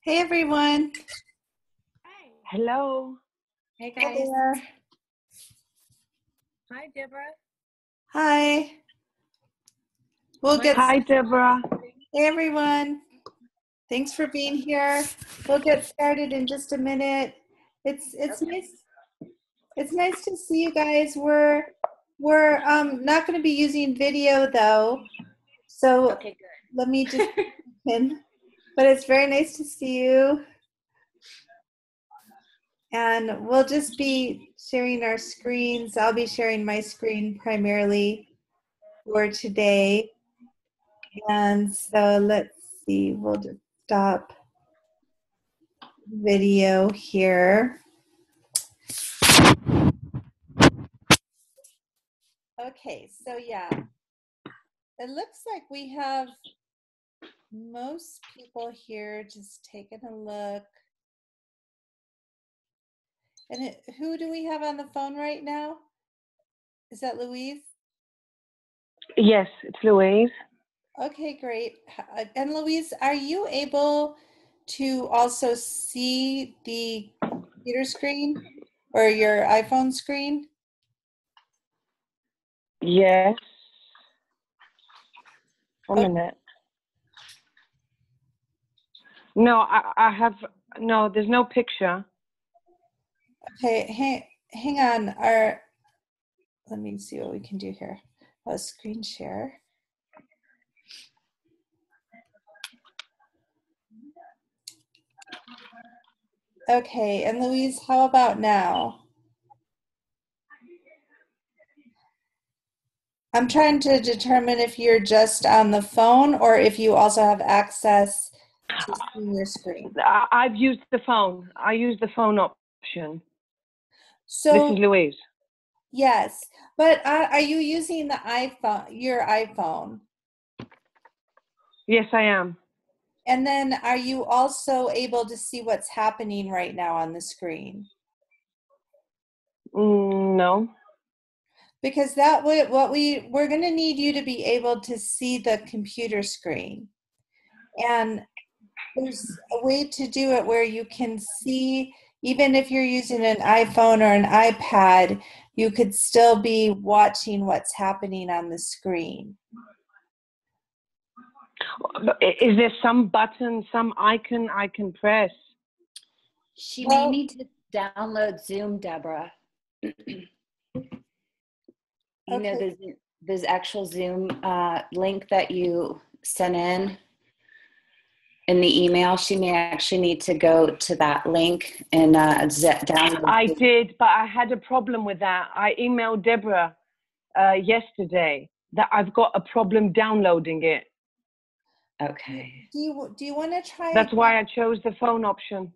Hey everyone. Hello. Hey Hi guys. there. Hi Deborah. Hi. Hi, Deborah. Hey everyone. Thanks for being here. We'll get started in just a minute. It's nice. It's nice to see you guys. We're not going to be using video though. So Okay, good. let me just in. But it's very nice to see you. And we'll just be sharing our screens. I'll be sharing my screen primarily for today. And so let's see, we'll just stop video here. Okay, so yeah, it looks like we have most people here just taking a look. And who do we have on the phone right now? Is that Louise? Yes, it's Louise. Okay, great. And Louise, are you able to also see the computer screen or your iPhone screen? Yes. 1 minute. No, I have, no, there's no picture. Okay, hang on. Let me see what we can do here. Screen share. Okay, and Louise, how about now? I'm trying to determine if you're just on the phone or if you also have access to seeing your screen. I've used the phone. I use the phone option. So this is Louise. Yes, but are you using the iPhone, your iPhone? Yes, I am. And then are you also able to see what's happening right now on the screen? No. Because we're going to need you to be able to see the computer screen. And there's a way to do it where you can see, even if you're using an iPhone or an iPad, you could still be watching what's happening on the screen. Is there some button, some icon I can press? She may need to download Zoom, Deborah. You know, there's actual Zoom link that you sent in the email. She may actually need to go to that link and download. I did, but I had a problem with that. I emailed Deborah yesterday that I've got a problem downloading it. Okay. Do you want to try? That's why I chose the phone option.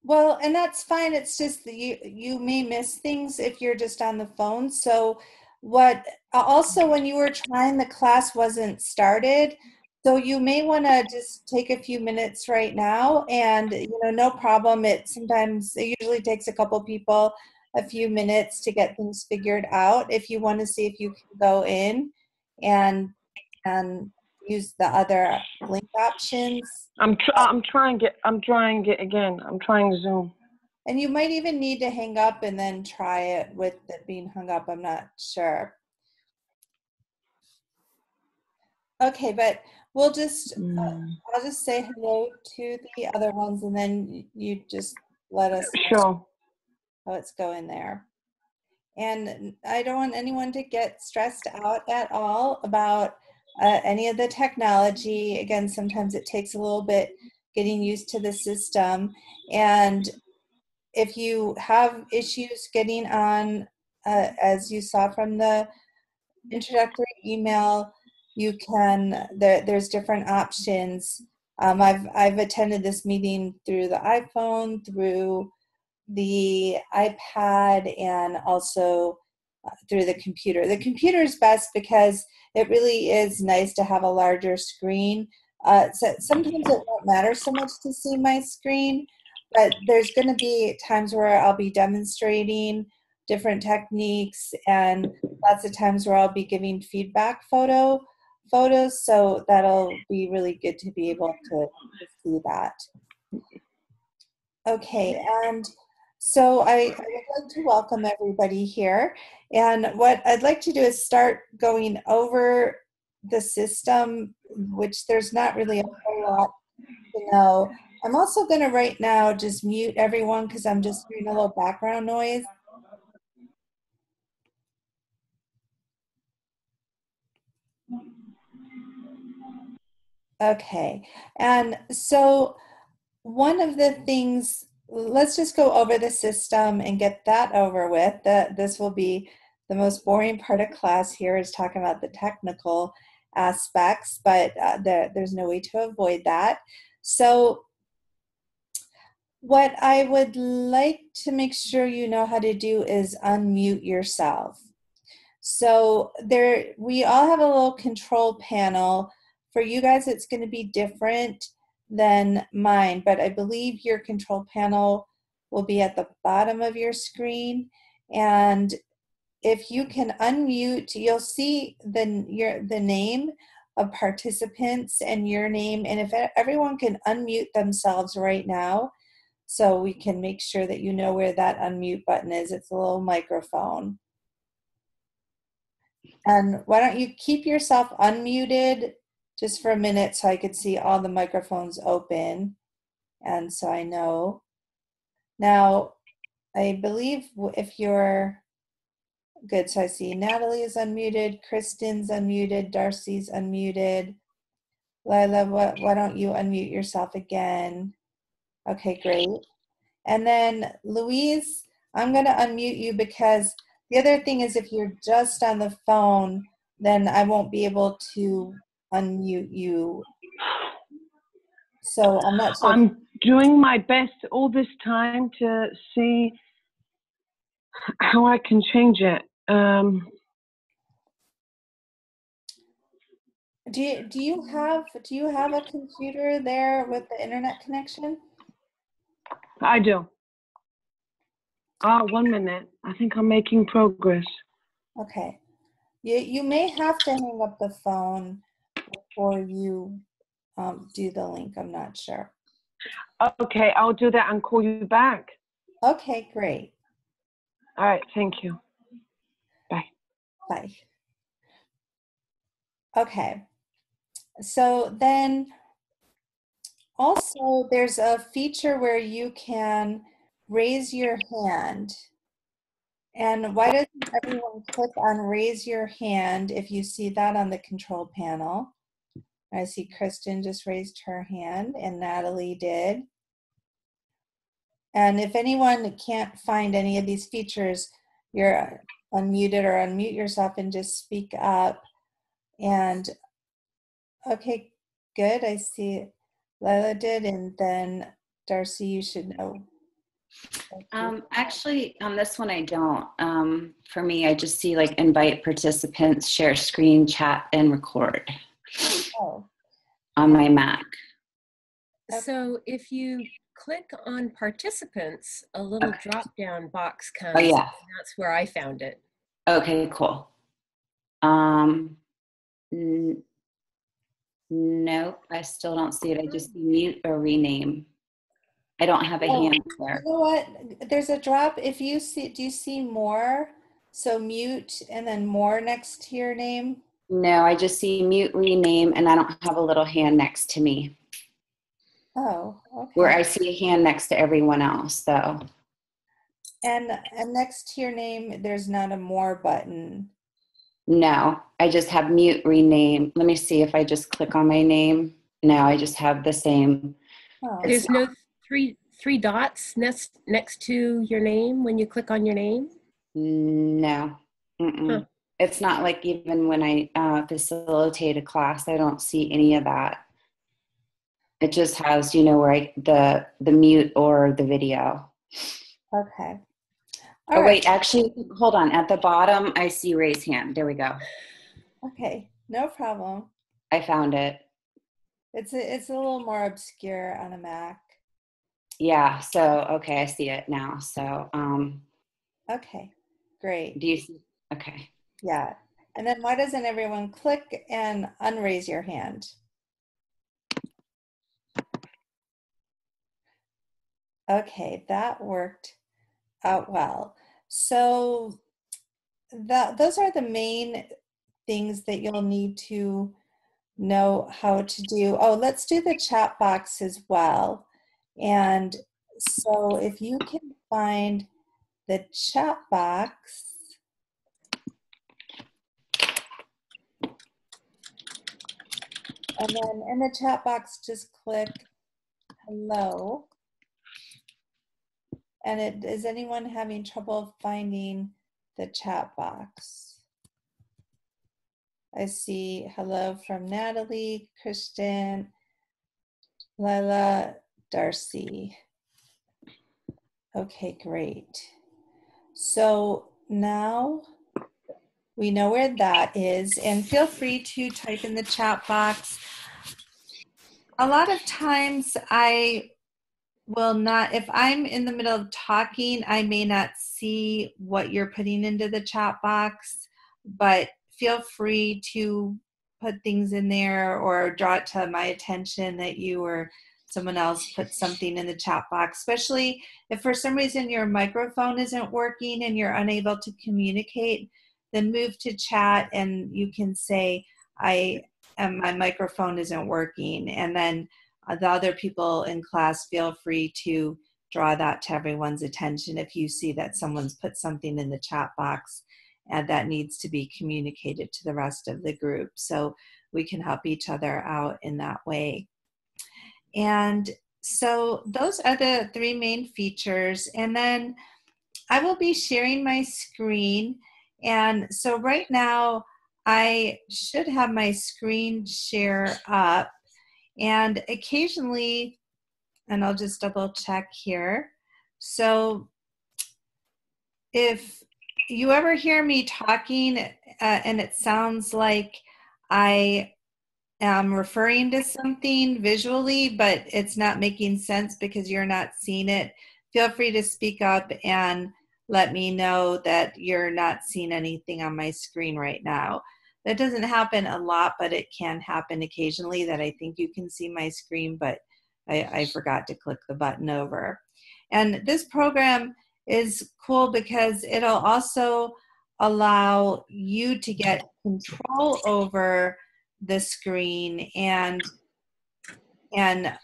Well, and that's fine. It's just that you may miss things if you're just on the phone. So also when you were trying, the class wasn't started. So you may want to just take a few minutes right now and, no problem. It usually takes a couple people a few minutes to get things figured out. If you want to see if you can go in and use the other link options. I'm trying it again. I'm trying Zoom. And you might even need to hang up and then try it with it being hung up. I'm not sure. Okay, but we'll just, I'll just say hello to the other ones and then you just let us know how it's going there. And I don't want anyone to get stressed out at all about any of the technology. Again, sometimes it takes a little bit getting used to the system. And if you have issues getting on, as you saw from the introductory email, you can, there's different options. I've attended this meeting through the iPhone, through the iPad, and also through the computer. The computer is best because it really is nice to have a larger screen. So sometimes it won't matter so much to see my screen, but there's going to be times where I'll be demonstrating different techniques and lots of times where I'll be giving feedback photo photos, so that'll be really good to be able to see that. Okay, and so I would like to welcome everybody here. And what I'd like to do is start going over the system, which there's not really a whole lot to know. I'm also going to right now just mute everyone because I'm just hearing a little background noise. Okay, and so one of the things, let's just go over the system and get that over with. This will be the most boring part of class here, is talking about the technical aspects, but there's no way to avoid that. So what I would like to make sure you know how to do is unmute yourself. So we all have a little control panel. For you guys, it's going to be different than mine, but I believe your control panel will be at the bottom of your screen. And if you can unmute, you'll see the name of participants and your name. And if everyone can unmute themselves right now, so we can make sure that you know where that unmute button is. It's a little microphone. And why don't you keep yourself unmuted just for a minute so I could see all the microphones open. And so I know. Now, I believe if you're good, so I see Natalie is unmuted, Kristen's unmuted, Darcy's unmuted. Lila, why don't you unmute yourself again? Okay, great. And then Louise, I'm going to unmute you because the other thing is if you're just on the phone, then I won't be able to unmute you. So I'm not sure. I'm doing my best all this time to see how I can change it. Do you have a computer there with the internet connection? I do. 1 minute. I think I'm making progress. Okay. You may have to hang up the phone before you do the link. I'm not sure. Okay, I'll do that and call you back. Okay, great. All right, thank you. Bye. Bye. Okay. So then also there's a feature where you can raise your hand. And why doesn't everyone click on raise your hand if you see that on the control panel? I see Kristen just raised her hand and Natalie did. And if anyone can't find any of these features, you're unmuted or unmute yourself and just speak up. And okay, good. I see Lila did, and then Darcy, you should know. Actually, on this one, I don't. For me, I just see like invite participants, share screen, chat, and record on my Mac. So if you click on participants, a little drop-down box comes. Oh, yeah. And that's where I found it. Okay, cool. Nope, I still don't see it. I just see mute or rename. I don't have a hand there. You know what? There's a drop. If you see, do you see more? So mute and then more next to your name? No, I just see mute, rename, and I don't have a little hand next to me. Oh, okay. Where I see a hand next to everyone else, though. And next to your name, there's not a more button. No, I just have mute, rename. Let me see if I just click on my name. No, I just have the same. Oh. There's no three dots next to your name when you click on your name? No. Huh. It's not like even when I facilitate a class, I don't see any of that. It just has, you know, where the mute or the video. Okay. All right. Wait, actually, hold on. At the bottom, I see raise hand. There we go. Okay, no problem. I found it. It's a little more obscure on a Mac. Yeah. So okay, I see it now. So Okay, great. do you see? Okay. Yeah, And then why doesn't everyone click and unraise your hand? Okay, that worked out well. So those are the main things that you'll need to know how to do. Oh, let's do the chat box as well. And so if you can find the chat box, and then in the chat box, just click hello. And is anyone having trouble finding the chat box? I see hello from Natalie, Kristen, Lila, Darcy. Okay, great. So now we know where that is, and feel free to type in the chat box. A lot of times I will not, if I'm in the middle of talking, I may not see what you're putting into the chat box, but feel free to put things in there or draw it to my attention that you or someone else put something in the chat box, especially if for some reason your microphone isn't working and you're unable to communicate, then move to chat and you can say, my microphone isn't working, and then the other people in class feel free to draw that to everyone's attention if you see that someone's put something in the chat box and that needs to be communicated to the rest of the group. So we can help each other out in that way. And so those are the three main features. And then I will be sharing my screen. And so right now I should have my screen share up. And occasionally, and I'll just double check here. So if you ever hear me talking and it sounds like I am referring to something visually, but it's not making sense because you're not seeing it, feel free to speak up and let me know that you're not seeing anything on my screen right now. That doesn't happen a lot, but it can happen occasionally that I think you can see my screen, but I forgot to click the button over. And this program is cool because it'll also allow you to get control over the screen, and then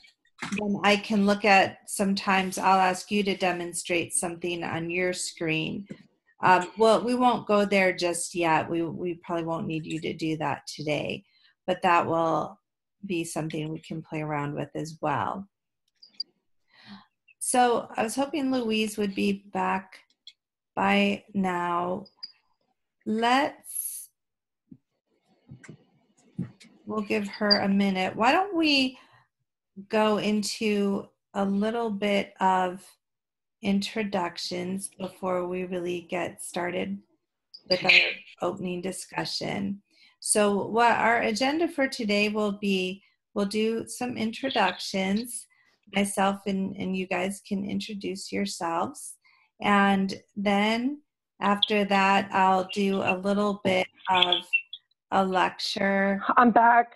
I can look at, sometimes I'll ask you to demonstrate something on your screen. Well, we won't go there just yet. We probably won't need you to do that today, but that will be something we can play around with as well. So I was hoping Louise would be back by now. We'll give her a minute. Why don't we go into a little bit of introductions before we really get started with our opening discussion. So what our agenda for today will be, we'll do some introductions. Myself and you guys can introduce yourselves. And then after that, I'll do a little bit of a lecture. I'm back.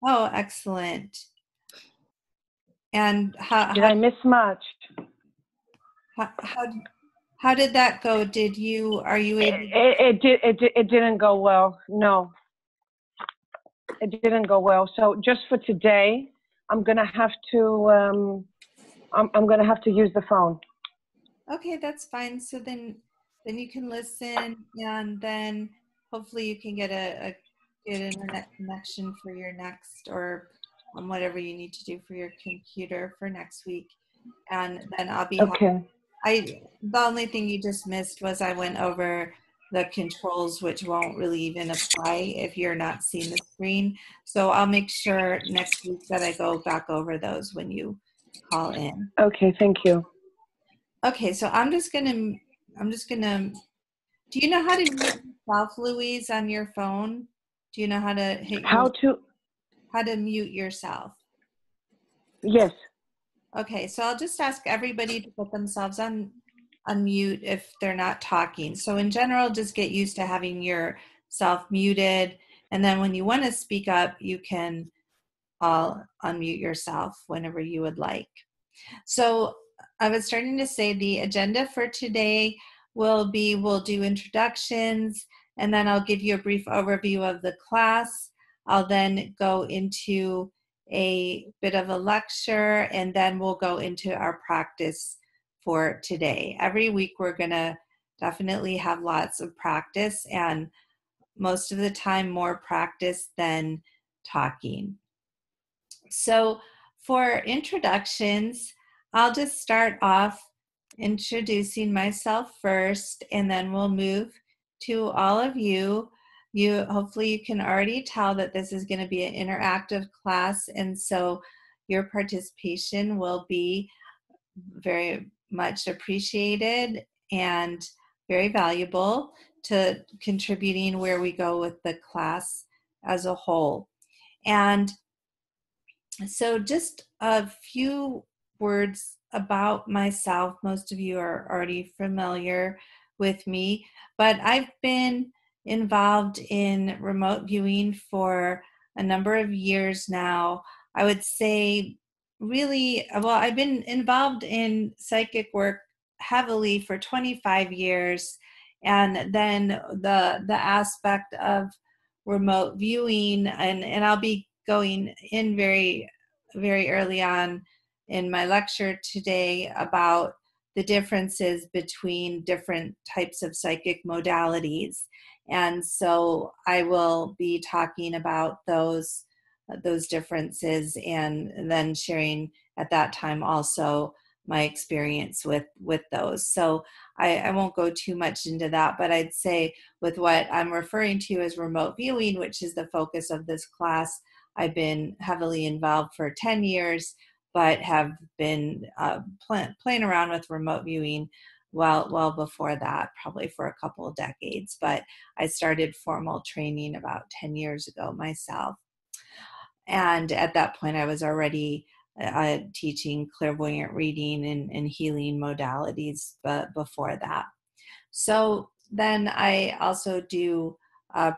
Oh, excellent. And did I miss much? How did that go? Are you able? It didn't go well. No, it didn't go well. So just for today, I'm gonna have to I'm gonna have to use the phone. Okay, that's fine. So then you can listen, and then hopefully you can get a good internet connection for your next, or whatever you need to do for your computer for next week. And then I'll be okay. The only thing you just missed was I went over the controls, which won't really even apply if you're not seeing the screen. So I'll make sure next week that I go back over those when you call in. Okay, thank you. Okay, so I'm just gonna, do you know how to mute yourself, Louise, on your phone? Do you know how to how to mute yourself? Yes. Okay, so I'll just ask everybody to put themselves on mute if they're not talking. So in general, just get used to having your self-muted. And then when you want to speak up, you can all unmute yourself whenever you would like. So I was starting to say the agenda for today will be, we'll do introductions, and then I'll give you a brief overview of the class. I'll then go into a bit of a lecture, and then we'll go into our practice for today. Every week we're going to definitely have lots of practice, and most of the time more practice than talking. So for introductions, I'll just start off introducing myself first, and then we'll move to all of you. Hopefully you can already tell that this is going to be an interactive class, and so your participation will be very much appreciated and very valuable to contributing where we go with the class as a whole. And so just a few words about myself. Most of you are already familiar with me, but I've been involved in remote viewing for a number of years now. I would say really, well, I've been involved in psychic work heavily for 25 years. And then the aspect of remote viewing, and I'll be going in very, very early on in my lecture today about the differences between different types of psychic modalities. And so I will be talking about those differences, and then sharing at that time also my experience with those. So I won't go too much into that, but I'd say with what I'm referring to as remote viewing, which is the focus of this class, I've been heavily involved for 10 years, but have been playing around with remote viewing well before that, probably for a couple of decades. But I started formal training about 10 years ago myself. And at that point, I was already teaching clairvoyant reading and healing modalities before that. So then I also do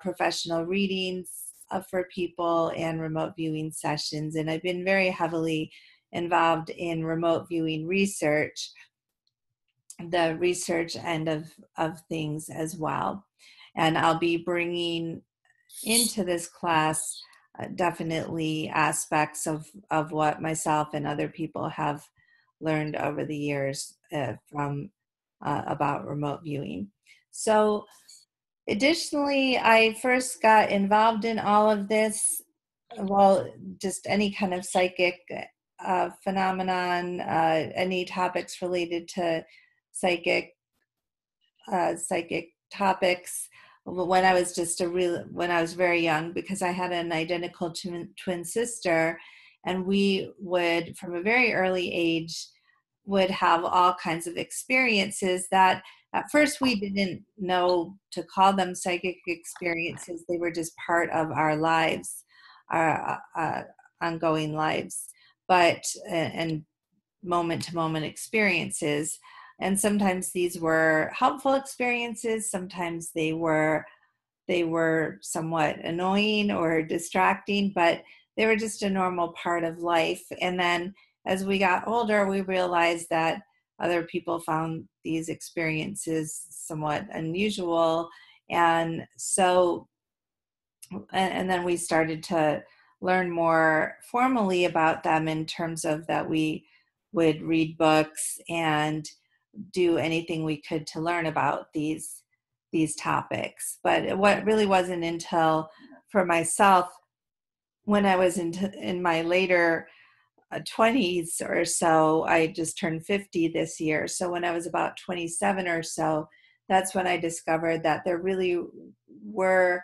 professional readings for people and remote viewing sessions. And I've been very heavily involved in remote viewing research, the research end of things as well. And I'll be bringing into this class definitely aspects of what myself and other people have learned over the years from about remote viewing. So additionally, I first got involved in all of this, well, just any kind of psychic phenomenon, any topics related to psychic topics when I was when I was very young, because I had an identical twin sister, and we would, from a very early age, would have all kinds of experiences that at first we didn't know to call them psychic experiences. They were just part of our lives, our ongoing lives, and moment to moment experiences. And sometimes these were helpful experiences. Sometimes they were somewhat annoying or distracting, but they were just a normal part of life. And then as we got older, we realized that other people found these experiences somewhat unusual. And so, and then we started to learn more formally about them, in terms of that we would read books and do anything we could to learn about these topics. But what really wasn't until, for myself, when I was in my later 20s or so, I just turned 50 this year. So when I was about 27 or so, that's when I discovered that there really were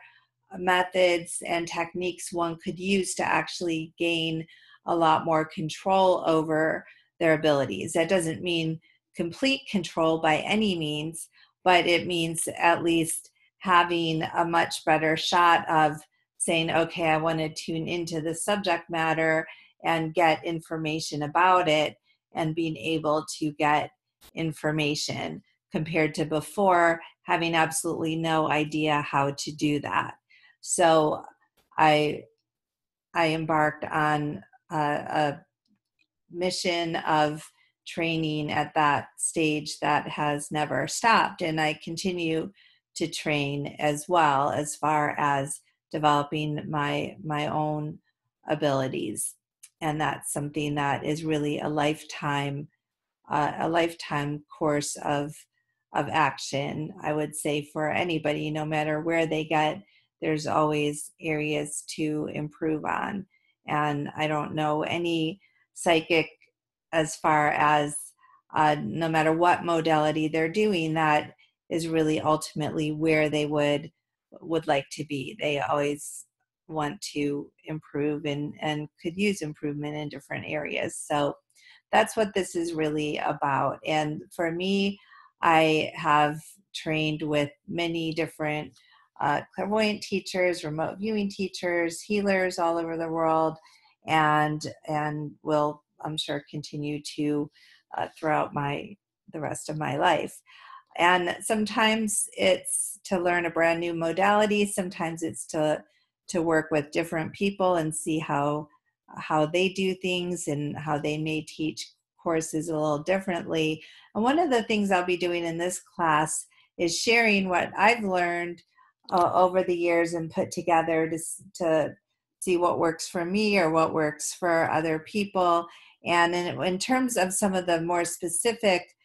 methods and techniques one could use to actually gain a lot more control over their abilities. That doesn't mean complete control by any means, but it means at least having a much better shot of saying, okay, I want to tune into the subject matter and get information about it, and being able to get information, compared to before having absolutely no idea how to do that. So I embarked on a mission of training at that stage that has never stopped, and I continue to train as well, as far as developing my own abilities. And that's something that is really a lifetime course of action. I would say for anybody, no matter where they get, there's always areas to improve on. And I don't know any psychic, as far as no matter what modality they're doing, that is really ultimately where they would like to be. They always want to improve and could use improvement in different areas. So that's what this is really about. And for me, I have trained with many different clairvoyant teachers, remote viewing teachers, healers all over the world, and will, I'm sure, continue to throughout the rest of my life. And sometimes it's to learn a brand new modality. Sometimes it's to work with different people and see how they do things and how they may teach courses a little differently. And one of the things I'll be doing in this class is sharing what I've learned over the years and put together to see what works for me or what works for other people. And in terms of some of the more specific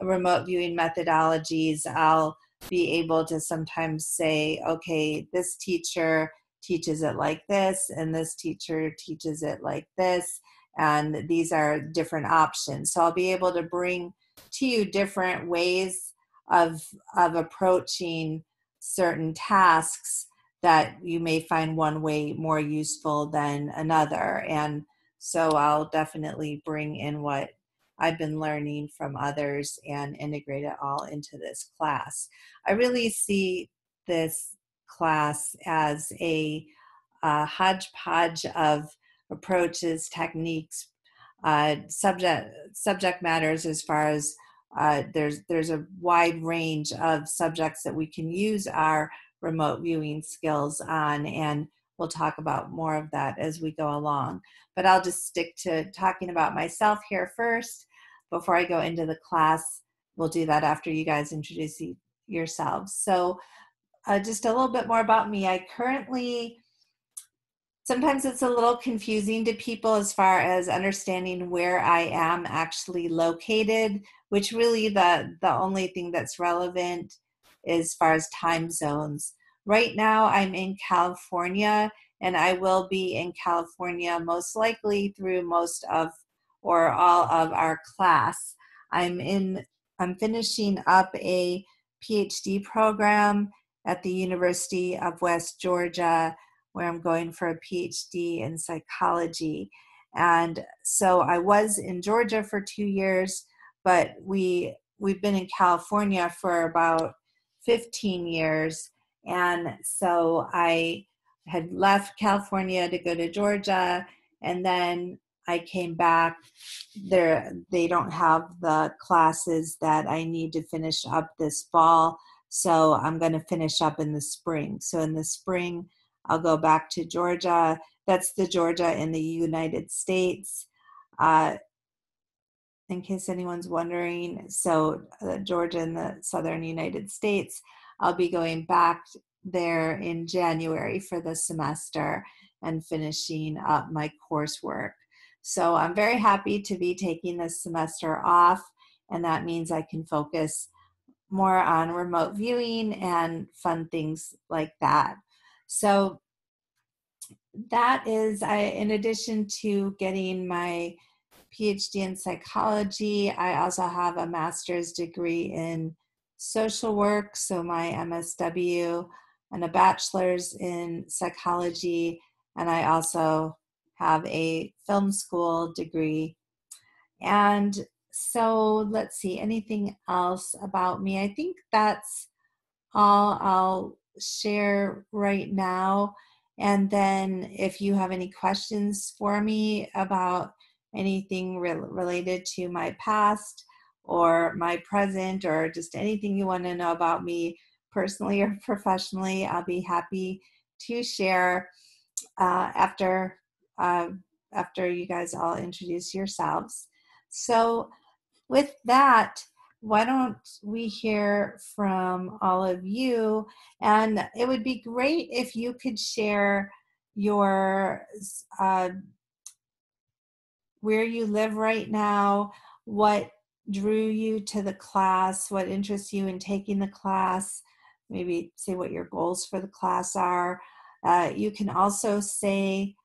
remote viewing methodologies, I'll be able to sometimes say, okay, this teacher teaches it like this, and this teacher teaches it like this, and these are different options. So I'll be able to bring to you different ways of approaching certain tasks that you may find one way more useful than another. And so I'll definitely bring in what I've been learning from others and integrate it all into this class. I really see this class as a hodgepodge of approaches, techniques, subject matters, as far as there's a wide range of subjects that we can use our remote viewing skills on, and we'll talk about more of that as we go along. But I'll just stick to talking about myself here first before I go into the class. We'll do that after you guys introduce yourselves. So just a little bit more about me. Sometimes it's a little confusing to people as far as understanding where I am actually located, which really the only thing that's relevant as far as time zones. Right now I'm in California, and I will be in California most likely through most of or all of our class. I'm finishing up a PhD program at the University of West Georgia, where I'm going for a PhD in psychology. And so I was in Georgia for 2 years, but we've been in California for about 15 years. And so I had left California to go to Georgia, and then I came back. They don't have the classes that I need to finish up this fall, so I'm going to finish up in the spring. So in the spring, I'll go back to Georgia. That's the Georgia in the United States, in case anyone's wondering. So Georgia in the southern United States, I'll be going back there in January for the semester and finishing up my coursework. So I'm very happy to be taking this semester off, and that means I can focus more on remote viewing and fun things like that. So that is, in addition to getting my PhD in psychology, I also have a master's degree in social work, so my MSW, and a bachelor's in psychology, and I also have a film school degree. And so let's see, anything else about me? I think that's all I'll share right now. And then if you have any questions for me about anything related to my past or my present, or just anything you want to know about me personally or professionally, I'll be happy to share after you guys all introduce yourselves. So with that, why don't we hear from all of you? And it would be great if you could share your where you live right now, what drew you to the class, what interests you in taking the class, maybe say what your goals for the class are. You can also say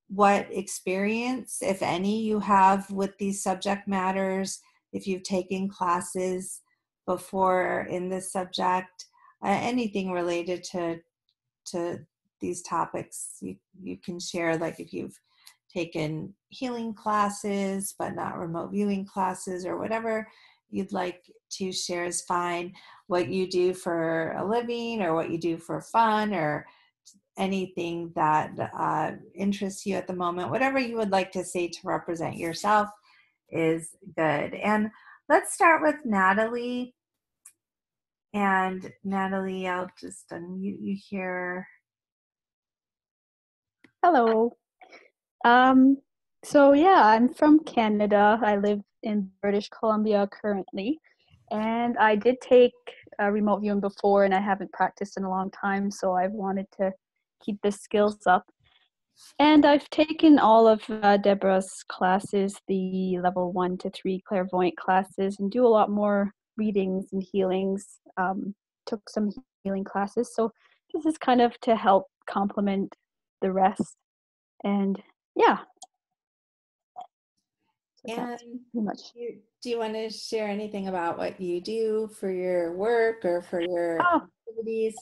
what experience, if any, you have with these subject matters, if you've taken classes before in this subject, anything related to these topics you can share, like if you've taken healing classes but not remote viewing classes, or whatever you'd like to share is fine. What you do for a living, or what you do for fun, or anything that interests you at the moment, whatever you would like to say to represent yourself is good. And let's start with Natalie. And Natalie, I'll just unmute you here. Hello. So yeah, I'm from Canada. I live in British Columbia currently, and I did take remote viewing before, and I haven't practiced in a long time, so I've wanted to keep the skills up. And I've taken all of Deborah's classes, the level 1 to 3 clairvoyant classes, and do a lot more readings and healings. Took some healing classes, so this is kind of to help complement the rest. And yeah. So and pretty much. Do you want to share anything about what you do for your work or for your activities?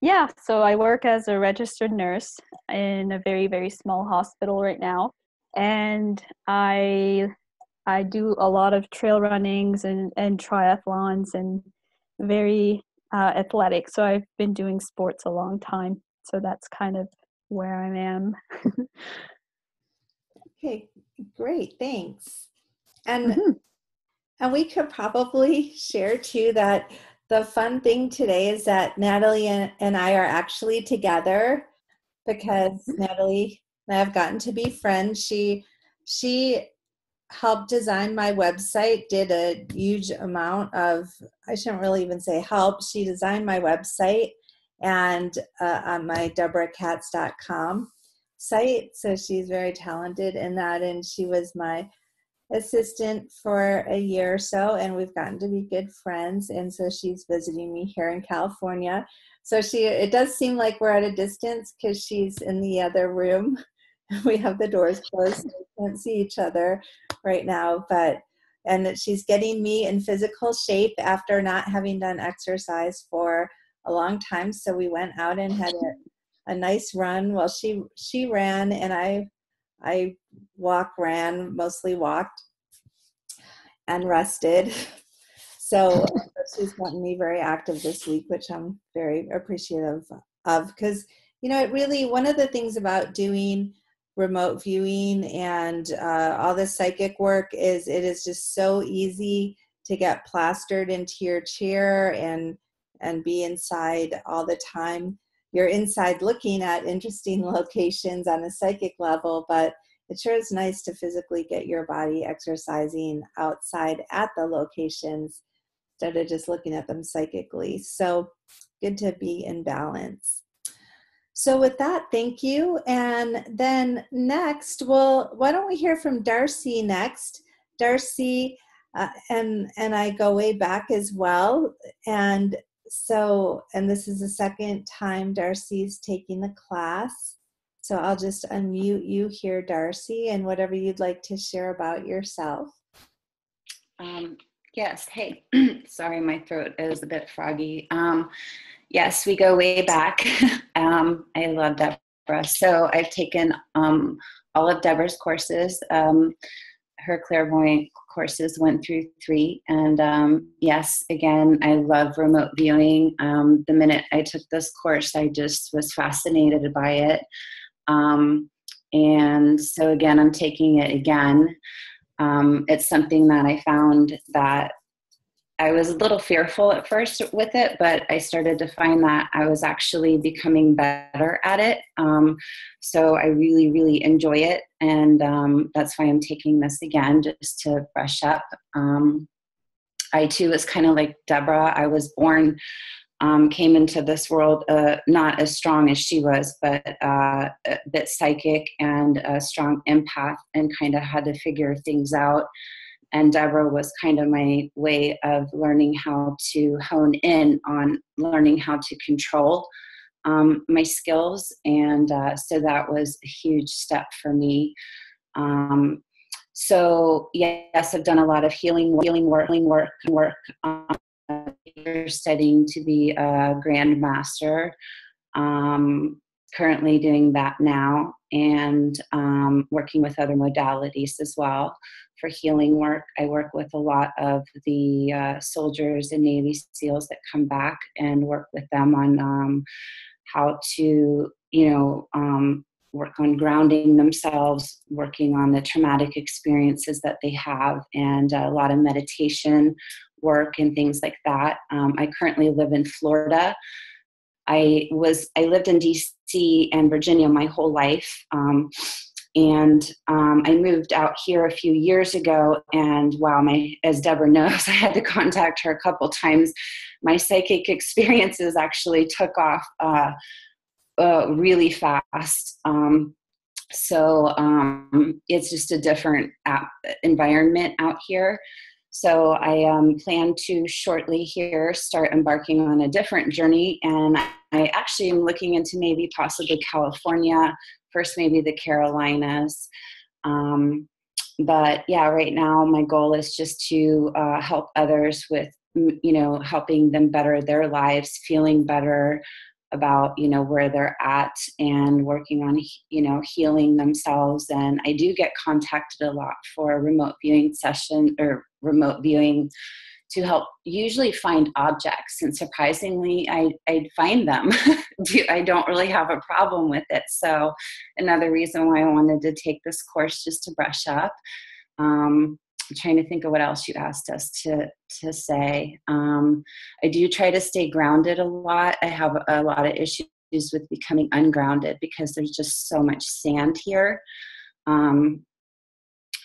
Yeah, so I work as a registered nurse in a very, very small hospital right now. And I do a lot of trail runnings and triathlons, and very athletic. So I've been doing sports a long time. So that's kind of where I am. Okay, great, thanks. And and we could probably share too that the fun thing today is that Natalie and I are actually together, because Natalie and I have gotten to be friends. She helped design my website, did a huge amount of, I shouldn't really even say help, she designed my website and on my deborahkatz.com site. So she's very talented in that, and she was my assistant for a year or so, and we've gotten to be good friends. And so she's visiting me here in California. So it does seem like we're at a distance because she's in the other room. We have the doors closed, so we can't see each other right now. And she's getting me in physical shape after not having done exercise for a long time. So we went out and had a nice run. Well, she ran, and I mostly walked and rested. So she's gotten me very active this week, which I'm very appreciative of, because, it really, one of the things about doing remote viewing and all this psychic work is it is just so easy to get plastered into your chair and be inside all the time. You're inside looking at interesting locations on a psychic level, but it sure is nice to physically get your body exercising outside at the locations instead of just looking at them psychically. So good to be in balance. So with that, thank you. And then next, why don't we hear from Darcy next? Darcy and I go way back as well. And this is the second time Darcy's taking the class. So I'll just unmute you here, Darcy, and whatever you'd like to share about yourself. Yes. Hey, sorry, my throat is a bit froggy. Yes, we go way back. I love Deborah. So I've taken all of Deborah's courses. Her clairvoyant courses went through 3. And yes, again, I love remote viewing. The minute I took this course, I just was fascinated by it. And so again, I'm taking it again. It's something that I found that I was a little fearful at first with it, but I started to find that I was actually becoming better at it. So I really, really enjoy it. And that's why I'm taking this again, just to brush up. I too was kind of like Deborah. I was born, came into this world not as strong as she was, but a bit psychic and a strong empath, and kind of had to figure things out. And Deborah was kind of my way of learning how to hone in on learning how to control my skills. And so that was a huge step for me. So yes, I've done a lot of healing work. Studying to be a Grand Master. Currently doing that now, and working with other modalities as well for healing work. I work with a lot of the soldiers and Navy SEALs that come back, and work with them on how to, work on grounding themselves, working on the traumatic experiences that they have, and a lot of meditation work and things like that. I currently live in Florida. I lived in DC and Virginia my whole life. And I moved out here a few years ago, and wow, as Deborah knows, I had to contact her a couple times. My psychic experiences actually took off really fast. So it's just a different environment out here. So I plan to shortly here start embarking on a different journey. And I actually am looking into maybe possibly California, first maybe the Carolinas. But yeah, right now my goal is just to help others with, helping them better their lives, feeling better about, where they're at, and working on, healing themselves. And I do get contacted a lot for a remote viewing session or remote viewing to help usually find objects. And surprisingly, I'd find them. I don't really have a problem with it. So another reason why I wanted to take this course, just to brush up. I'm trying to think of what else you asked us to say. I do try to stay grounded a lot. I have a lot of issues with becoming ungrounded because there's just so much sand here.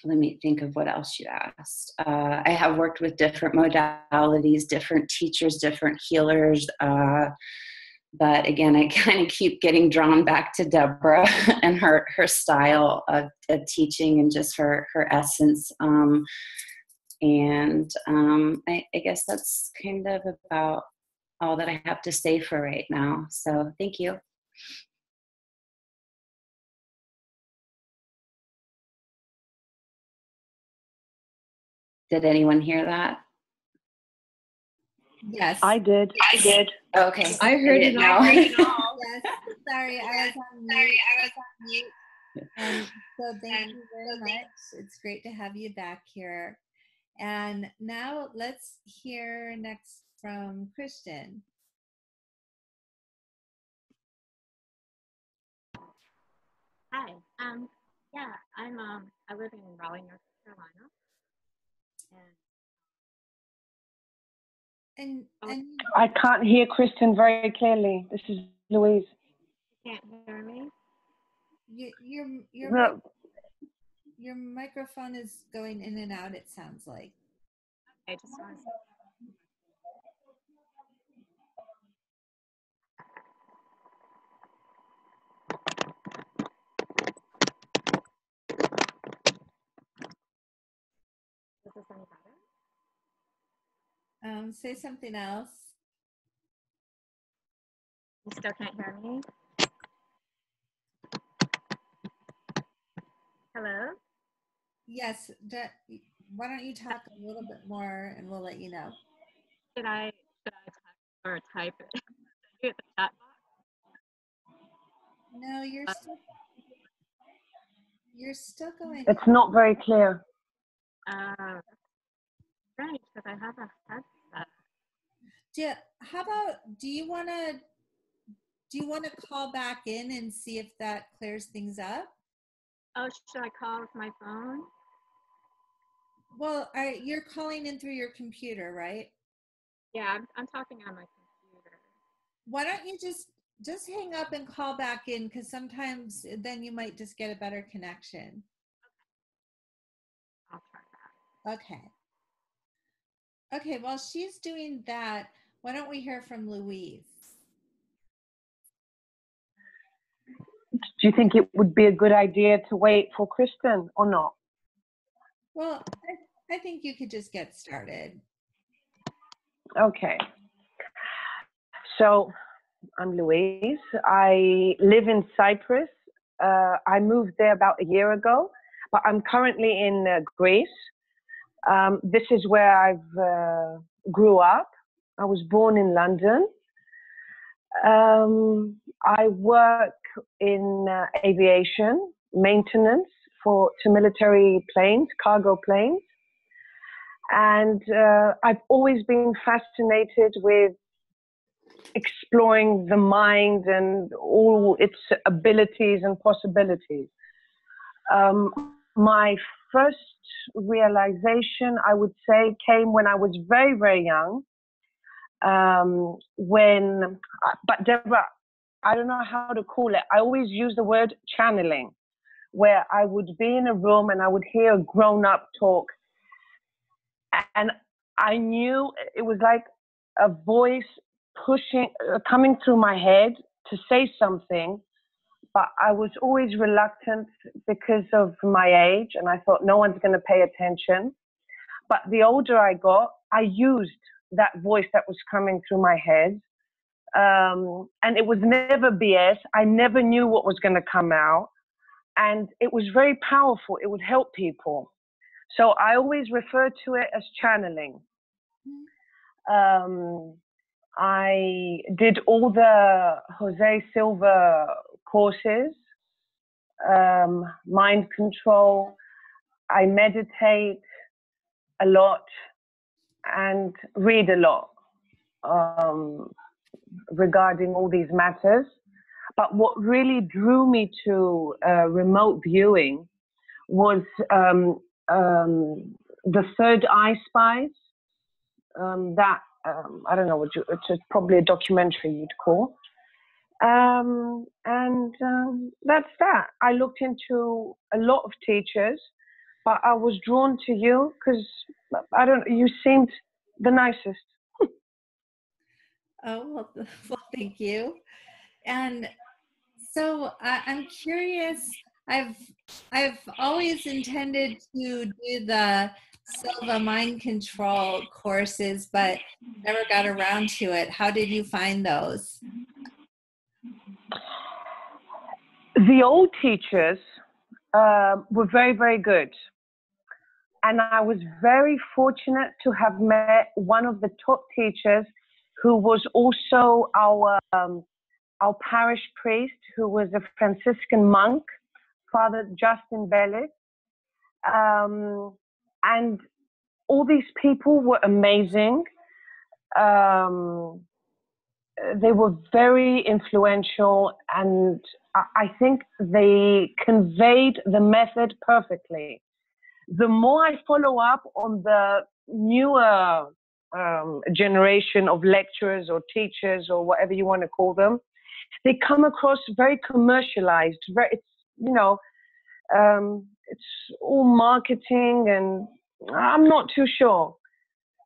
Let me think of what else you asked. I have worked with different modalities, different teachers, different healers. But again, I kind of keep getting drawn back to Deborah and her style of teaching, and just her essence. I guess that's kind of about all that I have to say for right now. So thank you. Did anyone hear that? Yes. I did. Oh, okay. I heard it all. Yes. Sorry, I was on mute. And so thank you very much. It's great to have you back here. And now let's hear next from Kristen. Hi. Yeah, I live in Raleigh, North Carolina. And I can't hear Kristen very clearly. This is Louise. You can't hear me? Your microphone is going in and out, it sounds like. I just want to Is this any better? Say something else. You still can't hear me? Hello? Yes. Why don't you talk a little bit more, and we'll let you know. Should I type it? Do it the chat box? No, you're still going. It's not very clear. Strange, because I have a headset. Do you want to call back in and see if that clears things up? Oh, should I call with my phone? Well, you're calling in through your computer, right? Yeah, I'm talking on my computer. Why don't you just hang up and call back in, because sometimes then you might just get a better connection. I'll try that. Okay. Okay, while she's doing that, why don't we hear from Louise? Do you think it would be a good idea to wait for Kristen or not? Well, I think you could just get started. Okay. So I'm Louise. I live in Cyprus. I moved there about a year ago, but I'm currently in Greece. This is where I've grew up. I was born in London. I work in aviation maintenance to military planes, cargo planes. And I've always been fascinated with exploring the mind and all its abilities and possibilities. My first realization, I would say, came when I was very, very young. But Deborah, I don't know how to call it. I always use the word channeling, where I would be in a room and I would hear a grown-up talk. And I knew it was like a voice coming through my head to say something, but I was always reluctant because of my age, and I thought no one's going to pay attention. But the older I got, I used that voice that was coming through my head, and it was never BS. I never knew what was going to come out, and it was very powerful. It would help people. So I always refer to it as channeling. I did all the Jose Silva courses, mind control. I meditate a lot and read a lot regarding all these matters. But what really drew me to remote viewing was the Third Eye Spies. I don't know it's probably a documentary you'd call. That's that. I looked into a lot of teachers, but I was drawn to you because you seemed the nicest. Oh, well, thank you. And so I'm curious. I've always intended to do the Silva mind control courses, but never got around to it. How did you find those? The old teachers were very, very good. And I was very fortunate to have met one of the top teachers who was also our parish priest, who was a Franciscan monk, Father Justin Bellis. And all these people were amazing. They were very influential, and I think they conveyed the method perfectly. The more I follow up on the newer generation of lecturers or teachers or whatever you want to call them, they come across very commercialized. It's all marketing, and I'm not too sure.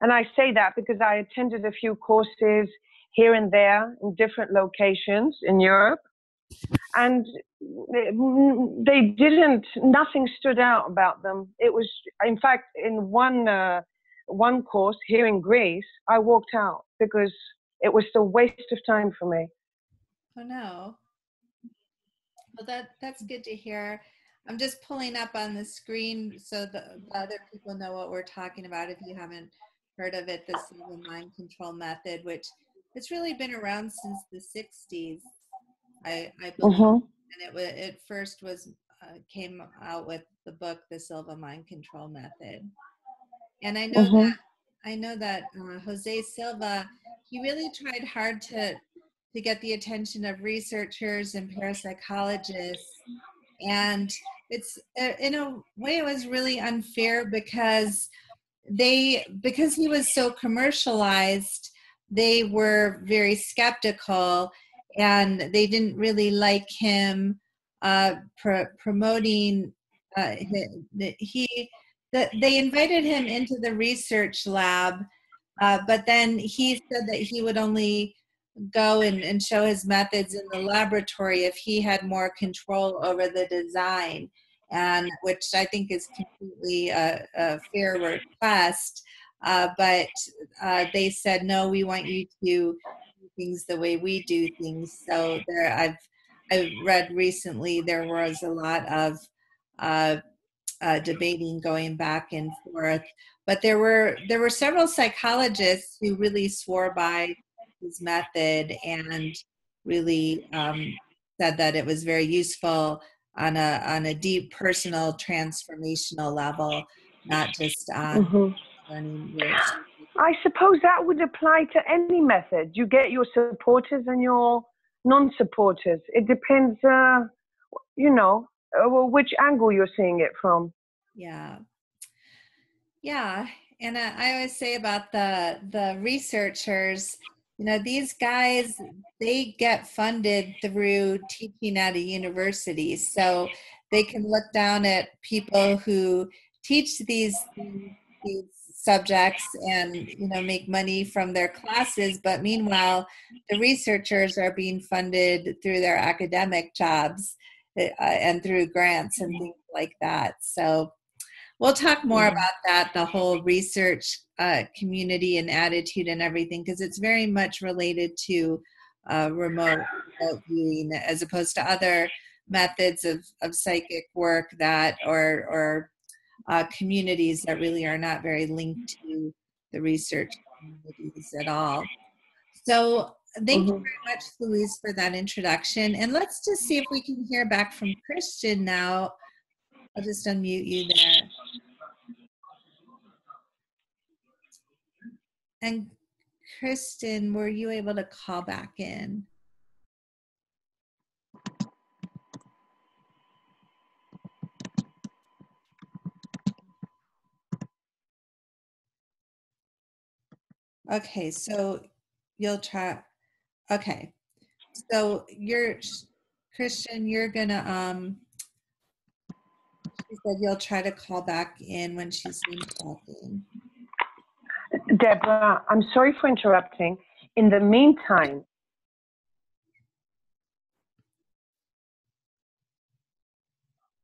And I say that because I attended a few courses here and there in different locations in Europe, and nothing stood out about them. It was, in fact, in one course here in Greece, I walked out because it was a waste of time for me. Oh no. Well, that's good to hear. I'm just pulling up on the screen so the other people know what we're talking about. If you haven't heard of it, this is the mind control method, which it's really been around since the 60s, I believe. And it first came out with the book, The Silva Mind Control Method. And I know that Jose Silva, he really tried hard to get the attention of researchers and parapsychologists. And it's in a way it was really unfair because he was so commercialized, they were very skeptical, and they didn't really like him promoting. They invited him into the research lab, but then he said that he would only go and show his methods in the laboratory if he had more control over the design, and which I think is completely a fair request. But they said, no, we want you to do things the way we do things. So I've read recently there was a lot of debating going back and forth, but there were several psychologists who really swore by his method and really said that it was very useful on a deep personal transformational level, not just on learning your. I suppose that would apply to any method. You get your supporters and your non-supporters. It depends, which angle you're seeing it from. Yeah. And I always say about the researchers, these guys, they get funded through teaching at a university, so they can look down at people who teach these subjects and make money from their classes, but meanwhile the researchers are being funded through their academic jobs and through grants and things like that. So we'll talk more about that, the whole research community and attitude and everything, because it's very much related to remote viewing as opposed to other methods of psychic work that or communities that really are not very linked to the research communities at all. So thank you very much, Louise, for that introduction. And let's just see if we can hear back from Christian now. I'll just unmute you there. And Kristen, were you able to call back in? Okay, so you'll try. Okay, so Christian, you're gonna she said you'll try to call back in when she's been talking. Deborah, I'm sorry for interrupting. In the meantime,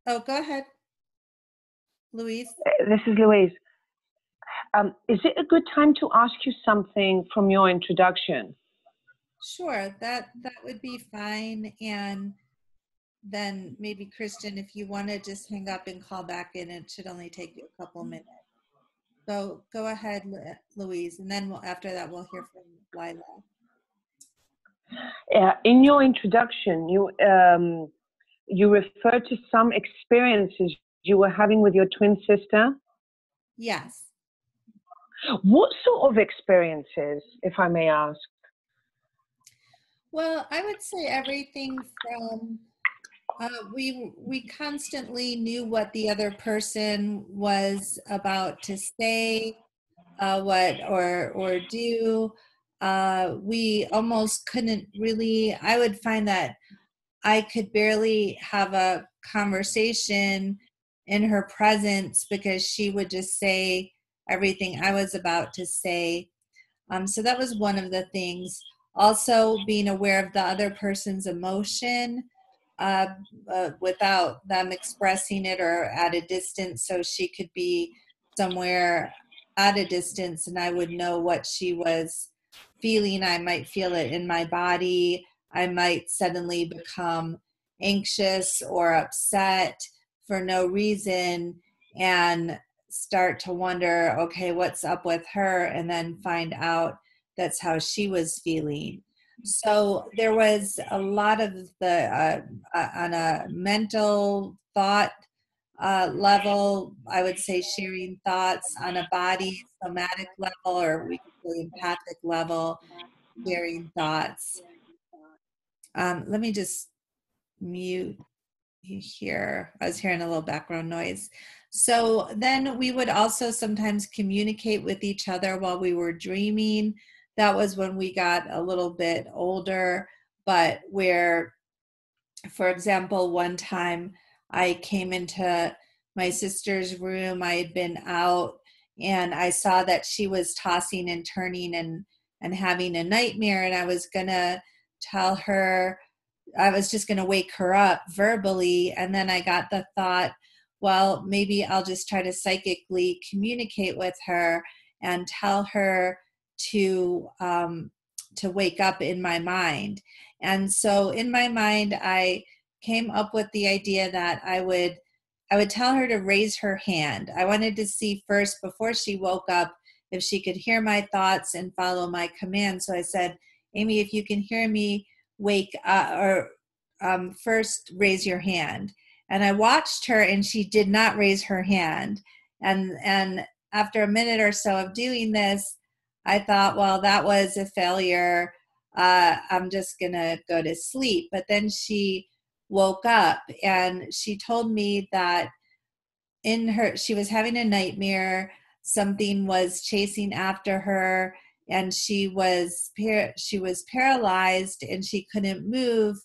go ahead, Louise. This is Louise. Is it a good time to ask you something from your introduction? Sure, that would be fine. And then maybe Kristen, if you want to just hang up and call back in, it should only take you a couple minutes. So go ahead, Louise, and then after that we'll hear from Lila. In your introduction, you referred to some experiences you were having with your twin sister? Yes. What sort of experiences, if I may ask? Well, I would say everything from we constantly knew what the other person was about to say, what or do. We almost couldn't really. I would find that I could barely have a conversation in her presence because she would just say everything I was about to say. So that was one of the things. Also, being aware of the other person's emotion without them expressing it or at a distance, so she could be somewhere at a distance and I would know what she was feeling. I might feel it in my body. I might suddenly become anxious or upset for no reason and start to wonder, okay, what's up with her? And then find out that's how she was feeling. So there was a lot of the, on a mental thought level, I would say sharing thoughts. On a body somatic level, or we could say empathic level, sharing thoughts. Let me just mute hear, I was hearing a little background noise. So then we would also sometimes communicate with each other while we were dreaming. That was when we got a little bit older, but where, for example, one time I came into my sister's room. I had been out and I saw that she was tossing and turning and having a nightmare, and I was gonna tell her, I was just going to wake her up verbally. And then I got the thought, well, maybe I'll just try to psychically communicate with her and tell her to wake up in my mind. And so in my mind, I came up with the idea that I would tell her to raise her hand. I wanted to see first, before she woke up, if she could hear my thoughts and follow my command. So I said, Amy, if you can hear me, wake up, or first raise your hand. And I watched her, and she did not raise her hand. And after a minute or so of doing this, I thought, well, that was a failure. I'm just gonna go to sleep. But then she woke up, and she told me that she was having a nightmare. Something was chasing after her, and she was paralyzed, and she couldn't move.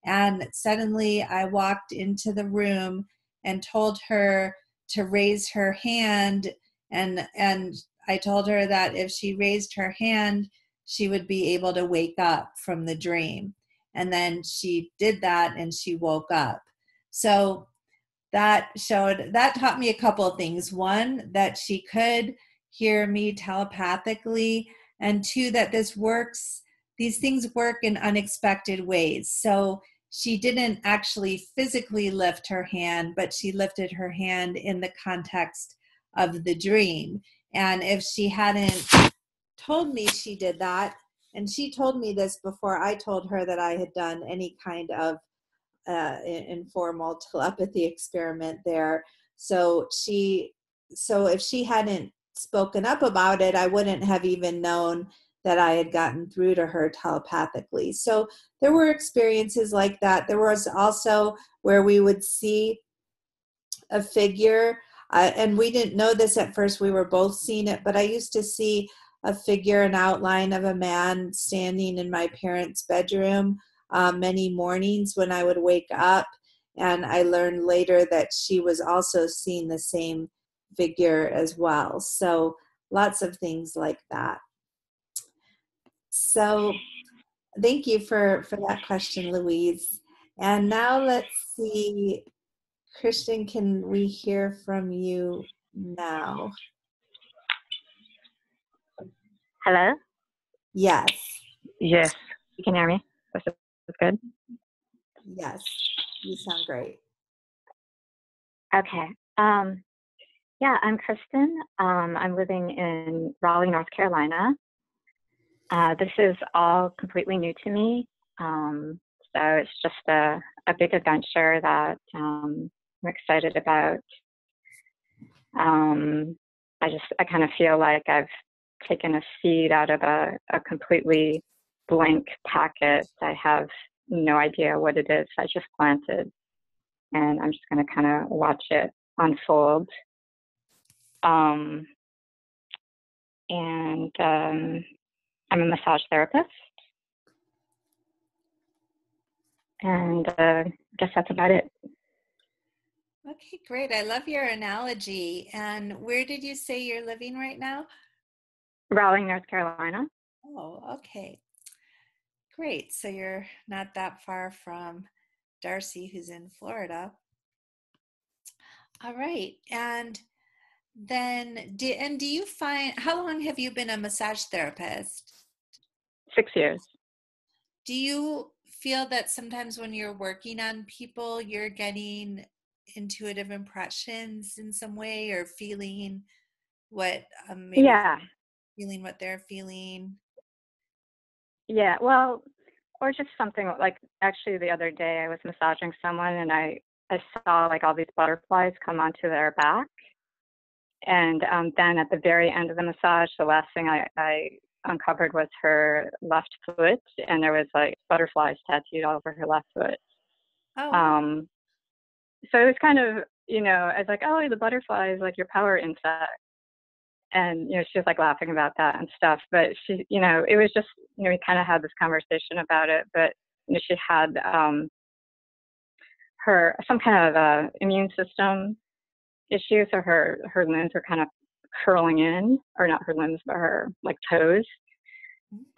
And suddenly I walked into the room and told her to raise her hand, and I told her that if she raised her hand, she would be able to wake up from the dream. And then she did that, and she woke up. So that taught me a couple of things. One, that she could hear me telepathically, and two, that these things work in unexpected ways. So she didn't actually physically lift her hand, but she lifted her hand in the context of the dream. And if she hadn't told me she did that, and she told me this before I told her that I had done any kind of informal telepathy experiment there. So if she hadn't spoken up about it, I wouldn't have even known that I had gotten through to her telepathically. So there were experiences like that. There was also where we would see a figure, and we didn't know this at first. We were both seeing it, but I used to see a figure, an outline of a man standing in my parents' bedroom many mornings when I would wake up. And I learned later that she was also seeing the same figure as well. So lots of things like that. So thank you for that question, Louise. And now let's see, Christian, can we hear from you now? Hello? Yes. Yes. You can hear me? This is good? Yes. You sound great. Okay. Yeah, I'm Kristen. I'm living in Raleigh, North Carolina. This is all completely new to me. So it's just a big adventure that I'm excited about. I kind of feel like I've taken a seed out of a completely blank packet. I have no idea what it is. I just planted, and I'm just going to kind of watch it unfold. I'm a massage therapist, and I guess that's about it. Okay, great. I love your analogy. And where did you say you're living right now? Raleigh, North Carolina. Oh, okay. Great. So you're not that far from Darcy, who's in Florida. All right. And then, do you find, how long have you been a massage therapist? 6 years. Do you feel that sometimes when you're working on people, you're getting intuitive impressions in some way, or feeling what feeling what they're feeling? Yeah, well, or just something like, actually the other day I was massaging someone, and I saw like all these butterflies come onto their back. And then at the very end of the massage, the last thing I uncovered was her left foot, and there was like butterflies tattooed all over her left foot. Oh. so it was kind of, you know, I was like, oh, the butterfly is like your power insect. And, you know, she was like laughing about that and stuff. But she, you know, it was just, you know, we kind of had this conversation about it. But, you know, she had some kind of immune system issue. So her limbs were kind of curling in, or not her limbs, but her like toes.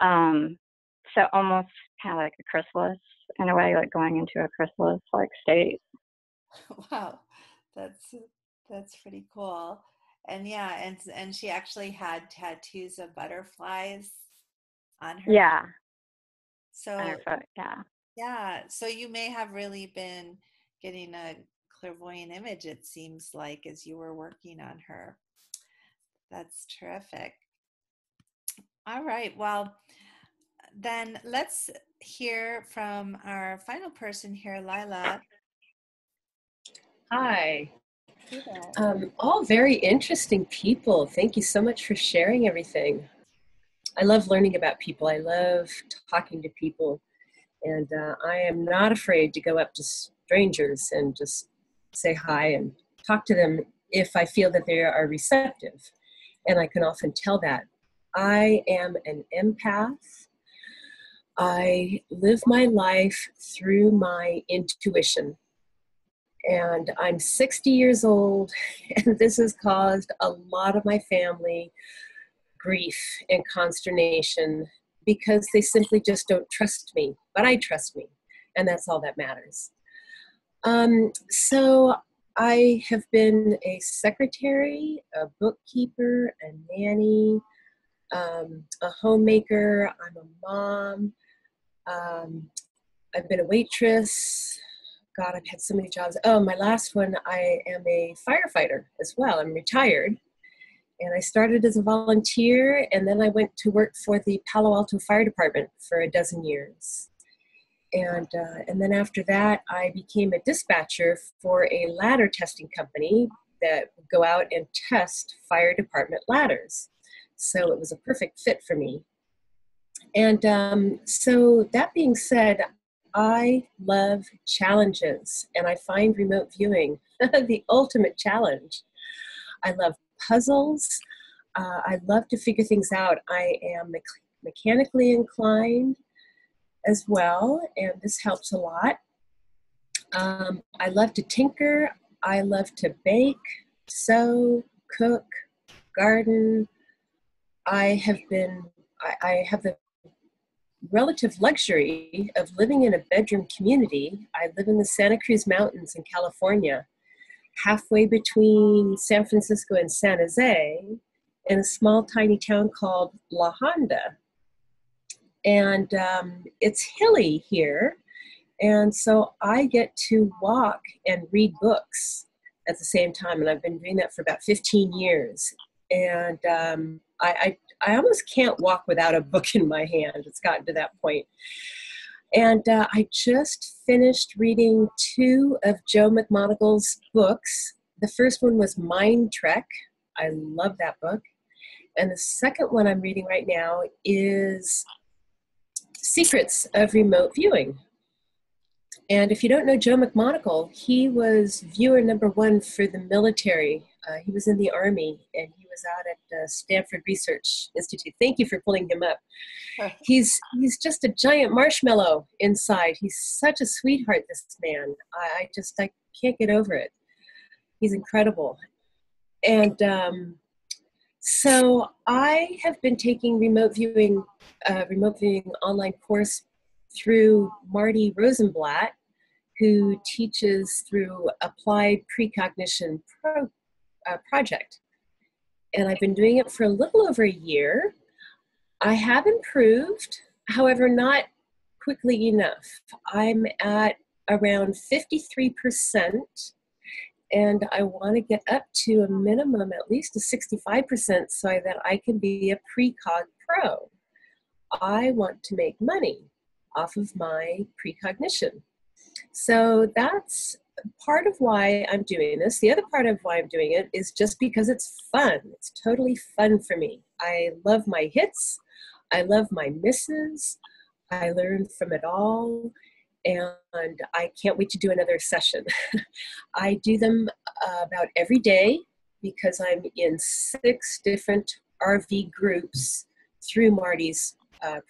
So almost kind of like a chrysalis in a way, like going into a chrysalis like state. Wow, that's pretty cool. And yeah, and she actually had tattoos of butterflies on her. Yeah. So on her foot, yeah. Yeah, so you may have really been getting a clairvoyant image, it seems like, as you were working on her. That's terrific. All right, well, then let's hear from our final person here, Lila. Hi. All very interesting people. Thank you so much for sharing everything. I love learning about people. I love talking to people. And I am not afraid to go up to strangers and just say hi and talk to them if I feel that they are receptive. And I can often tell that. I am an empath. I live my life through my intuition. And I'm 60 years old, and this has caused a lot of my family grief and consternation because they simply just don't trust me, but I trust me, and that's all that matters. So I have been a secretary, a bookkeeper, a nanny, a homemaker. I'm a mom. I've been a waitress. God, I've had so many jobs. Oh, my last one, I am a firefighter as well. I'm retired. And I started as a volunteer, and then I went to work for the Palo Alto Fire Department for 12 years. And then after that, I became a dispatcher for a ladder testing company that would go out and test fire department ladders. So it was a perfect fit for me. And so that being said, I love challenges, and I find remote viewing the ultimate challenge. I love puzzles. I love to figure things out. I am mechanically inclined as well, and this helps a lot. I love to tinker. I love to bake, sew, cook, garden. I have the relative luxury of living in a bedroom community. I live in the Santa Cruz Mountains in California, halfway between San Francisco and San Jose, in a small tiny town called La Honda. And it's hilly here, and so I get to walk and read books at the same time, and I've been doing that for about 15 years. And I almost can't walk without a book in my hand. It's gotten to that point. And I just finished reading 2 of Joe McMoneagle's books. The first one was Mind Trek. I love that book. And the second one I'm reading right now is Secrets of Remote Viewing. And if you don't know Joe McMoneagle, he was viewer #1 for the military. He was in the Army, and he was out at Stanford Research Institute. Thank you for pulling him up. He's just a giant marshmallow inside. He's such a sweetheart, this man. I can't get over it. He's incredible. And so I have been taking remote viewing online course through Marty Rosenblatt, who teaches through Applied Precognition Project. And I've been doing it for a little over a year. I have improved, however, not quickly enough. I'm at around 53%, and I want to get up to a minimum, at least a 65%, so that I can be a precog pro. I want to make money off of my precognition. So that's part of why I'm doing this. The other part of why I'm doing it is just because it's fun. It's totally fun for me. I love my hits. I love my misses. I learn from it all. and I can't wait to do another session. I do them about every day because I'm in 6 different RV groups through Marty's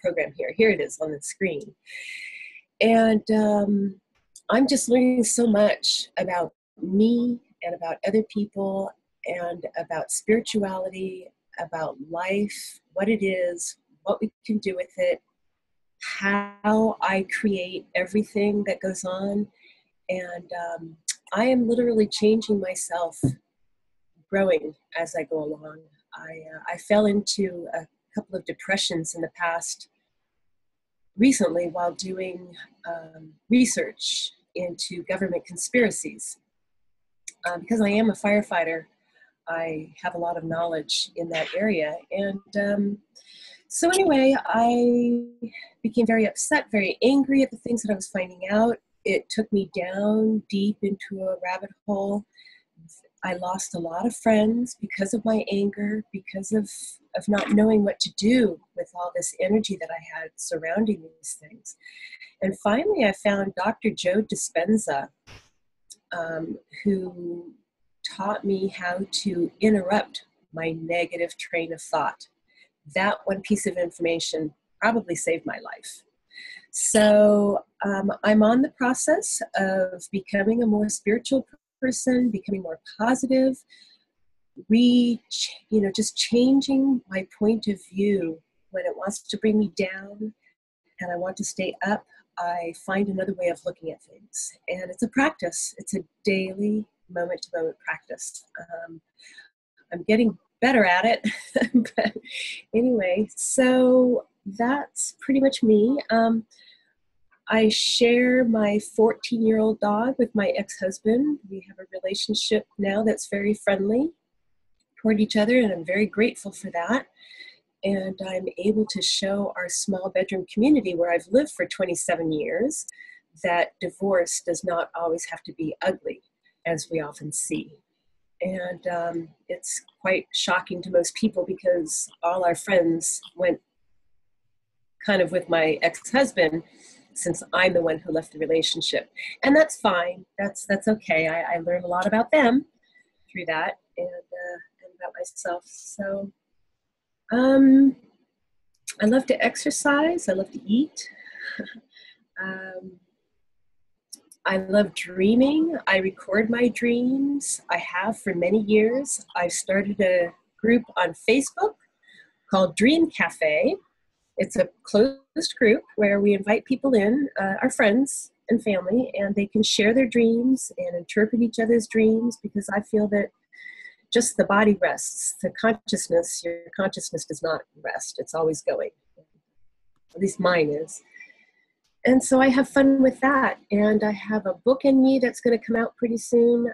program here. Here it is on the screen. And I'm just learning so much about me and about other people and about spirituality, about life, what it is, what we can do with it, how I create everything that goes on. And I am literally changing myself, growing as I go along. I fell into a couple of depressions in the past recently while doing research into government conspiracies. Because I am a firefighter, I have a lot of knowledge in that area. And so anyway, I became very upset, very angry at the things that I was finding out. It took me down deep into a rabbit hole. I lost a lot of friends because of my anger, because of not knowing what to do with all this energy that I had surrounding these things. And finally, I found Dr. Joe Dispenza, who taught me how to interrupt my negative train of thought. That one piece of information probably saved my life. So I'm on the process of becoming a more spiritual person, becoming more positive, just changing my point of view. When it wants to bring me down and I want to stay up, I find another way of looking at things. And it's a practice. It's a daily, moment-to-moment practice. I'm getting better at it. But anyway, so that's pretty much me. I share my 14-year-old dog with my ex-husband. We have a relationship now that's very friendly toward each other, and I'm very grateful for that. And I'm able to show our small bedroom community where I've lived for 27 years that divorce does not always have to be ugly, as we often see. And it's quite shocking to most people because all our friends went kind of with my ex-husband, since I'm the one who left the relationship. And that's fine. That's okay. I learned a lot about them through that and about myself. So I love to exercise. I love to eat. I love dreaming. I record my dreams. I have for many years. I've started a group on Facebook called Dream Cafe. It's a closed group where we invite people in, our friends and family, and they can share their dreams and interpret each other's dreams, because I feel that just the body rests. Your consciousness does not rest. It's always going. At least mine is. And so I have fun with that. And I have a book in me that's going to come out pretty soon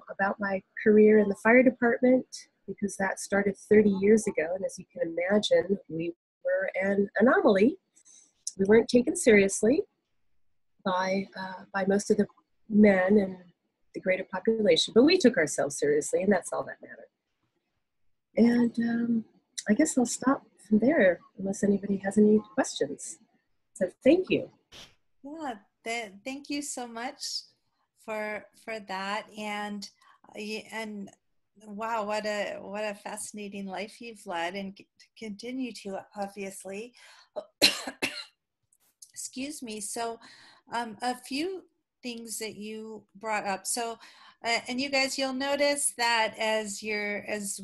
about my career in the fire department, because that started 30 years ago. And as you can imagine, we were an anomaly. We weren't taken seriously by most of the men and the greater population, but we took ourselves seriously, and that's all that mattered. And I guess I'll stop from there unless anybody has any questions. So thank you. Yeah, thank you so much for that, and wow, what a fascinating life you've led and continue to, obviously. Excuse me. So a few things that you brought up. So and you guys, you'll notice that as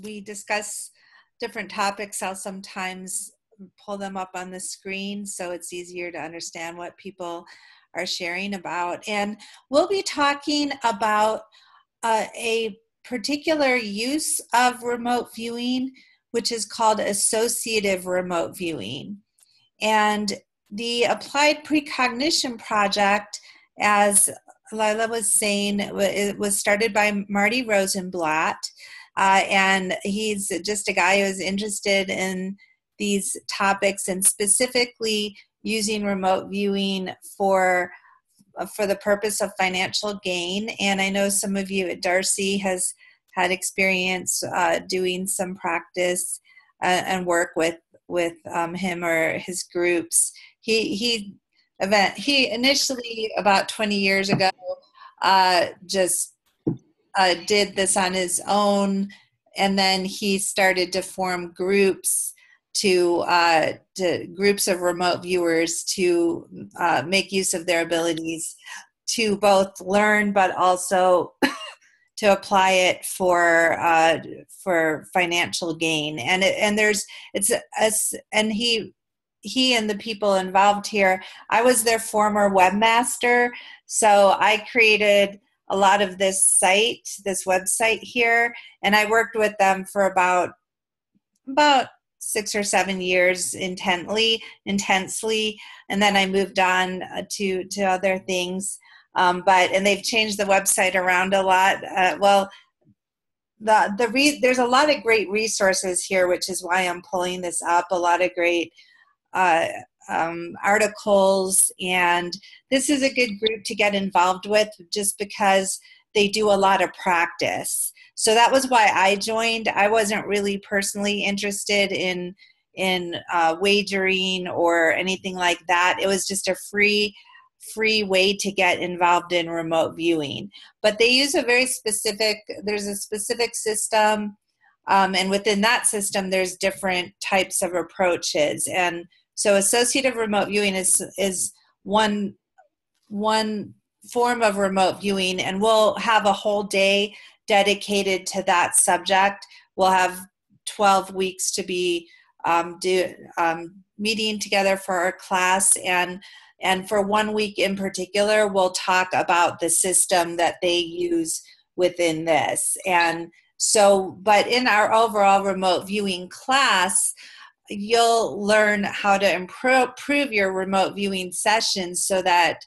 we discuss different topics, I'll sometimes pull them up on the screen so it's easier to understand what people are sharing about. And we'll be talking about a particular use of remote viewing, which is called associative remote viewing. And the Applied Precognition Project, as Lila was saying, it was started by Marty Rosenblatt, and he's just a guy who's interested in these topics and specifically using remote viewing for the purpose of financial gain. And I know some of you, Darcy has had experience doing some practice and work with him or his groups. He event. He initially, about 20 years ago, just did this on his own, and then he started to form groups to groups of remote viewers to make use of their abilities to both learn, but also to apply it for financial gain. And he and the people involved here, I was their former webmaster, so I created a lot of this website here, and I worked with them for about 6 or 7 years intensely, and then I moved on to other things. And they've changed the website around a lot. There's a lot of great resources here, which is why I'm pulling this up. A lot of great articles, and this is a good group to get involved with just because they do a lot of practice. So that was why I joined. I wasn't really personally interested in wagering or anything like that. It was just a free way to get involved in remote viewing. But they use there's a specific system, and within that system there's different types of approaches. And so associative remote viewing is one form of remote viewing, and we'll have a whole day dedicated to that subject. We'll have 12 weeks to be meeting together for our class, and for 1 week in particular, we'll talk about the system that they use within this. And so, but in our overall remote viewing class, you'll learn how to improve your remote viewing sessions so that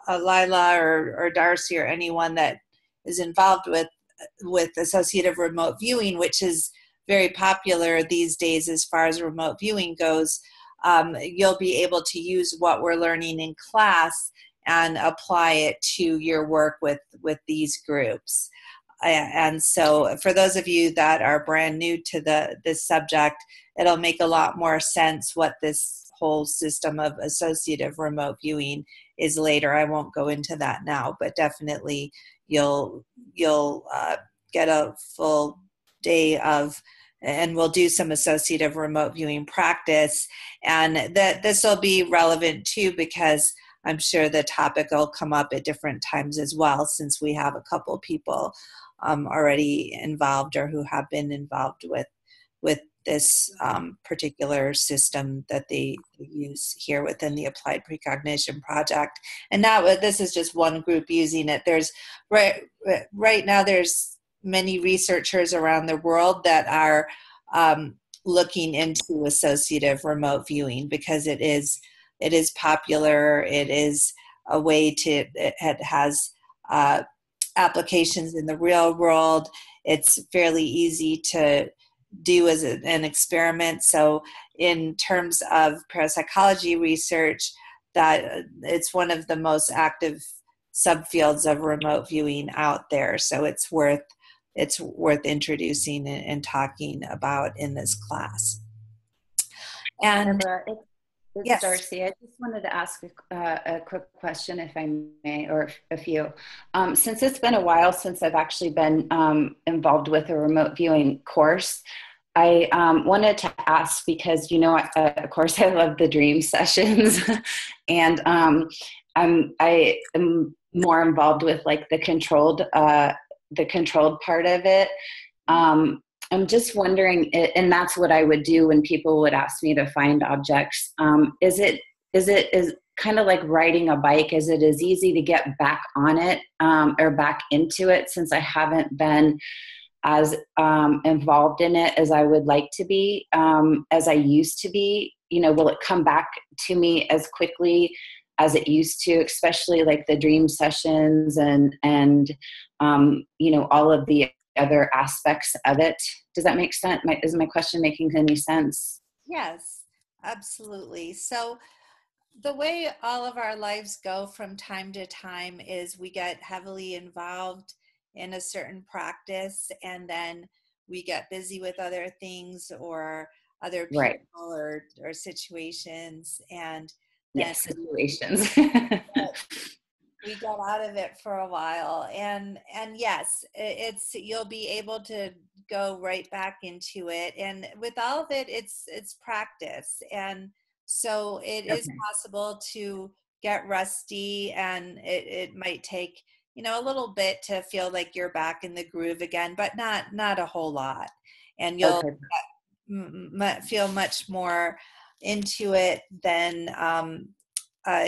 Lila or Darcy or anyone that is involved with associative remote viewing, which is very popular these days as far as remote viewing goes, you'll be able to use what we're learning in class and apply it to your work with these groups. And so for those of you that are brand new to this subject, it'll make a lot more sense what this whole system of associative remote viewing is later. I won't go into that now, but definitely you'll get a full day of, and we'll do some associative remote viewing practice. And that this will be relevant too, because I'm sure the topic will come up at different times as well, since we have a couple people already involved or who have been involved with this particular system that they use here within the Applied Precognition Project. And now this is just one group using it. There's right now there's many researchers around the world that are looking into associative remote viewing because it is popular. It is a way it has applications in the real world. It's fairly easy to do as an experiment. So in terms of parapsychology research, that it's one of the most active subfields of remote viewing out there. So it's worth introducing and talking about in this class. And it's yes. Darcy. I just wanted to ask a quick question, if I may, or a few. Since it's been a while since I've actually been involved with a remote viewing course, I wanted to ask because, of course, I love the dream sessions, and I am more involved with like the controlled part of it. I'm just wondering, and that's what I would do when people would ask me to find objects. Is kind of like riding a bike? Is it as easy to get back on it or back into it, since I haven't been as involved in it as I would like to be, as I used to be? Will it come back to me as quickly as it used to, especially like the dream sessions and all of the other aspects of it? Does that make sense? Is my question making any sense? Yes, absolutely. So the way all of our lives go from time to time is we get heavily involved in a certain practice, and then we get busy with other things or other people, right, or situations, and situations. We got out of it for a while, and yes, it's you'll be able to go right back into it, and with all of it, it's practice, and so it is possible to get rusty, and it might take a little bit to feel like you're back in the groove again, but not a whole lot, and you'll feel much more into it than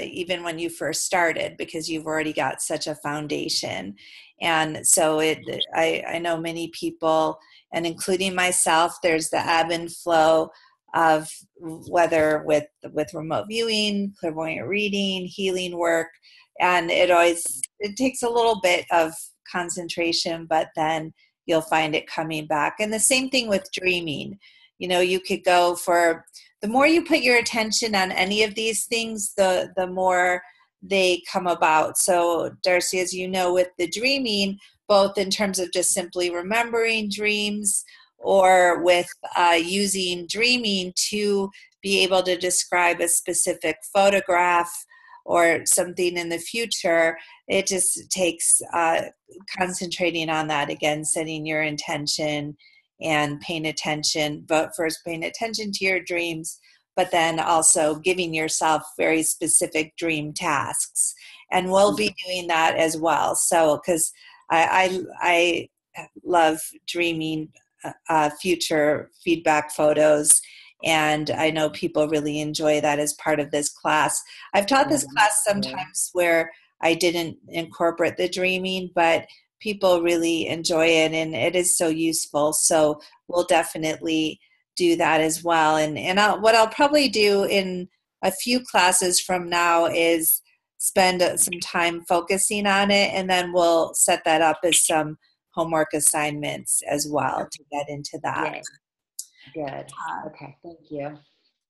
even when you first started, because you've already got such a foundation. And so I know many people, and including myself, there's the ebb and flow of whether with remote viewing, clairvoyant reading, healing work, and it takes a little bit of concentration, but then you'll find it coming back. And the same thing with dreaming. You could go for, the more you put your attention on any of these things, the more they come about. So Darcy, as you know, with the dreaming, both in terms of just simply remembering dreams, or with using dreaming to be able to describe a specific photograph or something in the future, it just takes concentrating on that again, setting your intention and paying attention, but first paying attention to your dreams, but then also giving yourself very specific dream tasks. And we'll be doing that as well. So, because I love dreaming future feedback photos, and I know people really enjoy that as part of this class. I've taught this class sometimes where I didn't incorporate the dreaming, but people really enjoy it, and it is so useful. So we'll definitely do that as well. And what I'll probably do in a few classes from now is spend some time focusing on it, and then we'll set that up as some homework assignments as well to get into that. Good. Okay, thank you.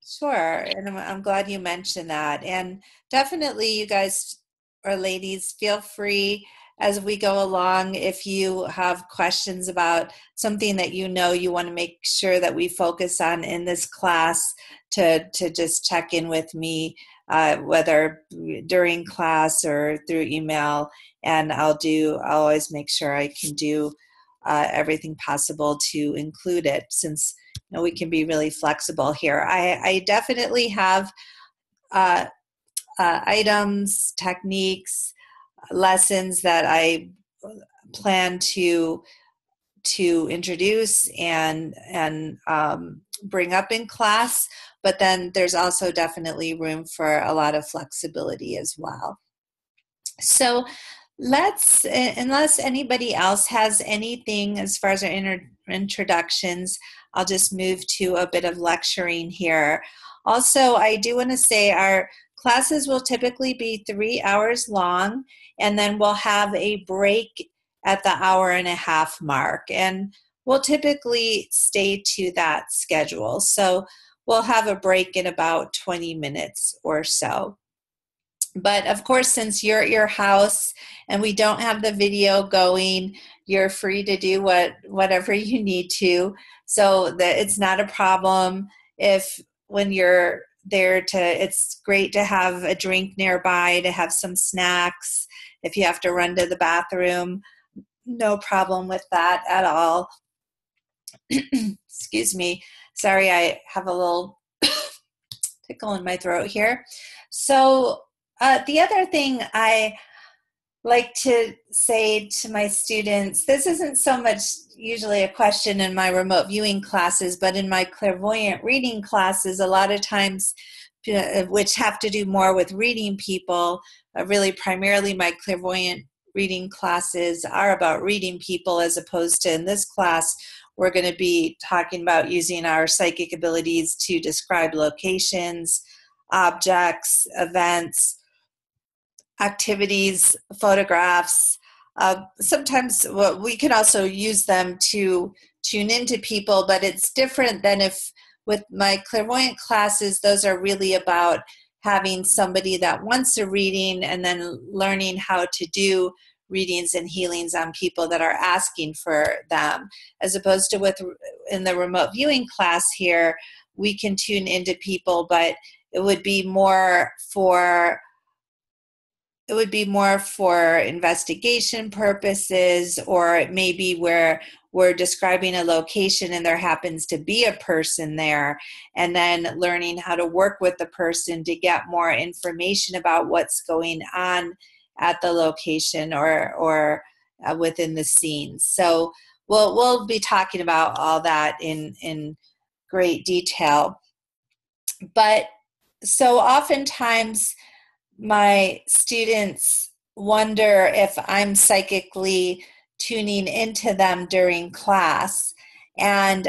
Sure, and I'm glad you mentioned that. And definitely, you guys or ladies, feel free as we go along, if you have questions about something that you want to make sure that we focus on in this class, to just check in with me, whether during class or through email, and I'll always make sure I can do everything possible to include it, since we can be really flexible here. I definitely have items, techniques, lessons that I plan to introduce and bring up in class, but then there's also definitely room for a lot of flexibility as well. So let's, unless anybody else has anything as far as our introductions, I'll just move to a bit of lecturing here. Also, I do want to say our classes will typically be 3 hours long, and then we'll have a break at the 1.5 hour mark. And we'll typically stay to that schedule. So we'll have a break in about 20 minutes or so. But of course, since you're at your house and we don't have the video going, you're free to do whatever you need to. So that it's not a problem if when you're there it's great to have a drink nearby, to have some snacks. If you have to run to the bathroom, no problem with that at all. Excuse me. Sorry, I have a little tickle in my throat here. So the other thing I like to say to my students, this isn't so much usually a question in my remote viewing classes, but in my clairvoyant reading classes, a lot of times, which have to do more with reading people, really primarily my clairvoyant reading classes are about reading people, as opposed to in this class, we're going to be talking about using our psychic abilities to describe locations, objects, events, activities, photographs. Sometimes we can also use them to tune into people, but it's different than if with my clairvoyant classes, those are really about having somebody that wants a reading and then learning how to do readings and healings on people that are asking for them, as opposed to in the remote viewing class here, we can tune into people, but it would be more for investigation purposes, or it may be where we're describing a location and there happens to be a person there, and then learning how to work with the person to get more information about what's going on at the location or within the scene. So we'll be talking about all that in great detail. But so oftentimes my students wonder if I'm psychically tuning into them during class. And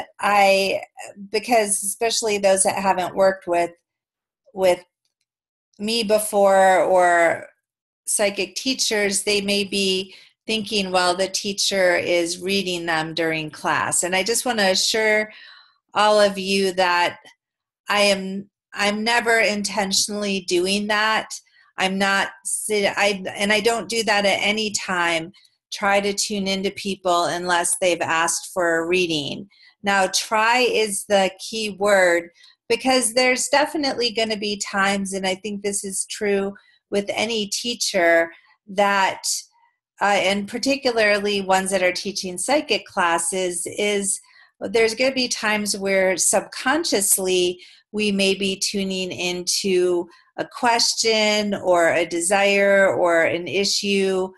because especially those that haven't worked with me before or psychic teachers, they may be thinking, well, the teacher is reading them during class. And I just want to assure all of you that I'm never intentionally doing that. I'm not, and I don't do that at any time, try to tune into people unless they've asked for a reading. Now, try is the key word, because there's definitely going to be times, and I think this is true with any teacher, that, and particularly ones that are teaching psychic classes, is there's going to be times where subconsciously we may be tuning into a question or a desire or an issue,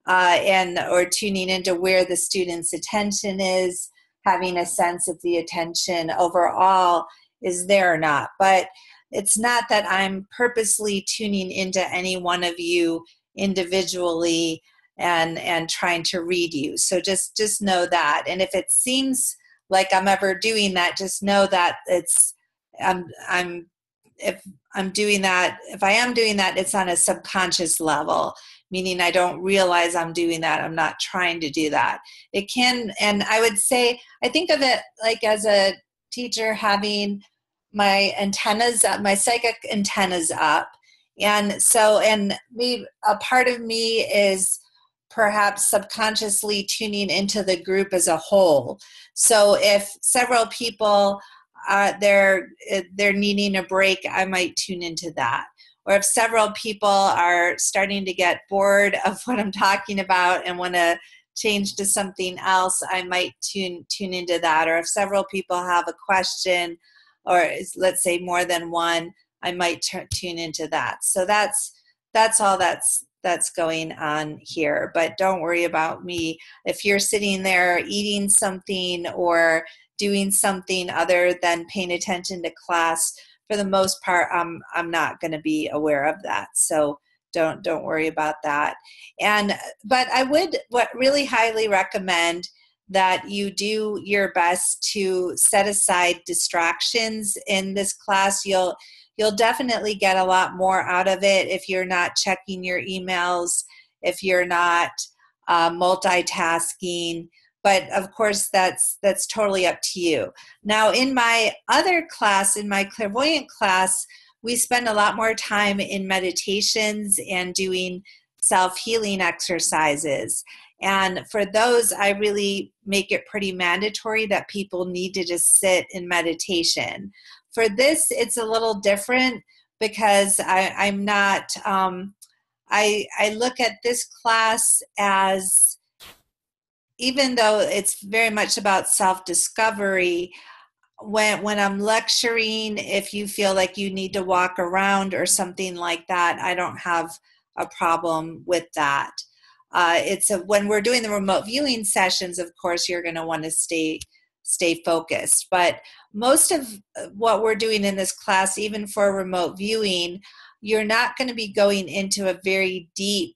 or tuning into where the student's attention is, having a sense if the attention overall is there or not. But it's not that I'm purposely tuning into any one of you individually and trying to read you. So just know that. And if it seems like I'm ever doing that, just know that if I am doing that, it's on a subconscious level, meaning I don't realize I'm doing that. I'm not trying to do that. It can, and I would say, I think of it like as a teacher having my antennas up, my psychic antennas up. And so, and a part of me is perhaps subconsciously tuning into the group as a whole. So if several people they're needing a break, I might tune into that. Or if several people are starting to get bored of what I'm talking about and want to change to something else, I might tune into that. Or if several people have a question, or let's say more than one, I might tune into that. So that's all that's going on here. But don't worry about me. If you're sitting there eating something or doing something other than paying attention to class, for the most part, I'm not going to be aware of that. So don't worry about that. But I would really highly recommend that you do your best to set aside distractions in this class. You'll definitely get a lot more out of it if you're not checking your emails, if you're not multitasking. But of course, that's totally up to you. Now, in my other class, in my clairvoyant class, we spend a lot more time in meditations and doing self-healing exercises. And for those, I really make it pretty mandatory that people need to just sit in meditation. For this, it's a little different because I'm not, I look at this class as, even though it's very much about self-discovery, when I'm lecturing, if you feel like you need to walk around or something like that, I don't have a problem with that. When we're doing the remote viewing sessions, of course, you're going to want to stay focused. But most of what we're doing in this class, even for remote viewing, you're not going to be going into a very deep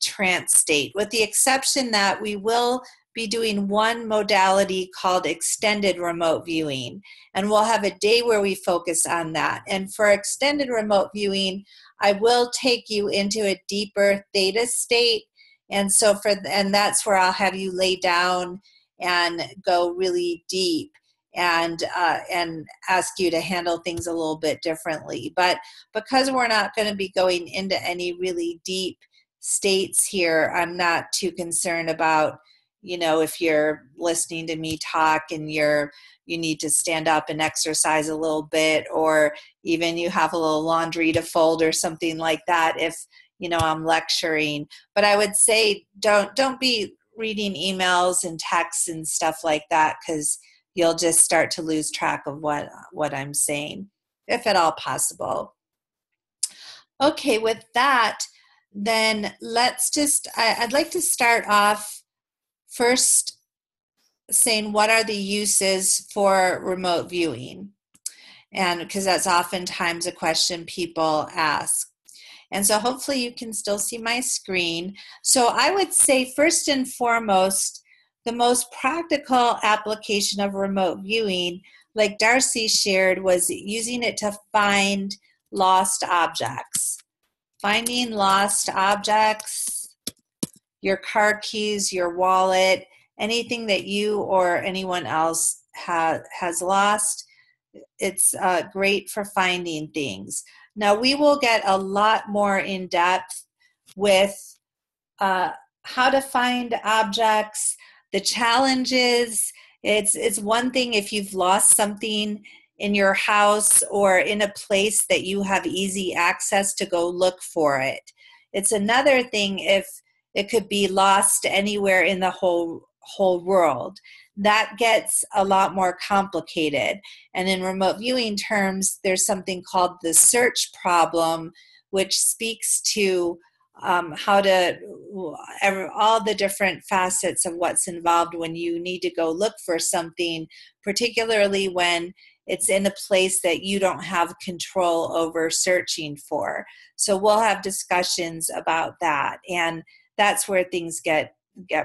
trance state, with the exception that we will be doing one modality called extended remote viewing, and we'll have a day where we focus on that. And for extended remote viewing, I will take you into a deeper theta state, and that's where I'll have you lay down and go really deep and ask you to handle things a little bit differently. But because we're not going to be going into any really deep states here, I'm not too concerned about if you're listening to me talk and you need to stand up and exercise a little bit, or even you have a little laundry to fold or something like that if, I'm lecturing. But I would say don't be reading emails and texts and stuff like that, because you'll just start to lose track of what I'm saying, if at all possible. Okay, with that, then I'd like to start off first saying what are the uses for remote viewing, and because that's oftentimes a question people ask. And so hopefully you can still see my screen. So I would say first and foremost, the most practical application of remote viewing, like Darcy shared, was using it to find lost objects. Finding lost objects, your car keys, your wallet, anything that you or anyone else has lost. It's great for finding things. Now, we will get a lot more in depth with how to find objects, the challenges. It's one thing if you've lost something in your house or in a place that you have easy access to go look for it. It's another thing if it could be lost anywhere in the whole world. That gets a lot more complicated. And in remote viewing terms, there's something called the search problem, which speaks to all the different facets of what's involved when you need to go look for something, particularly when it's in a place that you don't have control over searching for. So we'll have discussions about that, and that's where things get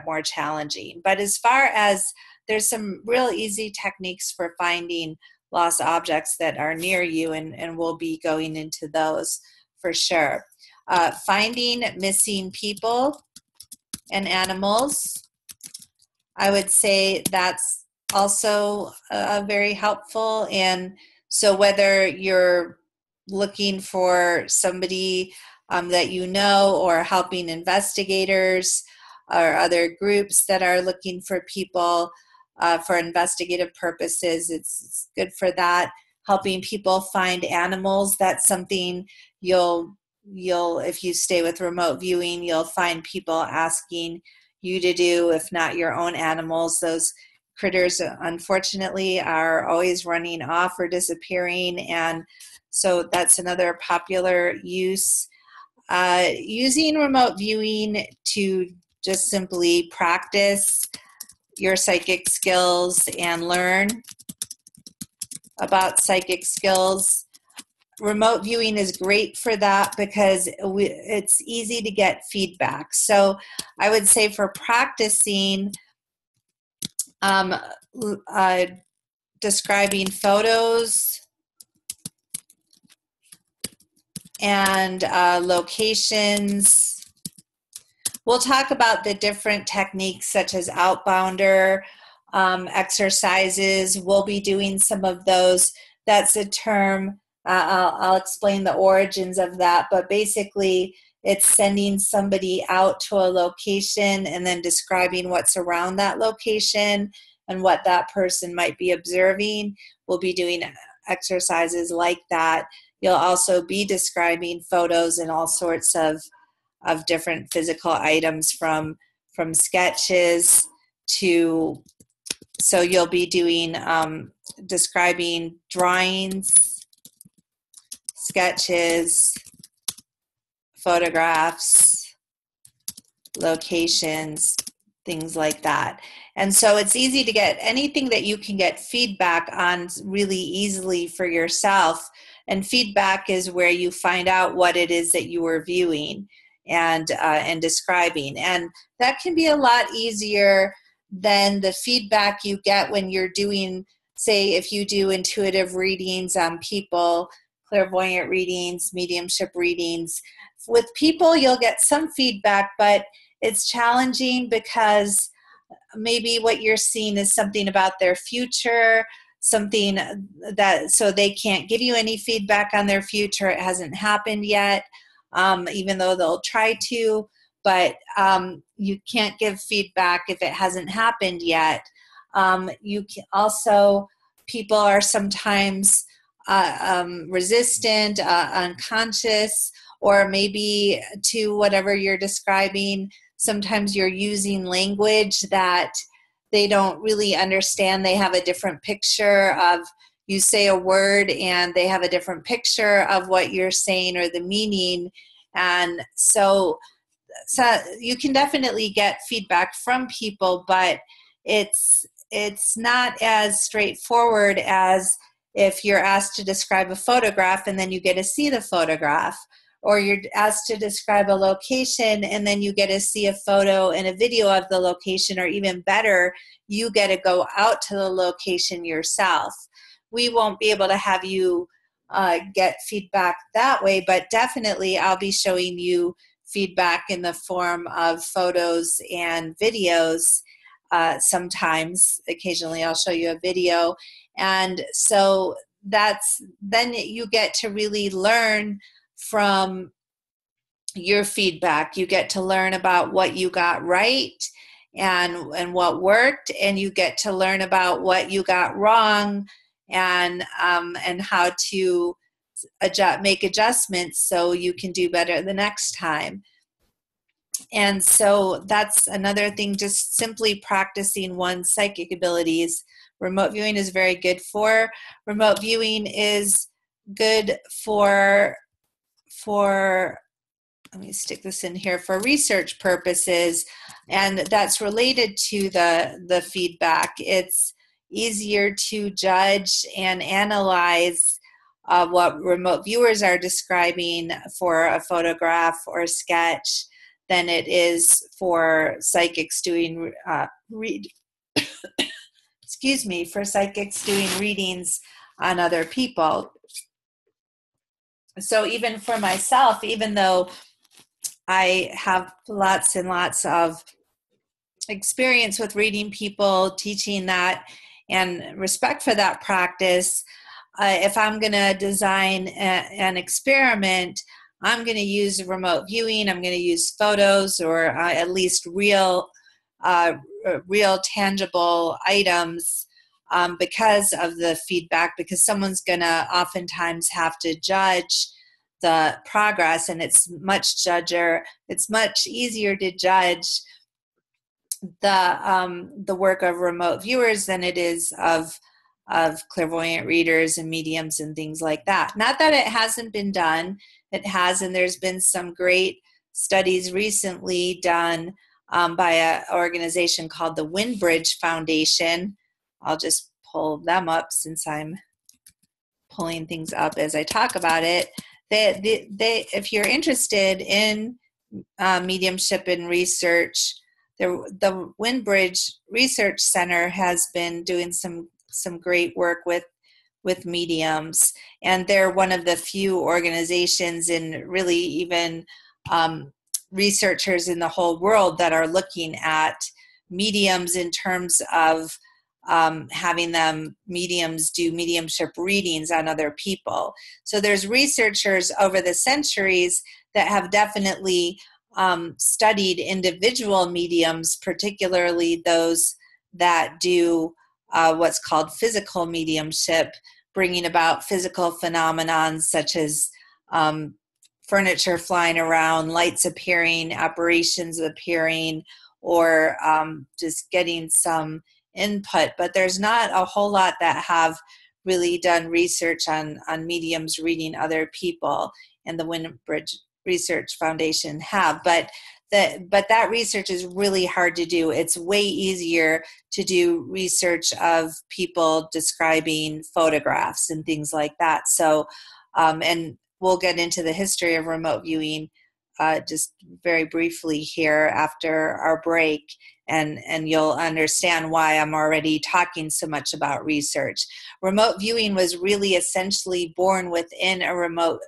more challenging. But as far as there's some real easy techniques for finding lost objects that are near you, and we'll be going into those for sure. Finding missing people and animals, I would say that's also very helpful. And so whether you're looking for somebody that you know, or helping investigators or other groups that are looking for people for investigative purposes, it's good for that. Helping people find animals, that's something you'll if you stay with remote viewing, you'll find people asking you to do, if not your own animals. Those critters, unfortunately, are always running off or disappearing, and so that's another popular use. Using remote viewing to just simply practice your psychic skills and learn about psychic skills. Remote viewing is great for that because it's easy to get feedback. So I would say for practicing describing photos and locations. We'll talk about the different techniques such as outbounder exercises. We'll be doing some of those. That's a term. I'll explain the origins of that, but basically it's sending somebody out to a location and then describing what's around that location and what that person might be observing. We'll be doing exercises like that. You'll also be describing photos and all sorts of different physical items from sketches to, so you'll be doing describing drawings, sketches, photographs, locations, things like that. And so it's easy to get anything that you can get feedback on really easily for yourself. And feedback is where you find out what it is that you are viewing and describing. And that can be a lot easier than the feedback you get when you're doing, say, if you do intuitive readings on people, clairvoyant readings, mediumship readings. With people, you'll get some feedback, but it's challenging because maybe what you're seeing is something about their future, something that, so they can't give you any feedback on their future. It hasn't happened yet, even though they'll try to. but you can't give feedback if it hasn't happened yet. You can also, people are sometimes resistant, unconscious, or maybe to whatever you're describing. Sometimes you're using language that they don't really understand. They have a different picture of, you say a word and they have a different picture of what you're saying or the meaning. And so you can definitely get feedback from people, but it's not as straightforward as if you're asked to describe a photograph and then you get to see the photograph, or you're asked to describe a location and then you get to see a photo and a video of the location, or even better, you get to go out to the location yourself. We won't be able to have you get feedback that way, but definitely I'll be showing you feedback in the form of photos and videos. Sometimes, occasionally I'll show you a video. And so then you get to really learn from your feedback. You get to learn about what you got right and what worked, and you get to learn about what you got wrong, and how to make adjustments so you can do better the next time. And so that's another thing, just simply practicing one's psychic abilities. Remote viewing is very good for. Remote viewing is good for let me stick this in here, for research purposes, and that's related to the feedback. It's easier to judge and analyze what remote viewers are describing for a photograph or a sketch than it is for psychics doing for psychics doing readings on other people. So even for myself, even though I have lots and lots of experience with reading people, teaching that, and respect for that practice, if I'm going to design an experiment, I'm going to use remote viewing. I'm going to use photos, or at least real tangible items, because of the feedback, because someone's going to oftentimes have to judge the progress, and it's much easier to judge the work of remote viewers than it is of clairvoyant readers and mediums and things like that. Not that it hasn't been done. It has, and there's been some great studies recently done by an organization called the Windbridge Foundation. I'll just pull them up since I'm pulling things up as I talk about it. They, if you're interested in mediumship and research, the Windbridge Research Center has been doing some great work with mediums, and they're one of the few organizations, and really even researchers in the whole world, that are looking at mediums in terms of having mediums do mediumship readings on other people. So there's researchers over the centuries that have definitely studied individual mediums, particularly those that do what's called physical mediumship, bringing about physical phenomenon such as furniture flying around, lights appearing, apparitions appearing, or just getting some input. But there's not a whole lot that have really done research on mediums reading other people, and the Windbridge Research Foundation have. But that research is really hard to do. It's way easier to do research of people describing photographs and things like that. So, and we'll get into the history of remote viewing just very briefly here after our break, and you'll understand why I'm already talking so much about research. Remote viewing was really essentially born within a remote,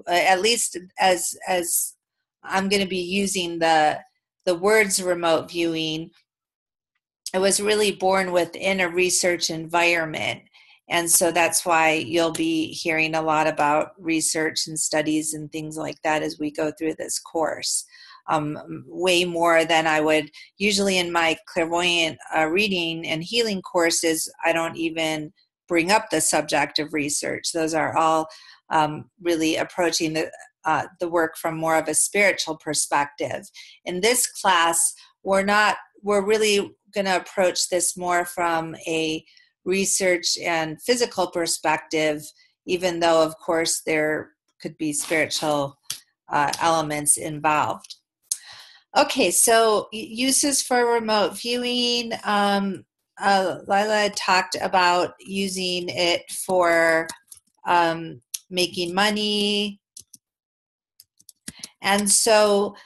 at least as I'm going to be using the words remote viewing. It was really born within a research environment. And so that's why you'll be hearing a lot about research and studies and things like that as we go through this course. way more than I would usually in my clairvoyant reading and healing courses. I don't even bring up the subject of research. Those are all really approaching the work from more of a spiritual perspective. In this class, we're really going to approach this more from a research and physical perspective, even though, of course, there could be spiritual elements involved. Okay, so uses for remote viewing. Lila talked about using it for making money. And so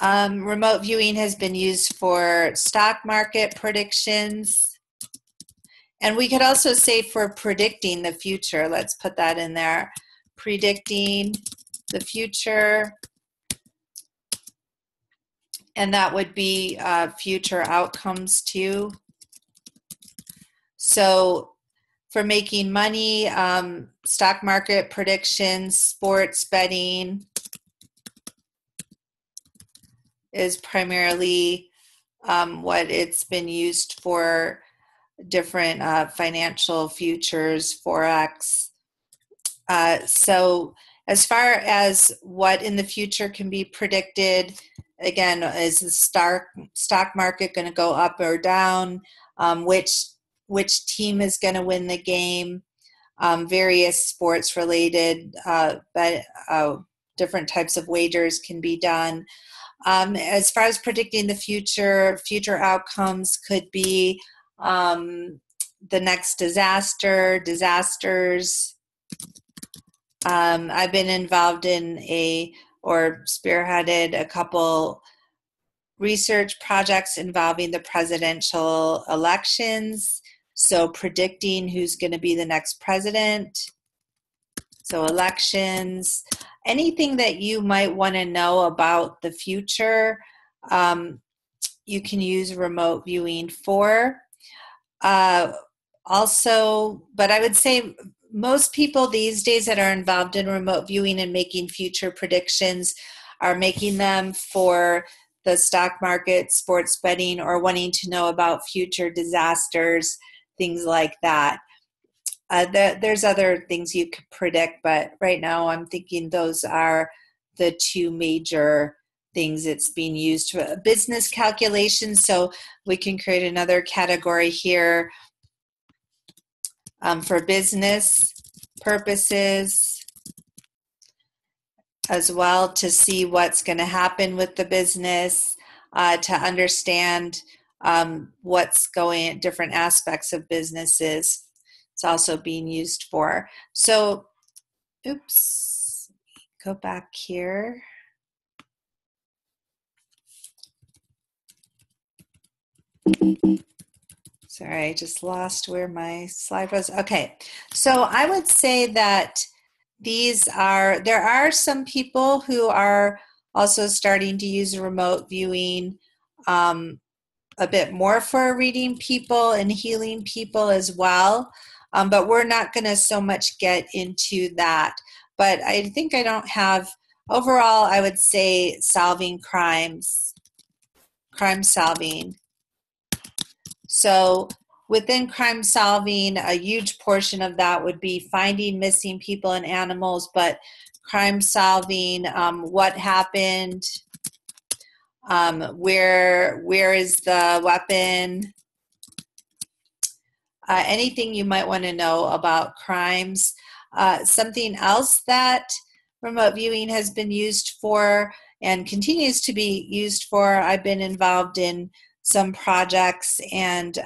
remote viewing has been used for stock market predictions. And we could also say for predicting the future. Let's put that in there. Predicting the future. And that would be future outcomes too. So for making money, stock market predictions, sports betting is primarily what it's been used for. Different financial futures, Forex. So as far as what in the future can be predicted, again, is the stock market going to go up or down? Which team is going to win the game? Various sports related, but different types of wagers can be done. As far as predicting the future outcomes could be the next disasters. I've been involved in or spearheaded a couple research projects involving the presidential elections. So predicting who's going to be the next president. So elections, anything that you might want to know about the future, you can use remote viewing for. Also, but I would say most people these days that are involved in remote viewing and making future predictions are making them for the stock market, sports betting, or wanting to know about future disasters, things like that. There's other things you could predict, but right now I'm thinking those are the two major things it's being used for. Business calculations, so we can create another category here for business purposes as well, to see what's going to happen with the business, to understand what's going at different aspects of businesses. It's also being used for. So, oops, go back here. Sorry, I just lost where my slide was. Okay, so I would say that there are some people who are also starting to use remote viewing a bit more for reading people and healing people as well. But we're not going to so much get into that. But I think I don't have, overall, I would say solving crime solving. So within crime solving, a huge portion of that would be finding missing people and animals, but crime solving, what happened, where is the weapon, anything you might want to know about crimes. Something else that remote viewing has been used for and continues to be used for, I've been involved in some projects and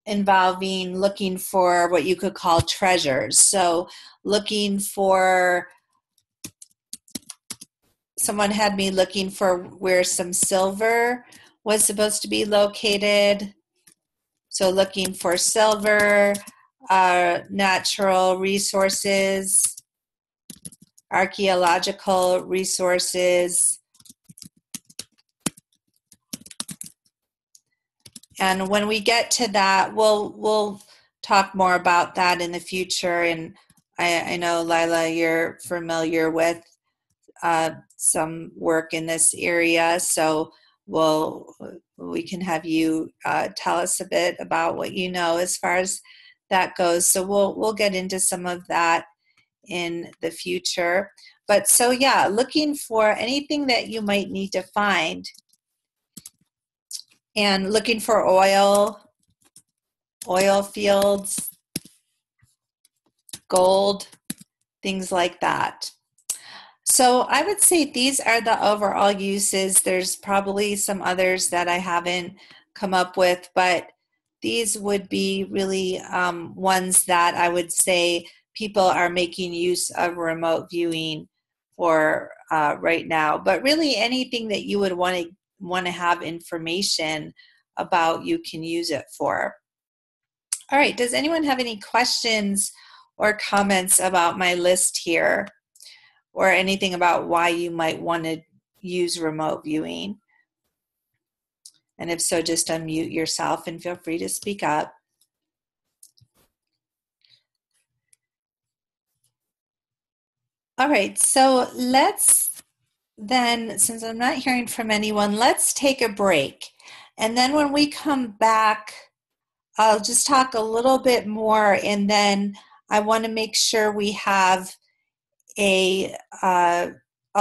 involving looking for what you could call treasures. So looking for, someone had me looking for where some silver was supposed to be located. So looking for silver, natural resources, archaeological resources. And when we get to that, we'll talk more about that in the future. And I know, Lila, you're familiar with some work in this area, so we can have you tell us a bit about what you know as far as that goes. So we'll get into some of that in the future. But so yeah, looking for anything that you might need to find, and looking for oil fields, gold, things like that. So I would say these are the overall uses. There's probably some others that I haven't come up with, but these would be really ones that I would say people are making use of remote viewing for right now. But really anything that you would want to have information about, you can use it for. All right, does anyone have any questions or comments about my list here, or anything about why you might want to use remote viewing? And if so, just unmute yourself and feel free to speak up. All right, so let's then, since I'm not hearing from anyone, let's take a break. And then when we come back, I'll just talk a little bit more, and then I want to make sure we have I'll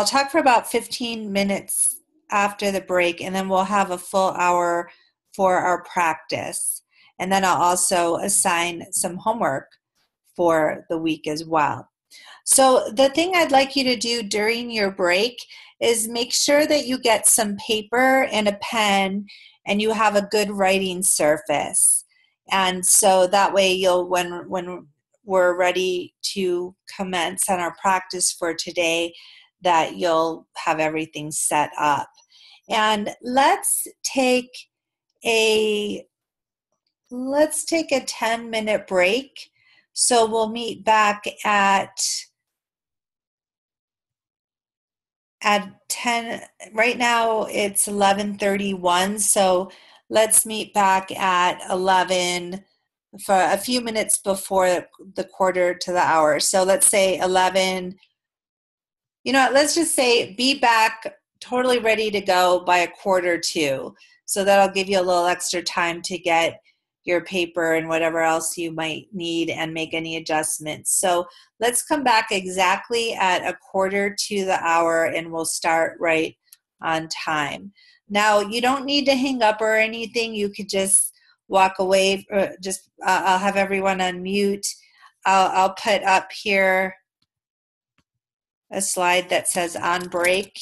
talk for about 15 minutes after the break, and then we'll have a full hour for our practice. And then I'll also assign some homework for the week as well. So the thing I'd like you to do during your break is make sure that you get some paper and a pen, and you have a good writing surface. And so that way you'll, when we're ready to commence on our practice for today, that you'll have everything set up. And let's take a 10-minute break. So we'll meet back at 10. Right now it's 11:31, so let's meet back at 11 for a few minutes before the quarter to the hour. So let's say 11, let's just say be back totally ready to go by a quarter to. So that'll give you a little extra time to get your paper and whatever else you might need and make any adjustments. So let's come back exactly at a quarter to the hour, and we'll start right on time. Now, you don't need to hang up or anything. You could just walk away. I'll have everyone unmute. I'll put up here a slide that says on break.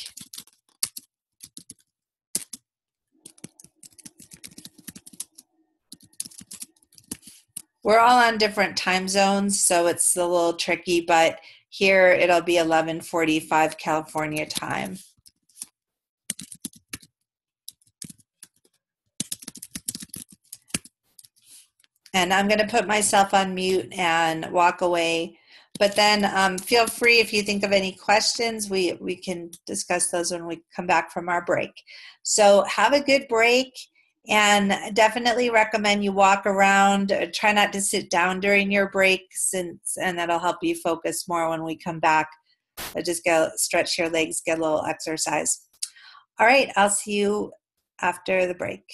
We're all on different time zones, so it's a little tricky, but here it'll be 11:45 California time. And I'm going to put myself on mute and walk away. But then feel free, if you think of any questions, we can discuss those when we come back from our break. So have a good break, and definitely recommend you walk around. Try not to sit down during your break, and that'll help you focus more when we come back. Just stretch your legs, get a little exercise. All right, I'll see you after the break.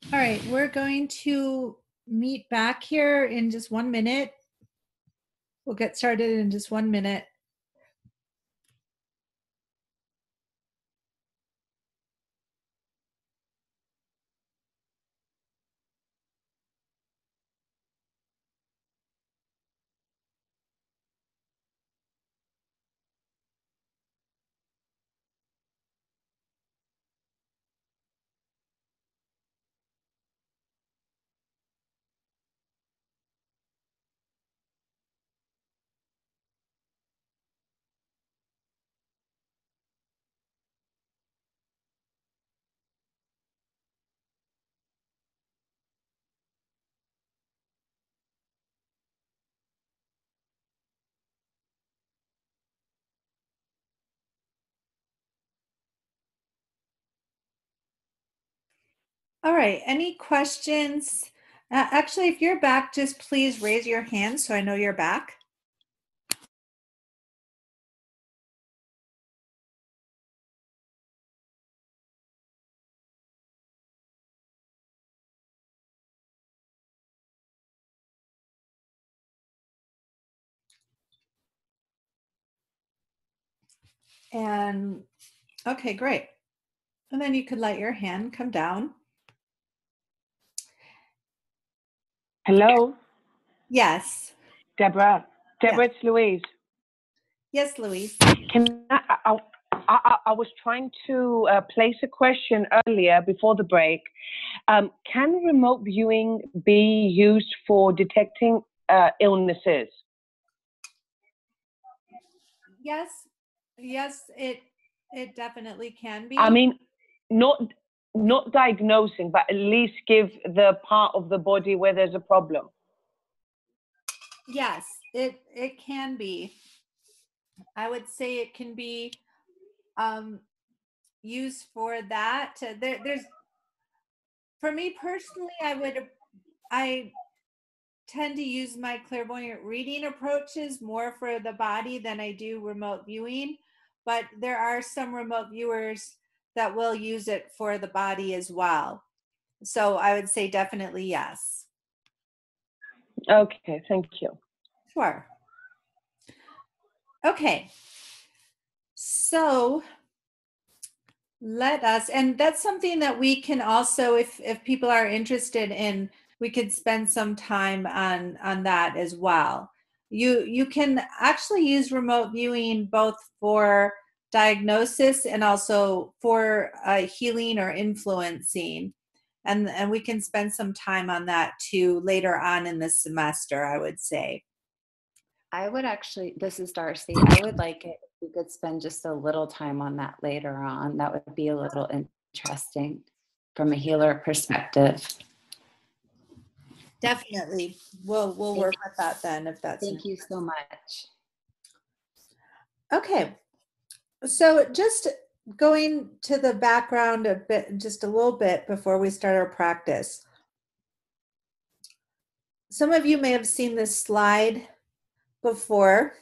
All right, we're going to meet back here in just 1 minute. We'll get started in just 1 minute. All right, any questions? Actually, if you're back, just please raise your hand so I know you're back. And okay, great. And then you could let your hand come down. Hello? Yes. Deborah. Deborah, Yes. it's Louise. Yes, Louise. I was trying to place a question earlier before the break. Can remote viewing be used for detecting illnesses? Yes. Yes, it definitely can be. I mean, not diagnosing, but at least give the part of the body where there's a problem. Yes, it can be. I would say it can be used for that. There's, for me personally, I tend to use my clairvoyant reading approaches more for the body than I do remote viewing, but there are some remote viewers that will use it for the body as well. So I would say definitely yes. Okay, thank you. Sure. Okay. So let us, and that's something that we can also, if people are interested in, we could spend some time on that as well. You can actually use remote viewing both for diagnosis and also for healing or influencing, and we can spend some time on that too later on in the semester, I would say. I would actually, this is Darcy, I would like it if we could spend just a little time on that later on. That would be a little interesting from a healer perspective. Definitely. We'll work with that then, if that's. Thank you so much. Okay. So just going to the background a bit, just a little bit before we start our practice. Some of you may have seen this slide before.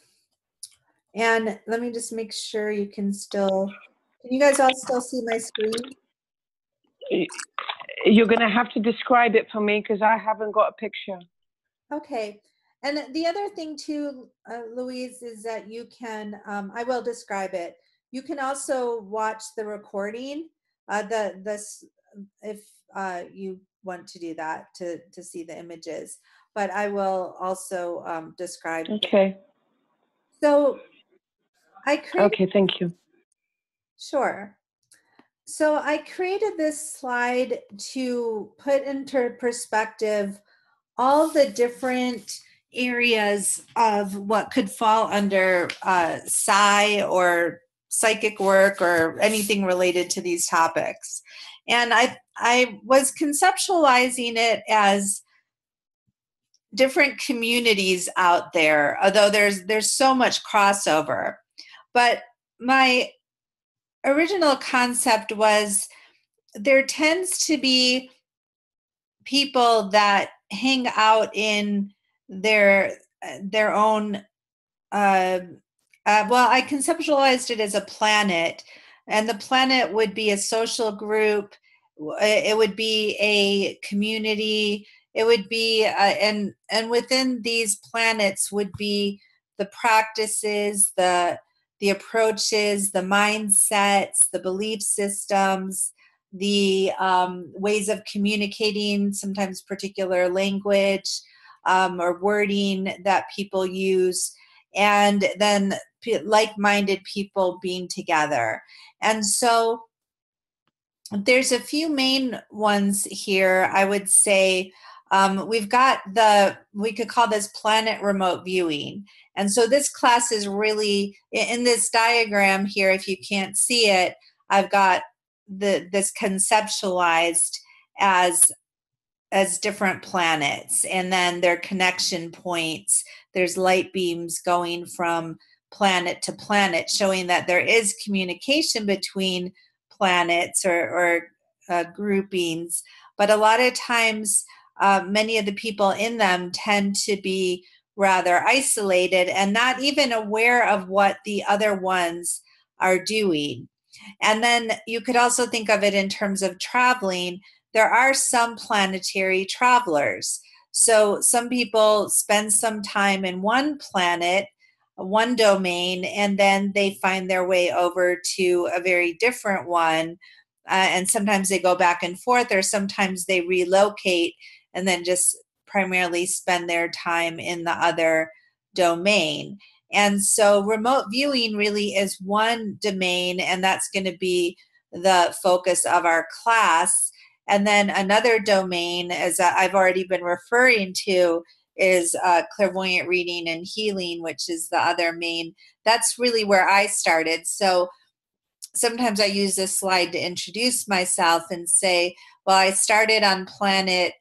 And let me just make sure you can you guys all still see my screen? You're going to have to describe it for me because I haven't got a picture. Okay. And the other thing too, Louise, is that you can, I will describe it. You can also watch the recording, if you want to do that to see the images, but I will also describe. Okay. So I created. Okay, thank you. Sure. So I created this slide to put into perspective all the different areas of what could fall under psi or psychic work or anything related to these topics. And I was conceptualizing it as different communities out there, although there's so much crossover. But my original concept was there tends to be people that hang out in their own well, I conceptualized it as a planet, and the planet would be a social group it would be a community. It would be, and within these planets would be the practices, the approaches, the mindsets, the belief systems, the ways of communicating, sometimes particular language or wording that people use, and then like-minded people being together. And so there's a few main ones here. I would say we've got we could call this planet remote viewing. And so this class is really, in this diagram here, if you can't see it, I've got this conceptualized as different planets, and then their connection points. There's light beams going from planet to planet, showing that there is communication between planets or groupings. But a lot of times, many of the people in them tend to be rather isolated and not even aware of what the other ones are doing. And then you could also think of it in terms of traveling. There are some planetary travelers. So some people spend some time in one planet, one domain, and then they find their way over to a very different one. And sometimes they go back and forth, or sometimes they relocate and then just primarily spend their time in the other domain. And so remote viewing really is one domain, and that's going to be the focus of our class. And then another domain, as I've already been referring to, is clairvoyant reading and healing, which is the other main. That's really where I started. So sometimes I use this slide to introduce myself and say, well, I started on planet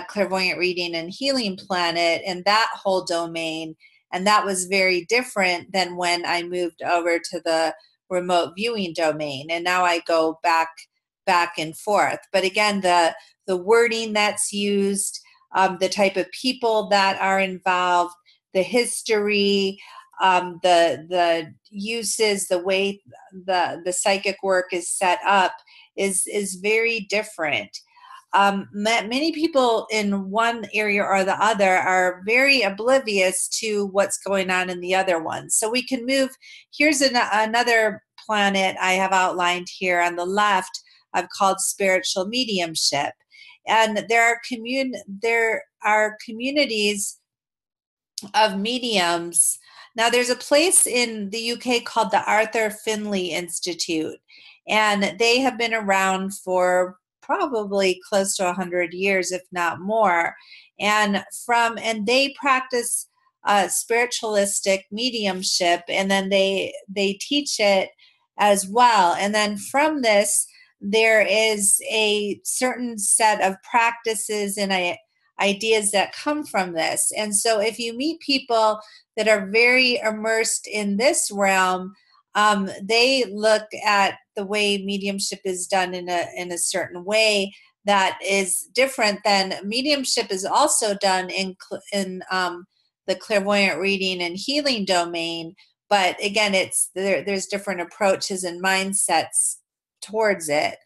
clairvoyant reading and healing planet and that whole domain. And that was very different than when I moved over to the remote viewing domain. And now I go back and forth. But again, the wording that's used, the type of people that are involved, the history, the uses, the way the psychic work is set up is very different. Many people in one area or the other are very oblivious to what's going on in the other one. So we can move. Here's another planet I have outlined here on the left. I've called spiritual mediumship, and there are communities of mediums. Now, there's a place in the UK called the Arthur Findlay Institute, and they have been around for probably close to 100 years, if not more. And they practice spiritualistic mediumship, and then they teach it as well. And then from this, there is a certain set of practices and ideas that come from this. And so if you meet people that are very immersed in this realm, they look at the way mediumship is done in a certain way that is different than mediumship is also done in the clairvoyant reading and healing domain. But again, there's different approaches and mindsets towards it.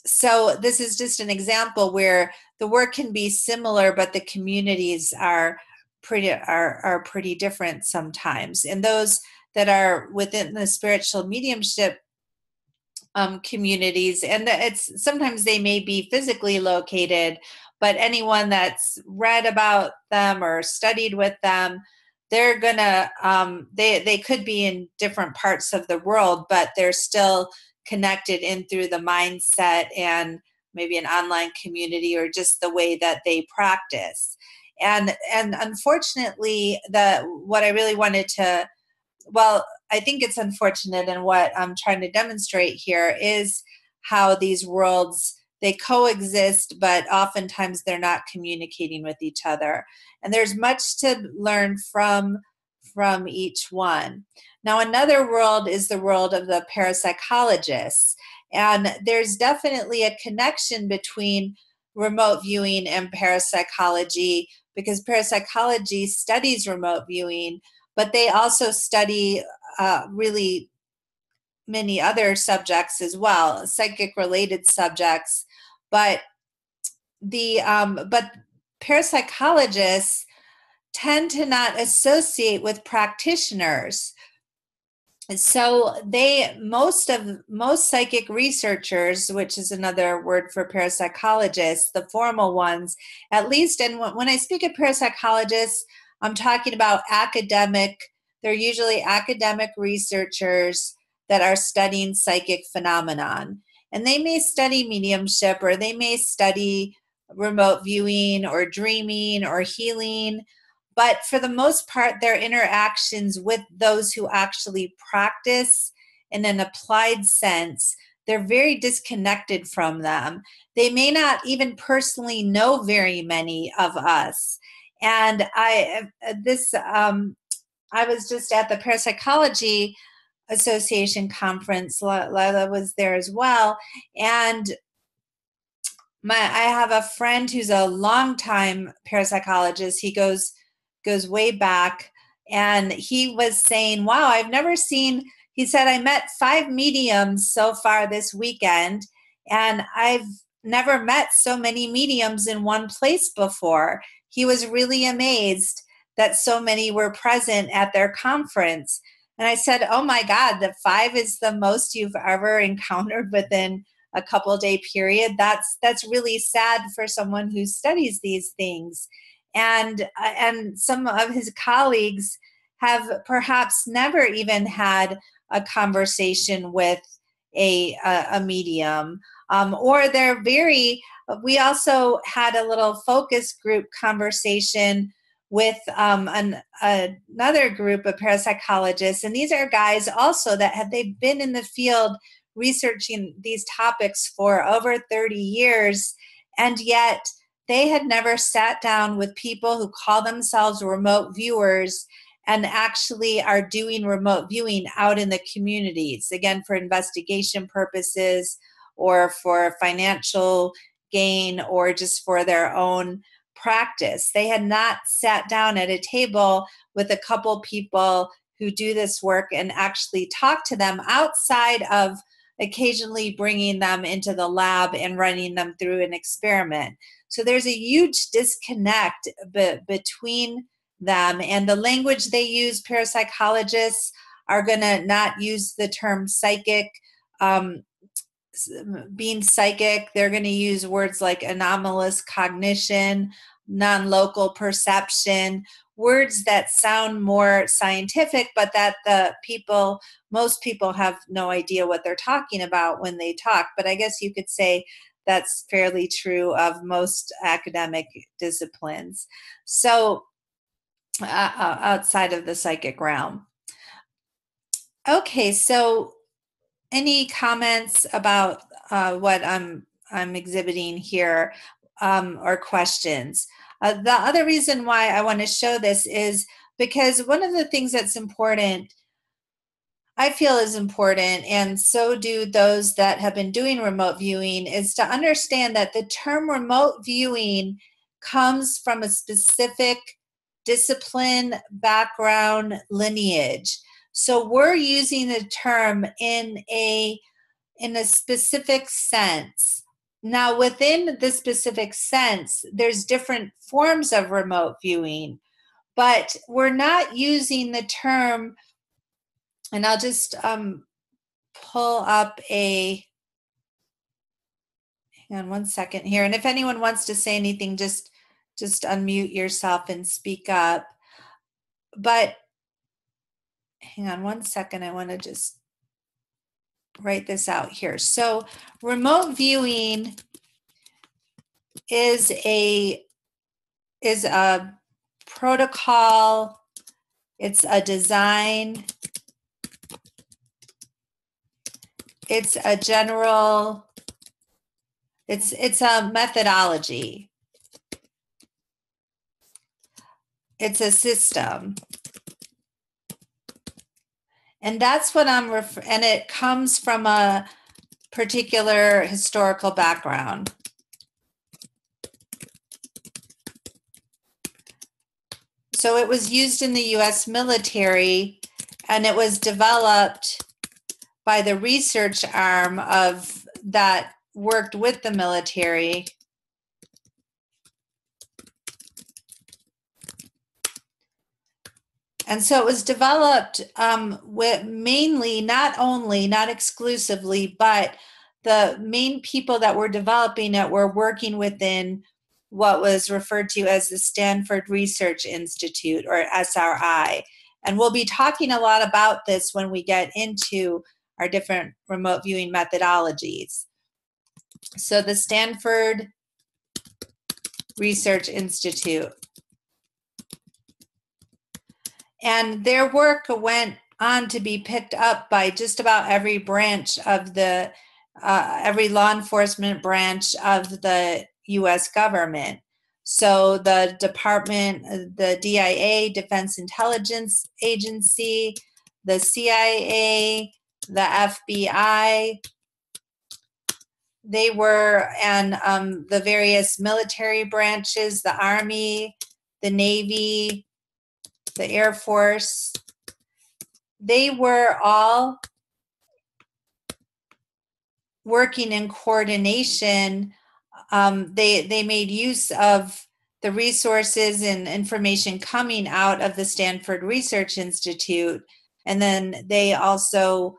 So this is just an example where the work can be similar, but the communities are pretty different sometimes. And those that are within the spiritual mediumship communities, and sometimes they may be physically located, but anyone that's read about them or studied with them, they're gonna they could be in different parts of the world, but they're still connected in through the mindset and maybe an online community or just the way that they practice. And unfortunately, what I really wanted to, well, I think it's unfortunate, and what I'm trying to demonstrate here is how these worlds, they coexist, but oftentimes they're not communicating with each other. And there's much to learn from each one. Now, another world is the world of the parapsychologists. And there's definitely a connection between remote viewing and parapsychology, because parapsychology studies remote viewing, but they also study really many other subjects as well, psychic related subjects, but parapsychologists tend to not associate with practitioners. And so most psychic researchers, which is another word for parapsychologists, the formal ones, at least, and when I speak of parapsychologists, I'm talking about they're usually academic researchers that are studying psychic phenomenon. And they may study mediumship, or they may study remote viewing or dreaming or healing. But for the most part, their interactions with those who actually practice in an applied sense, they're very disconnected from them. They may not even personally know very many of us. And I was just at the Parapsychology Association conference. Lila was there as well. And I have a friend who's a longtime parapsychologist. He goes way back, and he was saying, wow, I've never seen, he said, I met 5 mediums so far this weekend, and I've never met so many mediums in one place before. He was really amazed that so many were present at their conference. And I said, oh my God, the 5 is the most you've ever encountered within a couple-day period. That's really sad for someone who studies these things. And some of his colleagues have perhaps never even had a conversation with a medium, or they're we also had a little focus group conversation with another group of parapsychologists, and these are guys also that they've been in the field researching these topics for over 30 years, and yet they had never sat down with people who call themselves remote viewers and actually are doing remote viewing out in the communities, again, for investigation purposes or for financial gain or just for their own practice. They had not sat down at a table with a couple people who do this work and actually talk to them outside of occasionally bringing them into the lab and running them through an experiment. So there's a huge disconnect between them, and the language they use, parapsychologists are going to not use the term psychic, being psychic. They're going to use words like anomalous cognition, non-local perception, words that sound more scientific, but that most people have no idea what they're talking about when they talk. But I guess you could say that's fairly true of most academic disciplines. So outside of the psychic realm. Okay, so any comments about what I'm exhibiting here, or questions? The other reason why I want to show this is because one of the things that's important, I feel is important, and so do those that have been doing remote viewing, is to understand that the term remote viewing comes from a specific discipline, background, lineage. So we're using the term in a specific sense. Now, within the specific sense, there's different forms of remote viewing, but we're not using the term, and I'll just pull up hang on one second here. And if anyone wants to say anything, just unmute yourself and speak up. But hang on one second. I want to just write this out here. So remote viewing is a protocol. It's a design. It's a general, it's a methodology. It's a system. And that's what and it comes from a particular historical background. So it was used in the US military, and it was developed by the research arm of that worked with the military. And so it was developed with mainly, not exclusively, but the main people that were developing it were working within what was referred to as the Stanford Research Institute, or SRI. And we'll be talking a lot about this when we get into our different remote viewing methodologies. So the Stanford Research Institute. And their work went on to be picked up by just about every branch of the, every law enforcement branch of the U.S. government. So the department, the DIA, Defense Intelligence Agency, the CIA, the FBI, they were, and the various military branches, the Army, the Navy, the Air Force, they were all working in coordination. They made use of the resources and information coming out of the Stanford Research Institute, and then they also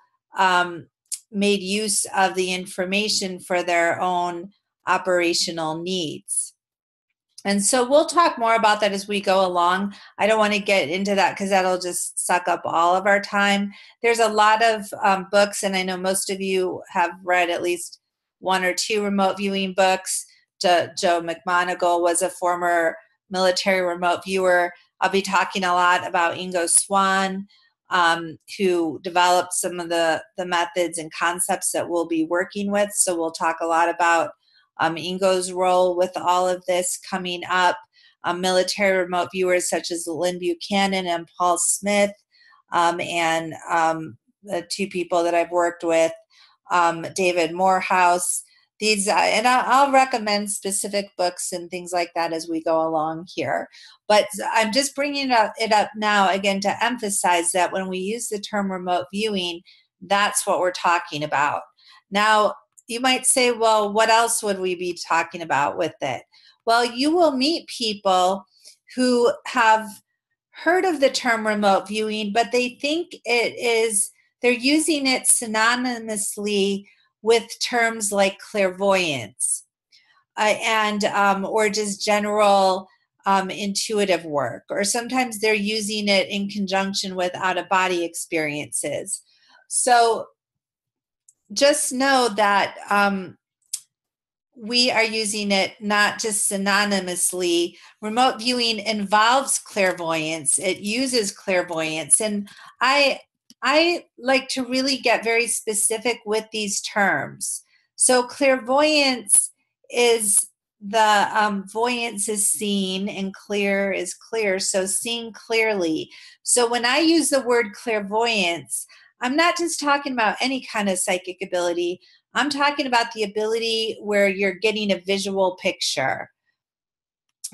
made use of the information for their own operational needs. And so we'll talk more about that as we go along. I don't want to get into that because that'll just suck up all of our time. There's a lot of books, and I know most of you have read at least one or two remote viewing books. Joe McMoneagle was a former military remote viewer. I'll be talking a lot about Ingo Swann, who developed some of the methods and concepts that we'll be working with. So we'll talk a lot about Ingo's role with all of this coming up. Military remote viewers such as Lynn Buchanan and Paul Smith, and the two people that I've worked with, David Morehouse. These, and I'll recommend specific books and things like that as we go along here. But I'm just bringing it up now again to emphasize that when we use the term remote viewing, that's what we're talking about. Now, you might say, well, what else would we be talking about with it? Well, you will meet people who have heard of the term remote viewing, but they think they're using it synonymously with terms like clairvoyance or just general intuitive work, or sometimes they're using it in conjunction with out-of-body experiences. So just know that we are using it not just synonymously. Remote viewing involves clairvoyance. It uses clairvoyance. And I like to really get very specific with these terms. So clairvoyance is voyance is seen and clear is clear. So seeing clearly. So when I use the word clairvoyance, I'm not just talking about any kind of psychic ability. I'm talking about the ability where you're getting a visual picture.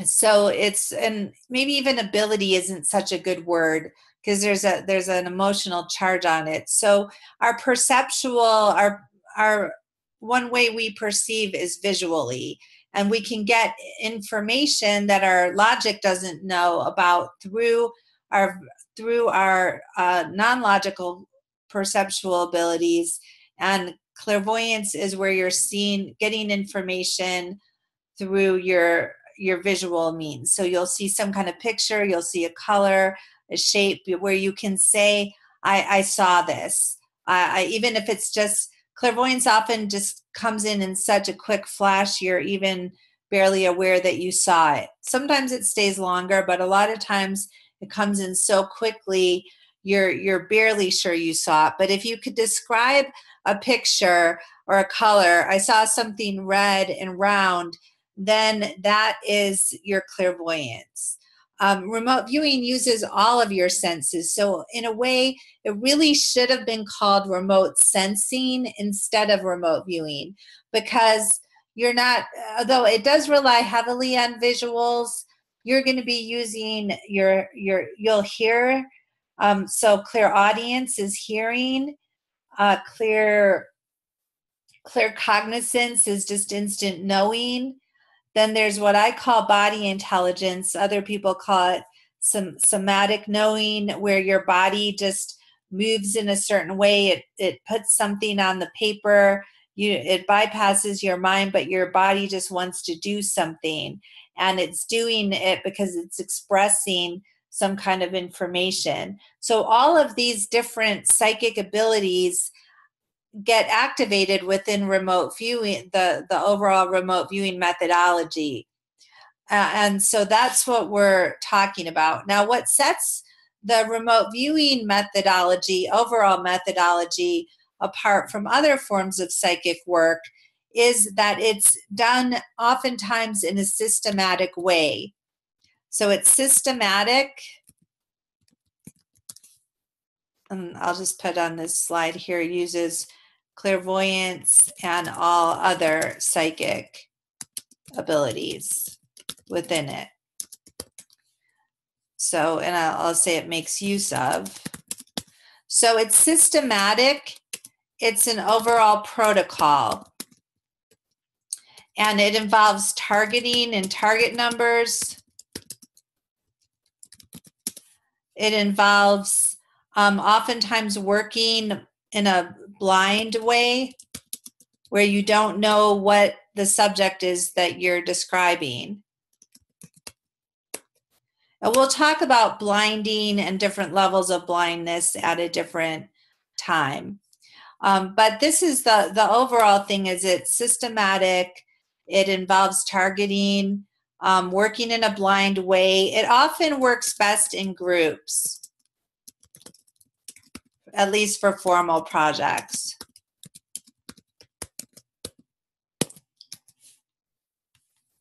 So and maybe even ability isn't such a good word because there's an emotional charge on it. So our perceptual, our one way we perceive is visually, and we can get information that our logic doesn't know about through our non-logical perceptual abilities. And clairvoyance is where you're getting information through your visual means. So you'll see some kind of picture, you'll see a color, a shape, where you can say, I saw this. Even if it's just, clairvoyance often just comes in such a quick flash, you're even barely aware that you saw it. Sometimes it stays longer, but a lot of times it comes in so quickly, you're barely sure you saw it. But if you could describe a picture or a color, I saw something red and round, then that is your clairvoyance. Remote viewing uses all of your senses. So in a way, it really should have been called remote sensing instead of remote viewing, because you're not, although it does rely heavily on visuals, you're going to be using you'll hear. So clairaudience is hearing. clear cognizance is just instant knowing. Then there's what I call body intelligence. Other people call it somatic knowing, where your body just moves in a certain way. It puts something on the paper. It bypasses your mind, but your body just wants to do something. And it's doing it because it's expressing some kind of information. So all of these different psychic abilities get activated within remote viewing, the overall remote viewing methodology. And so that's what we're talking about. Now, what sets the remote viewing methodology, overall methodology, apart from other forms of psychic work is that it's done oftentimes in a systematic way. So it's systematic. And I'll just put on this slide here, uses clairvoyance and all other psychic abilities within it. So, and I'll say it makes use of. So it's systematic. It's an overall protocol. And it involves targeting and target numbers. It involves oftentimes working in a blind way where you don't know what the subject is that you're describing. And we'll talk about blinding and different levels of blindness at a different time. But this is the overall thing is it's systematic. It involves targeting, working in a blind way. It often works best in groups, at least for formal projects.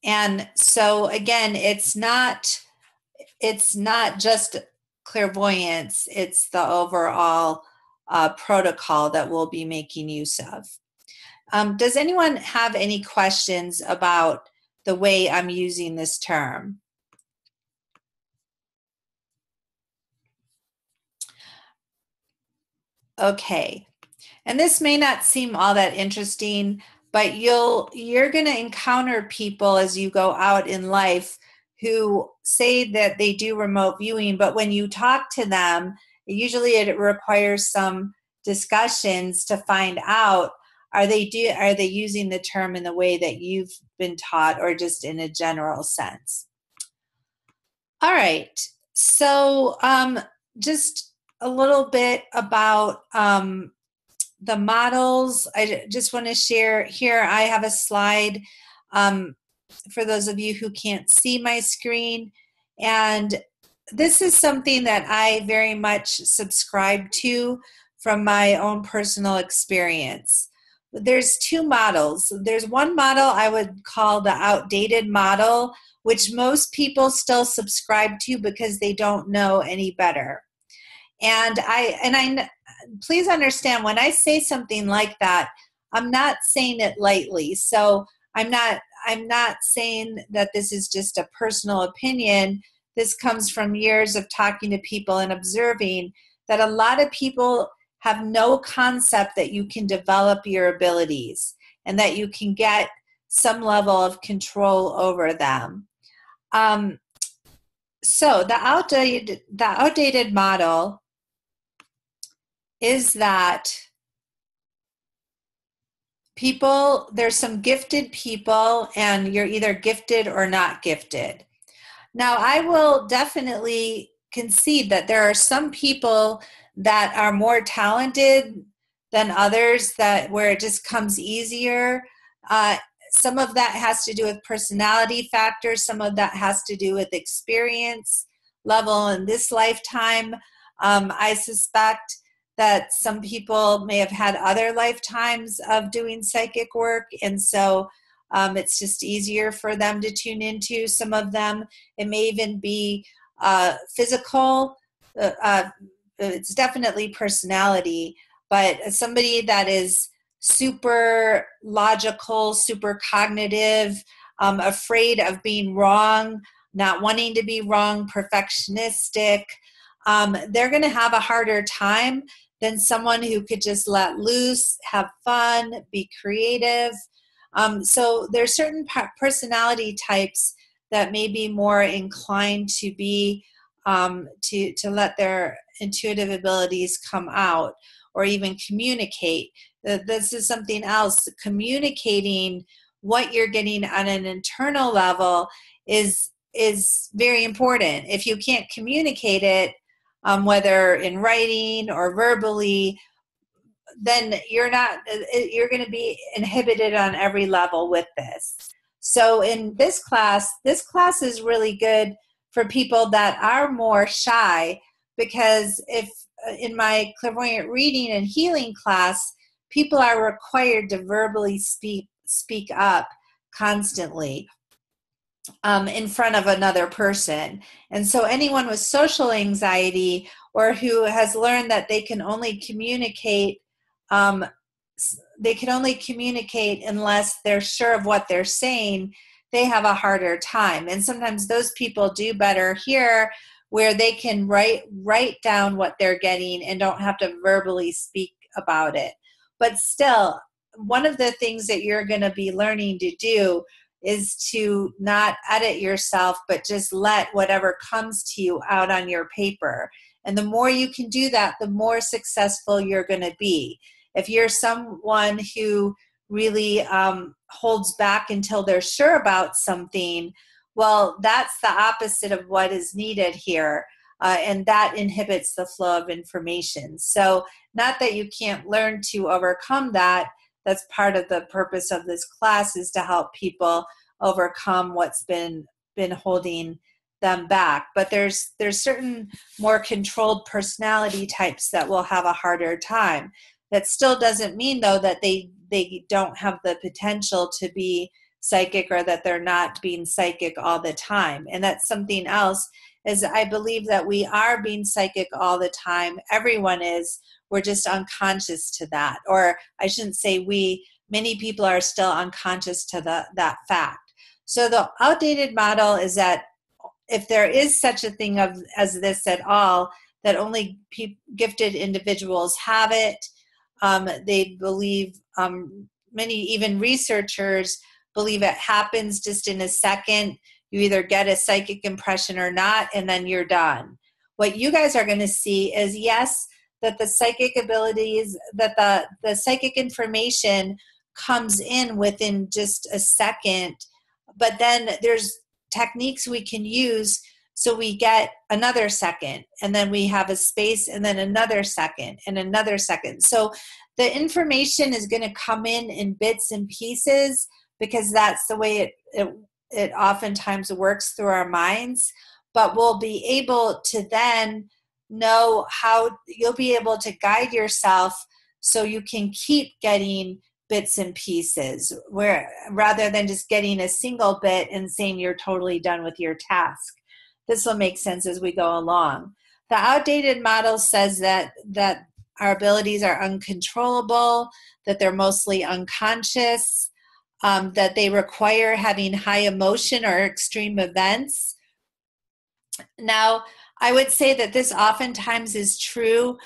And so again, it's not just clairvoyance, it's the overall protocol that we'll be making use of. Does anyone have any questions about the way I'm using this term? Okay, and this may not seem all that interesting, but you're going to encounter people as you go out in life who say that they do remote viewing, but when you talk to them, usually it requires some discussions to find out are they using the term in the way that you've been taught or just in a general sense. All right, so just a little bit about the models. I just want to share here. I have a slide for those of you who can't see my screen. And this is something that I very much subscribe to from my own personal experience. There's two models. There's one model I would call the outdated model, which most people still subscribe to because they don't know any better. And I please understand, when I say something like that, I'm not saying it lightly. So I'm not saying that this is just a personal opinion. This comes from years of talking to people and observing that a lot of people have no concept that you can develop your abilities and that you can get some level of control over them. So the outdated model is that there's some gifted people and you're either gifted or not gifted. Now, I will definitely concede that there are some people that are more talented than others, where it just comes easier. Some of that has to do with personality factors. Some of that has to do with experience level in this lifetime. I suspect that some people may have had other lifetimes of doing psychic work, and so it's just easier for them to tune into. Some of them, it may even be physical. It's definitely personality, but somebody that is super logical, super cognitive, afraid of being wrong, not wanting to be wrong, perfectionistic, they're going to have a harder time than someone who could just let loose, have fun, be creative. So there's certain personality types that may be more inclined to be to let their intuitive abilities come out or even communicate. This is something else. Communicating what you're getting on an internal level is very important. If you can't communicate it, whether in writing or verbally, then you're going to be inhibited on every level with this. So in this class is really good for people that are more shy, because if in my clairvoyant reading and healing class, people are required to verbally speak up constantly in front of another person. And so anyone with social anxiety or who has learned that they can only communicate unless they're sure of what they're saying, they have a harder time. And sometimes those people do better here, where they can write down what they're getting and don't have to verbally speak about it. But still, one of the things that you're going to be learning to do is to not edit yourself, but just let whatever comes to you out on your paper. And the more you can do that, the more successful you're going to be. If you're someone who really holds back until they're sure about something, well, that's the opposite of what is needed here. And that inhibits the flow of information. So not that you can't learn to overcome that. That's part of the purpose of this class, is to help people overcome what's been holding them back. But there's certain more controlled personality types that will have a harder time. That still doesn't mean, though, that they don't have the potential to be psychic, or that they're not being psychic all the time. And that's something else, is I believe that we are being psychic all the time. Everyone is. We're just unconscious to that. Or I shouldn't say we, many people are still unconscious to that fact. So the outdated model is that if there is such a thing as this at all, that only gifted individuals have it. They believe, many even researchers believe it happens just in a second. You either get a psychic impression or not, and then you're done. What you guys are going to see is, yes, that the psychic abilities, that the psychic information comes in within just a second, but then there's techniques we can use so we get another second, and then we have a space, and then another second, and another second. So the information is going to come in bits and pieces, because that's the way it oftentimes works through our minds. But we'll be able to then know how, you'll be able to guide yourself so you can keep getting bits and pieces, where rather than just getting a single bit and saying you're totally done with your task. This will make sense as we go along. The outdated model says that our abilities are uncontrollable, that they're mostly unconscious, that they require having high emotion or extreme events. Now, I would say that this oftentimes is true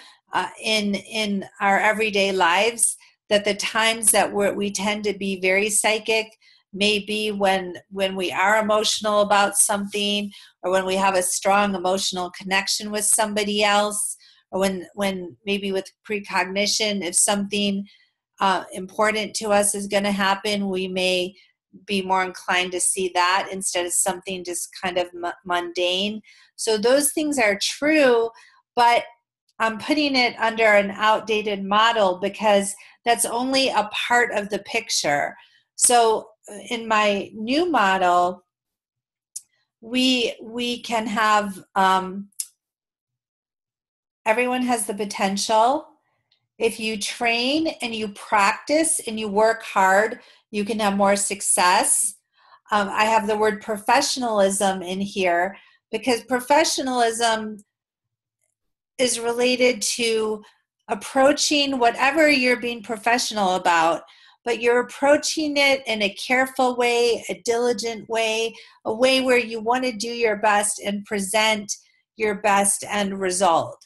in our everyday lives, that the times that we tend to be very psychic may be when we are emotional about something, or when we have a strong emotional connection with somebody else, or when maybe with precognition, if something important to us is going to happen, we may be more inclined to see that instead of something just kind of mundane. So those things are true, but I'm putting it under an outdated model because that's only a part of the picture. So in my new model, we can have, everyone has the potential. If you train and you practice and you work hard, you can have more success. I have the word professionalism in here because professionalism is related to approaching whatever you're being professional about, but you're approaching it in a careful way, a diligent way, a way where you want to do your best and present your best end result.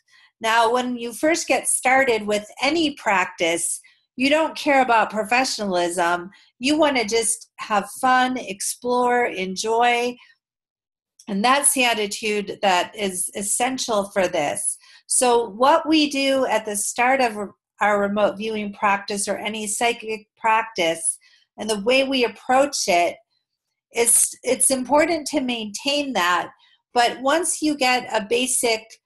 Now, when you first get started with any practice, you don't care about professionalism. You want to just have fun, explore, enjoy. And that's the attitude that is essential for this. So what we do at the start of our remote viewing practice or any psychic practice, and the way we approach it, it's important to maintain that. But once you get a basic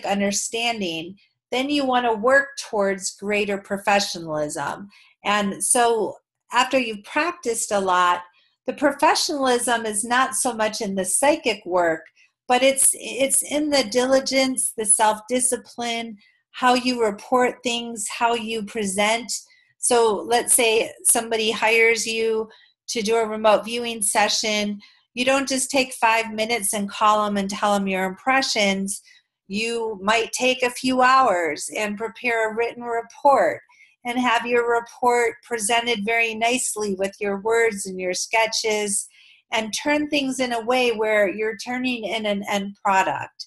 understanding, then you want to work towards greater professionalism. And so after you've practiced a lot, the professionalism is not so much in the psychic work, but it's in the diligence, the self-discipline, how you report things, how you present. So let's say somebody hires you to do a remote viewing session. You don't just take 5 minutes and call them and tell them your impressions. You might take a few hours and prepare a written report and have your report presented very nicely with your words and your sketches, and turn things in a way where you're turning in an end product.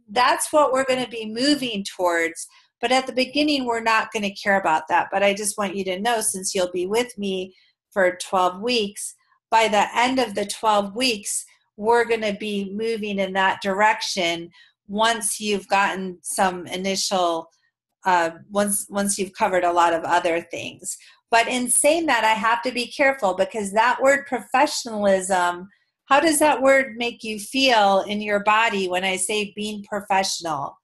That's what we're going to be moving towards. But at the beginning, we're not going to care about that. But I just want you to know, since you'll be with me for 12 weeks, by the end of the 12 weeks, we're going to be moving in that direction once you've gotten some initial, once you've covered a lot of other things. But in saying that, I have to be careful, because that word professionalism, how does that word make you feel in your body when I say being professional?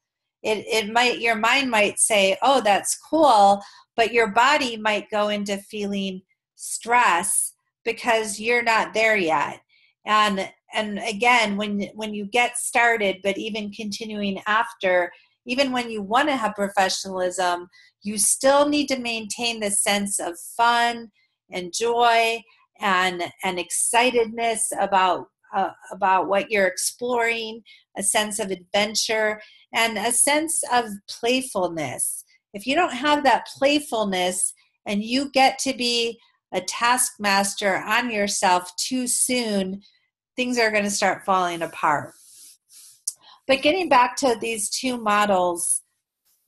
It might, your mind might say, oh, that's cool, but your body might go into feeling stress because you're not there yet. And again, when you get started, but even continuing after, even when you want to have professionalism, you still need to maintain the sense of fun and joy and excitedness about what you're exploring, a sense of adventure, and a sense of playfulness. If you don't have that playfulness and you get to be a taskmaster on yourself too soon, things are going to start falling apart. But getting back to these two models,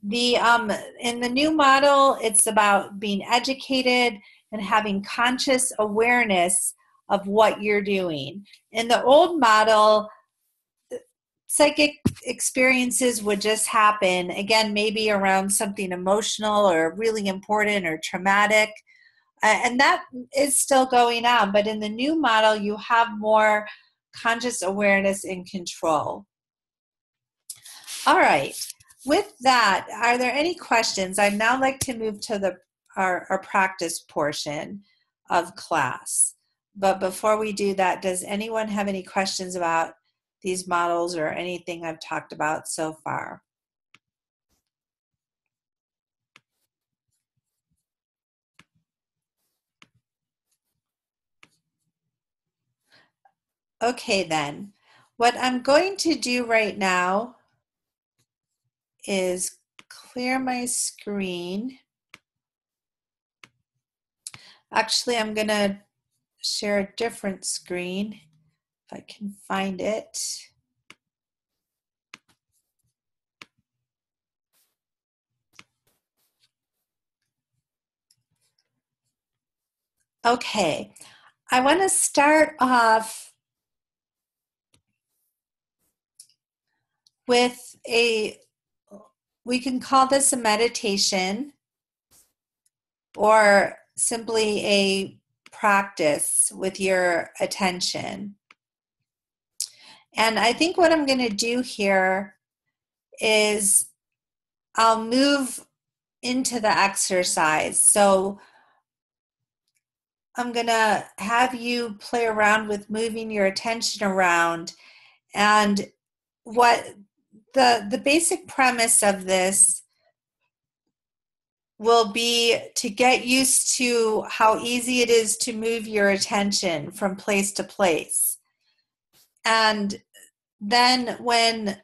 in the new model, it's about being educated and having conscious awareness of what you're doing. In the old model, psychic experiences would just happen, again, maybe around something emotional or really important or traumatic. And that is still going on. But in the new model, you have more conscious awareness and control. All right. With that, are there any questions? I'd now like to move to our practice portion of class. But before we do that, does anyone have any questions about these models or anything I've talked about so far? Okay, then. What I'm going to do right now is clear my screen. Actually, I'm going to share a different screen if I can find it. Okay, I want to start off with we can call this a meditation or simply a practice with your attention. And I think what I'm going to do here is I'll move into the exercise. So I'm going to have you play around with moving your attention around. And what the basic premise of this will be to get used to how easy it is to move your attention from place to place. And then when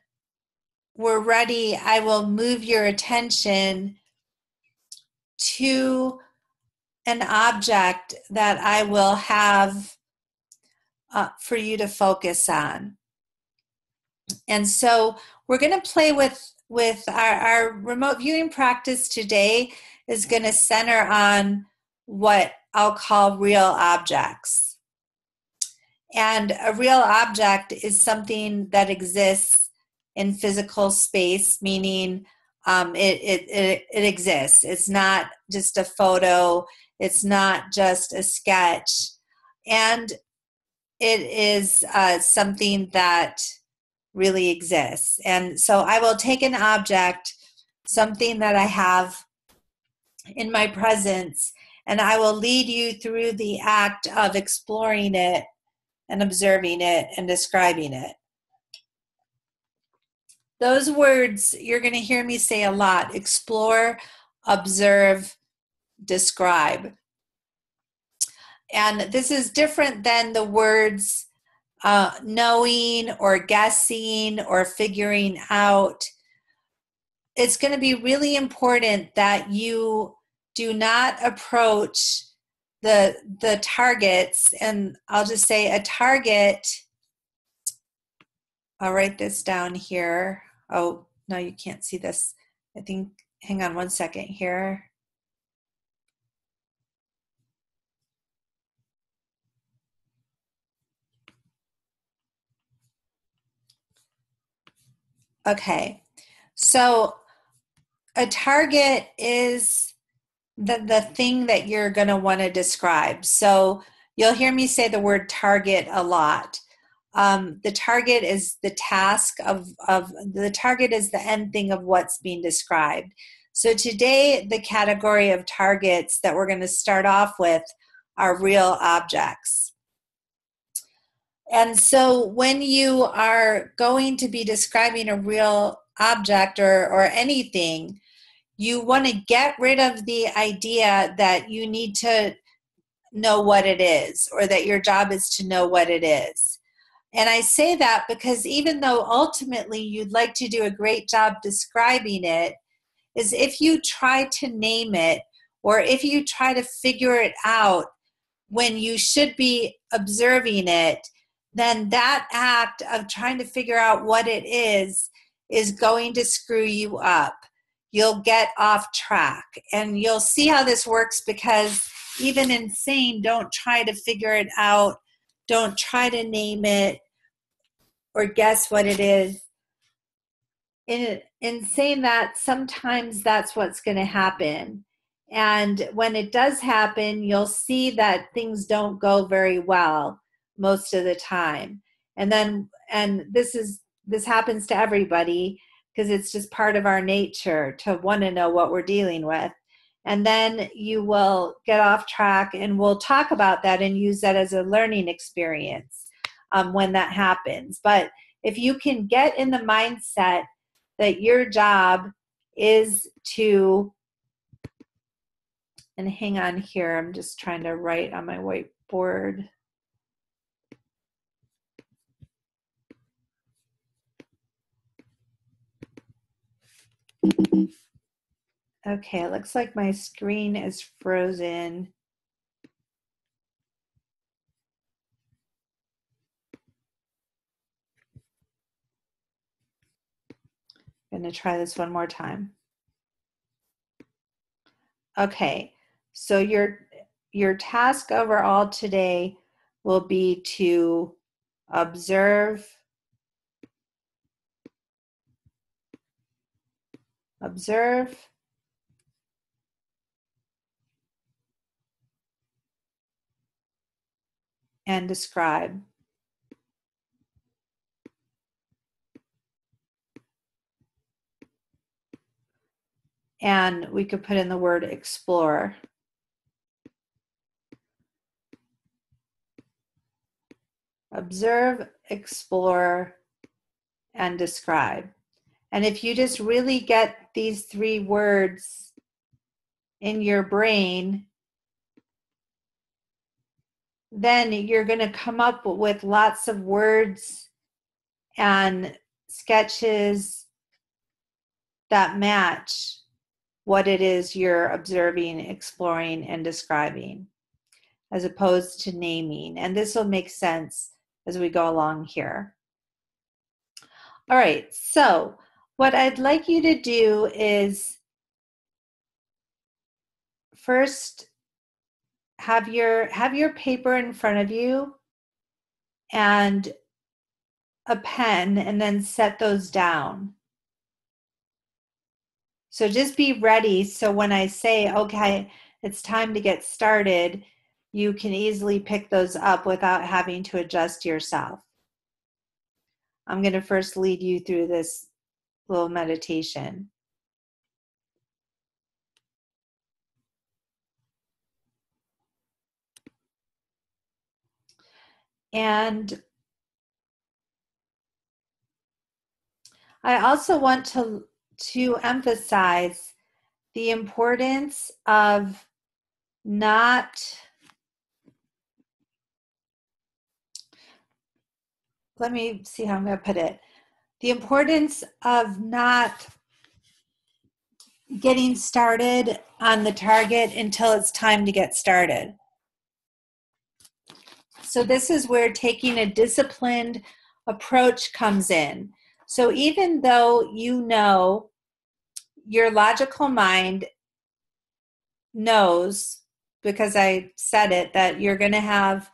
we're ready, I will move your attention to an object that I will have for you to focus on. And so we're going to play with our remote viewing practice today is going to center on what I'll call real objects. And a real object is something that exists in physical space, meaning it exists. It's not just a photo. It's not just a sketch. And it is something that really exists. And so I will take an object, something that I have in my presence, and I will lead you through the act of exploring it and observing it and describing it. Those words you're going to hear me say a lot: explore, observe, describe. And this is different than the words knowing or guessing or figuring out. It's going to be really important that you do not approach the targets, and I'll just say a target. I'll write this down here. Oh, no, you can't see this. I think, hang on one second here. Okay, so a target is the thing that you're going to want to describe. So you'll hear me say the word target a lot. The target is the task of the target is the end thing of what's being described. So today, the category of targets that we're going to start off with are real objects. And so when you are going to be describing a real object or anything, you want to get rid of the idea that you need to know what it is or that your job is to know what it is. And I say that because even though ultimately you'd like to do a great job describing it, is if you try to name it or if you try to figure it out when you should be observing it, then that act of trying to figure out what it is going to screw you up. You'll get off track. And you'll see how this works because even in saying don't try to figure it out, don't try to name it or guess what it is, in saying that, sometimes that's what's going to happen. And when it does happen, you'll see that things don't go very well most of the time. And this happens to everybody because it's just part of our nature to want to know what we're dealing with. And then you will get off track, and we'll talk about that and use that as a learning experience when that happens. But if you can get in the mindset that your job is to, and hang on here, I'm just trying to write on my whiteboard. Okay, it looks like my screen is frozen. I'm going to try this one more time. Okay, so your task overall today will be to observe, and describe. And we could put in the word explore. Observe, explore, and describe. And if you just really get these three words in your brain, then you're going to come up with lots of words and sketches that match what it is you're observing, exploring, and describing, as opposed to naming. And this will make sense as we go along here. All right, so what I'd like you to do is first have your paper in front of you and a pen, and then set those down. So just be ready, so when I say, okay, it's time to get started, you can easily pick those up without having to adjust yourself. I'm going to first lead you through this little meditation. And I also want to emphasize the importance of not, let me see how I'm going to put it. The importance of not getting started on the target until it's time to get started. So this is where taking a disciplined approach comes in. So even though you know, your logical mind knows, because I said it, that you're going to have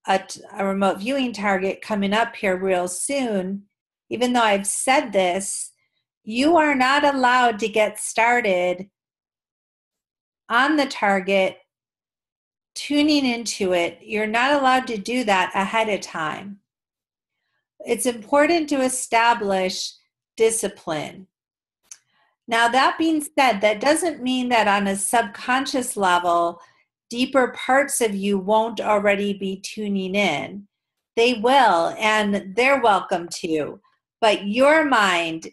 a remote viewing target coming up here real soon, even though I've said this, you are not allowed to get started on the target, tuning into it. You're not allowed to do that ahead of time. It's important to establish discipline. Now, that being said, that doesn't mean that on a subconscious level, deeper parts of you won't already be tuning in. They will, and they're welcome to. But your mind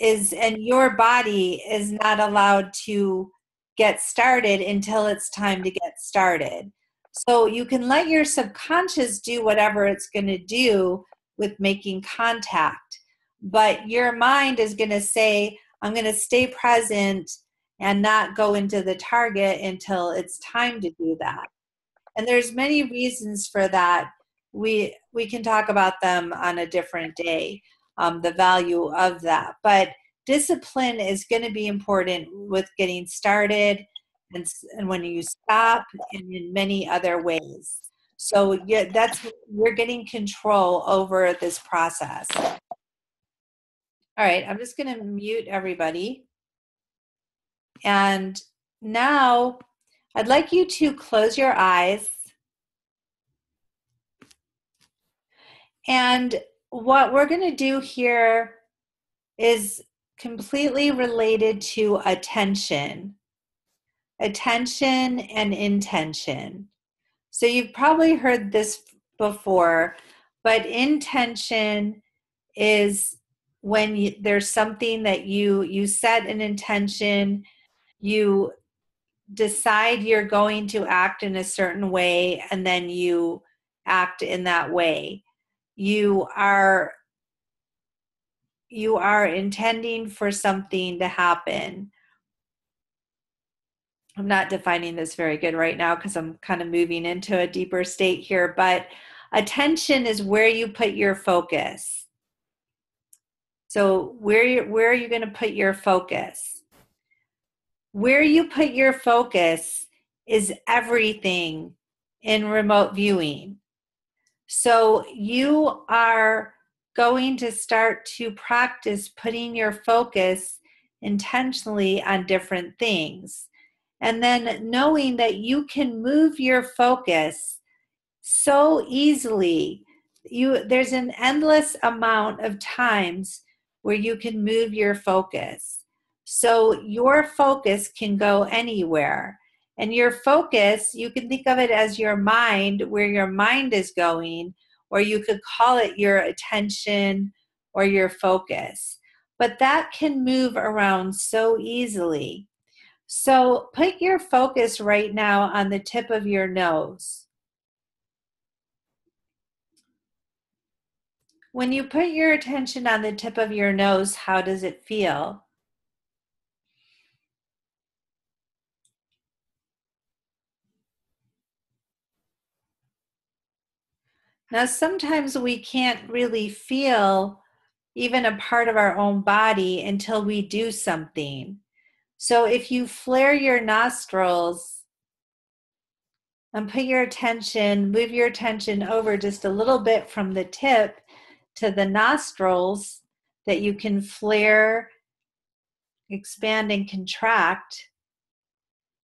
is, and your body is not allowed to get started until it's time to get started. So you can let your subconscious do whatever it's going to do with making contact. But your mind is going to say, I'm going to stay present and not go into the target until it's time to do that. And there's many reasons for that. We can talk about them on a different day, the value of that. But discipline is going to be important with getting started and when you stop, and in many other ways. So yeah, we're getting control over this process. All right, I'm just going to mute everybody. And now I'd like you to close your eyes. And what we're going to do here is completely related to attention and intention. So you've probably heard this before, but intention is when there's something that you set an intention, you decide you're going to act in a certain way, and then you act in that way. You are intending for something to happen. I'm not defining this very good right now because I'm kind of moving into a deeper state here, but attention is where you put your focus. So where are you going to put your focus? Where you put your focus is everything in remote viewing. So you are going to start to practice putting your focus intentionally on different things. And then knowing that you can move your focus so easily. There's an endless amount of times where you can move your focus. So your focus can go anywhere. And your focus, you can think of it as your mind, where your mind is going, or you could call it your attention or your focus. But that can move around so easily. So put your focus right now on the tip of your nose. When you put your attention on the tip of your nose, how does it feel? Now, sometimes we can't really feel even a part of our own body until we do something. So if you flare your nostrils and put your attention, move your attention over just a little bit from the tip to the nostrils that you can flare, expand, and contract,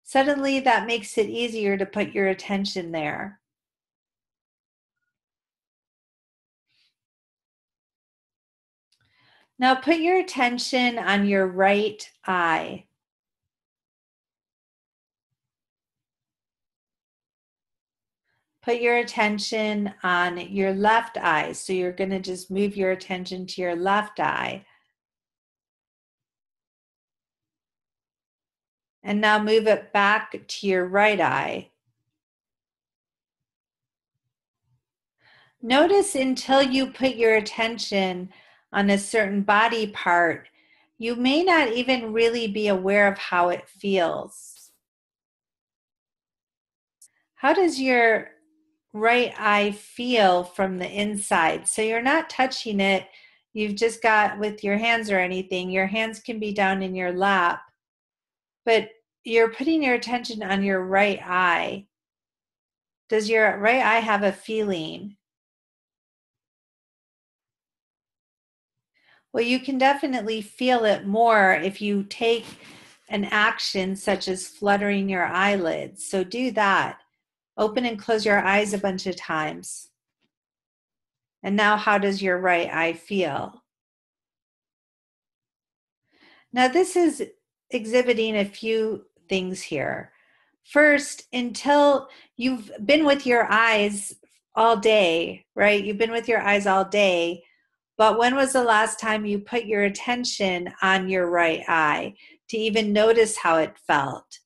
suddenly that makes it easier to put your attention there. Now put your attention on your right eye. Put your attention on your left eye. So you're going to just move your attention to your left eye. And now move it back to your right eye. Notice until you put your attention on a certain body part, you may not even really be aware of how it feels. How does your right eye feel from the inside? So you're not touching it, you've just got with your hands or anything. Your hands can be down in your lap, but you're putting your attention on your right eye. Does your right eye have a feeling? Well, you can definitely feel it more if you take an action such as fluttering your eyelids. So do that. Open and close your eyes a bunch of times. And now how does your right eye feel? Now this is exhibiting a few things here. First, until you've been with your eyes all day, right? You've been with your eyes all day, but when was the last time you put your attention on your right eye to even notice how it felt?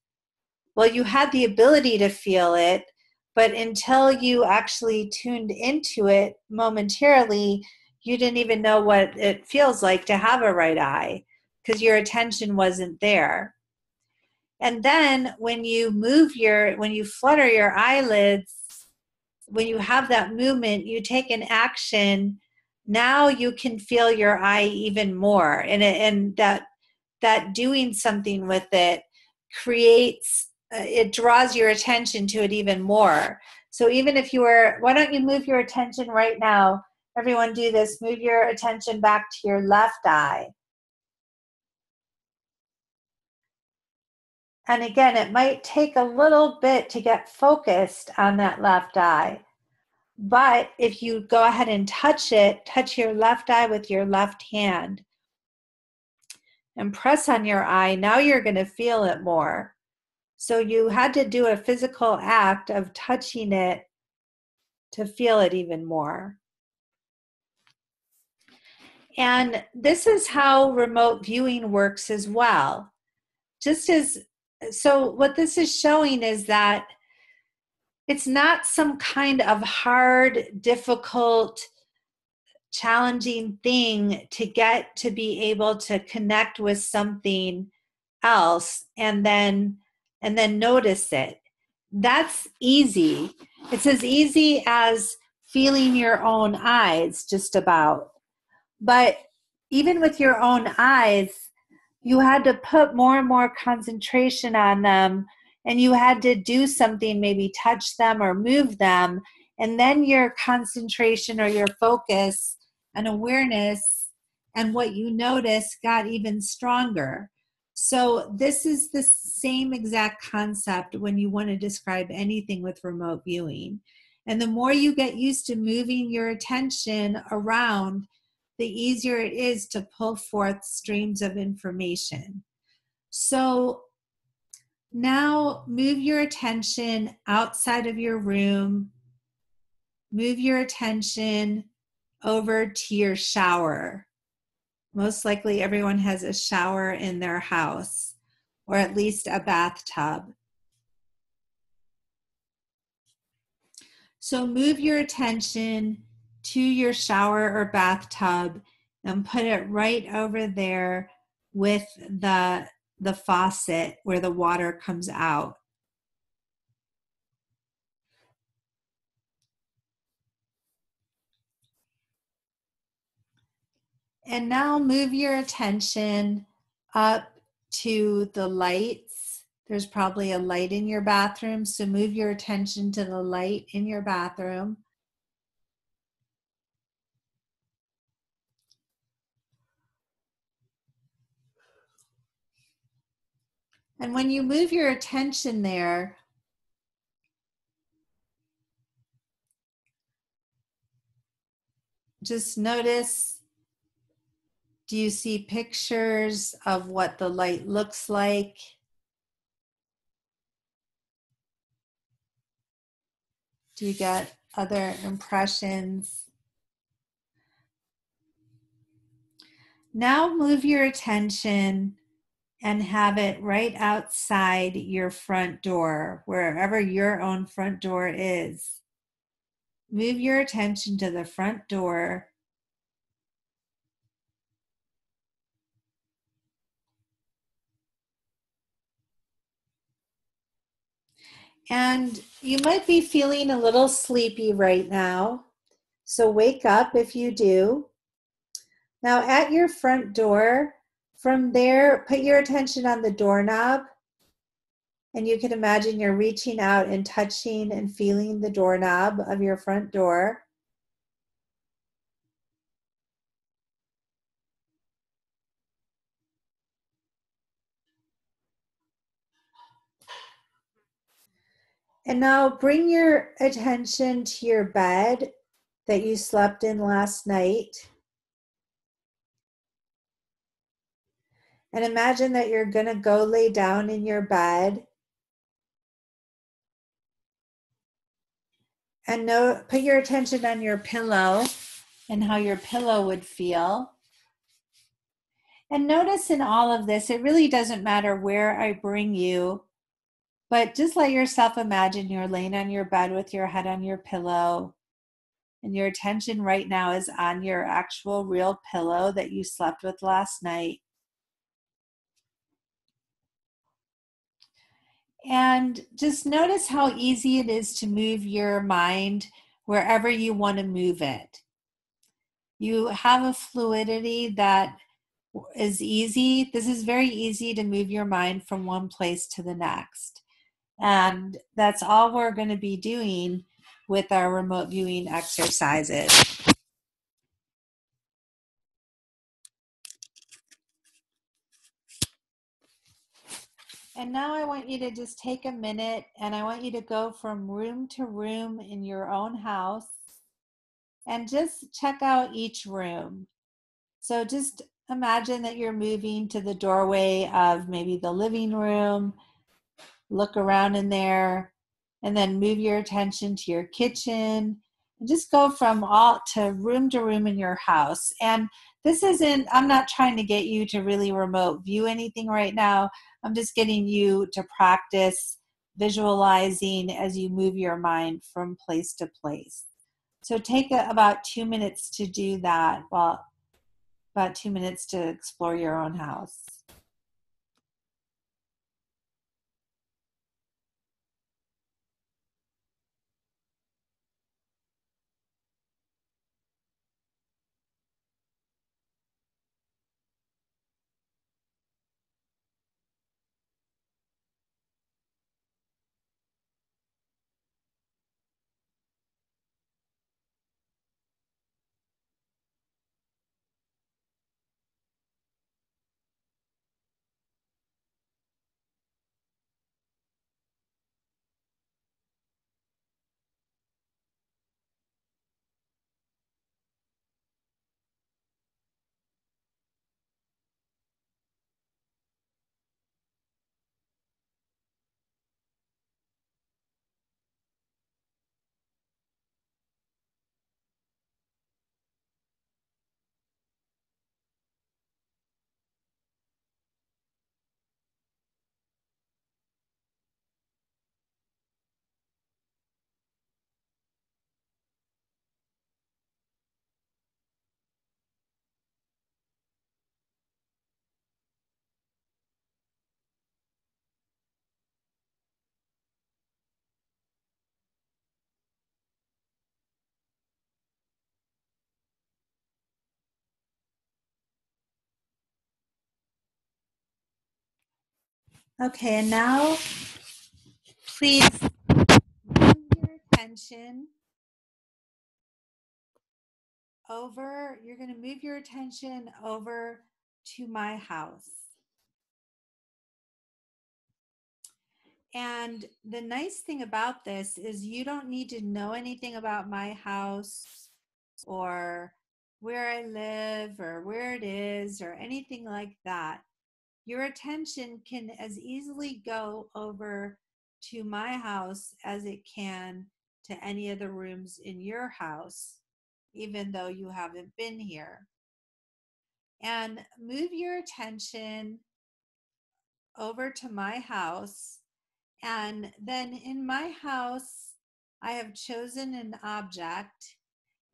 Well, you had the ability to feel it, but until you actually tuned into it momentarily, you didn't even know what it feels like to have a right eye because your attention wasn't there. And then when you when you flutter your eyelids, when you have that movement, you take an action. Now you can feel your eye even more, and that doing something with it creates, it draws your attention to it even more. So even if you were, why don't you move your attention right now? Everyone do this. Move your attention back to your left eye. And again, it might take a little bit to get focused on that left eye. But if you go ahead and touch it, touch your left eye with your left hand and press on your eye, now you're going to feel it more. So you had to do a physical act of touching it to feel it even more. And this is how remote viewing works as well. So what this is showing is that it's not some kind of hard, difficult, challenging thing to get to be able to connect with something else and then notice it. That's easy. It's as easy as feeling your own eyes, just about. But even with your own eyes, you had to put more and more concentration on them, and you had to do something, maybe touch them or move them, and then your concentration or your focus and awareness and what you notice got even stronger. So this is the same exact concept when you want to describe anything with remote viewing. And the more you get used to moving your attention around, the easier it is to pull forth streams of information. So now move your attention outside of your room. Move your attention over to your shower. Most likely everyone has a shower in their house, or at least a bathtub. So move your attention to your shower or bathtub and put it right over there with the faucet where the water comes out. And now move your attention up to the lights. There's probably a light in your bathroom, so move your attention to the light in your bathroom. And when you move your attention there, just notice, do you see pictures of what the light looks like? Do you get other impressions? Now move your attention and have it right outside your front door, wherever your own front door is. Move your attention to the front door. And you might be feeling a little sleepy right now, so wake up if you do. Now at your front door, from there, put your attention on the doorknob, and you can imagine you're reaching out and touching and feeling the doorknob of your front door. And now bring your attention to your bed that you slept in last night. And imagine that you're going to go lay down in your bed. And put your attention on your pillow and how your pillow would feel. And notice in all of this, it really doesn't matter where I bring you, but just let yourself imagine you're laying on your bed with your head on your pillow. And your attention right now is on your actual real pillow that you slept with last night. And just notice how easy it is to move your mind wherever you want to move it. You have a fluidity that is easy. This is very easy to move your mind from one place to the next. And that's all we're going to be doing with our remote viewing exercises. And now I want you to just take a minute and I want you to go from room to room in your own house and just check out each room. So just imagine that you're moving to the doorway of maybe the living room, look around in there, and then move your attention to your kitchen. And just go from all to room in your house. And this isn't, I'm not trying to get you to really remote view anything right now. I'm just getting you to practice visualizing as you move your mind from place to place. So take about 2 minutes to do that. Well, about 2 minutes to explore your own house. Okay, and now please move your attention over. You're going to move your attention over to my house. And the nice thing about this is you don't need to know anything about my house or where I live or where it is or anything like that. Your attention can as easily go over to my house as it can to any of the rooms in your house, even though you haven't been here. And move your attention over to my house. And then in my house, I have chosen an object,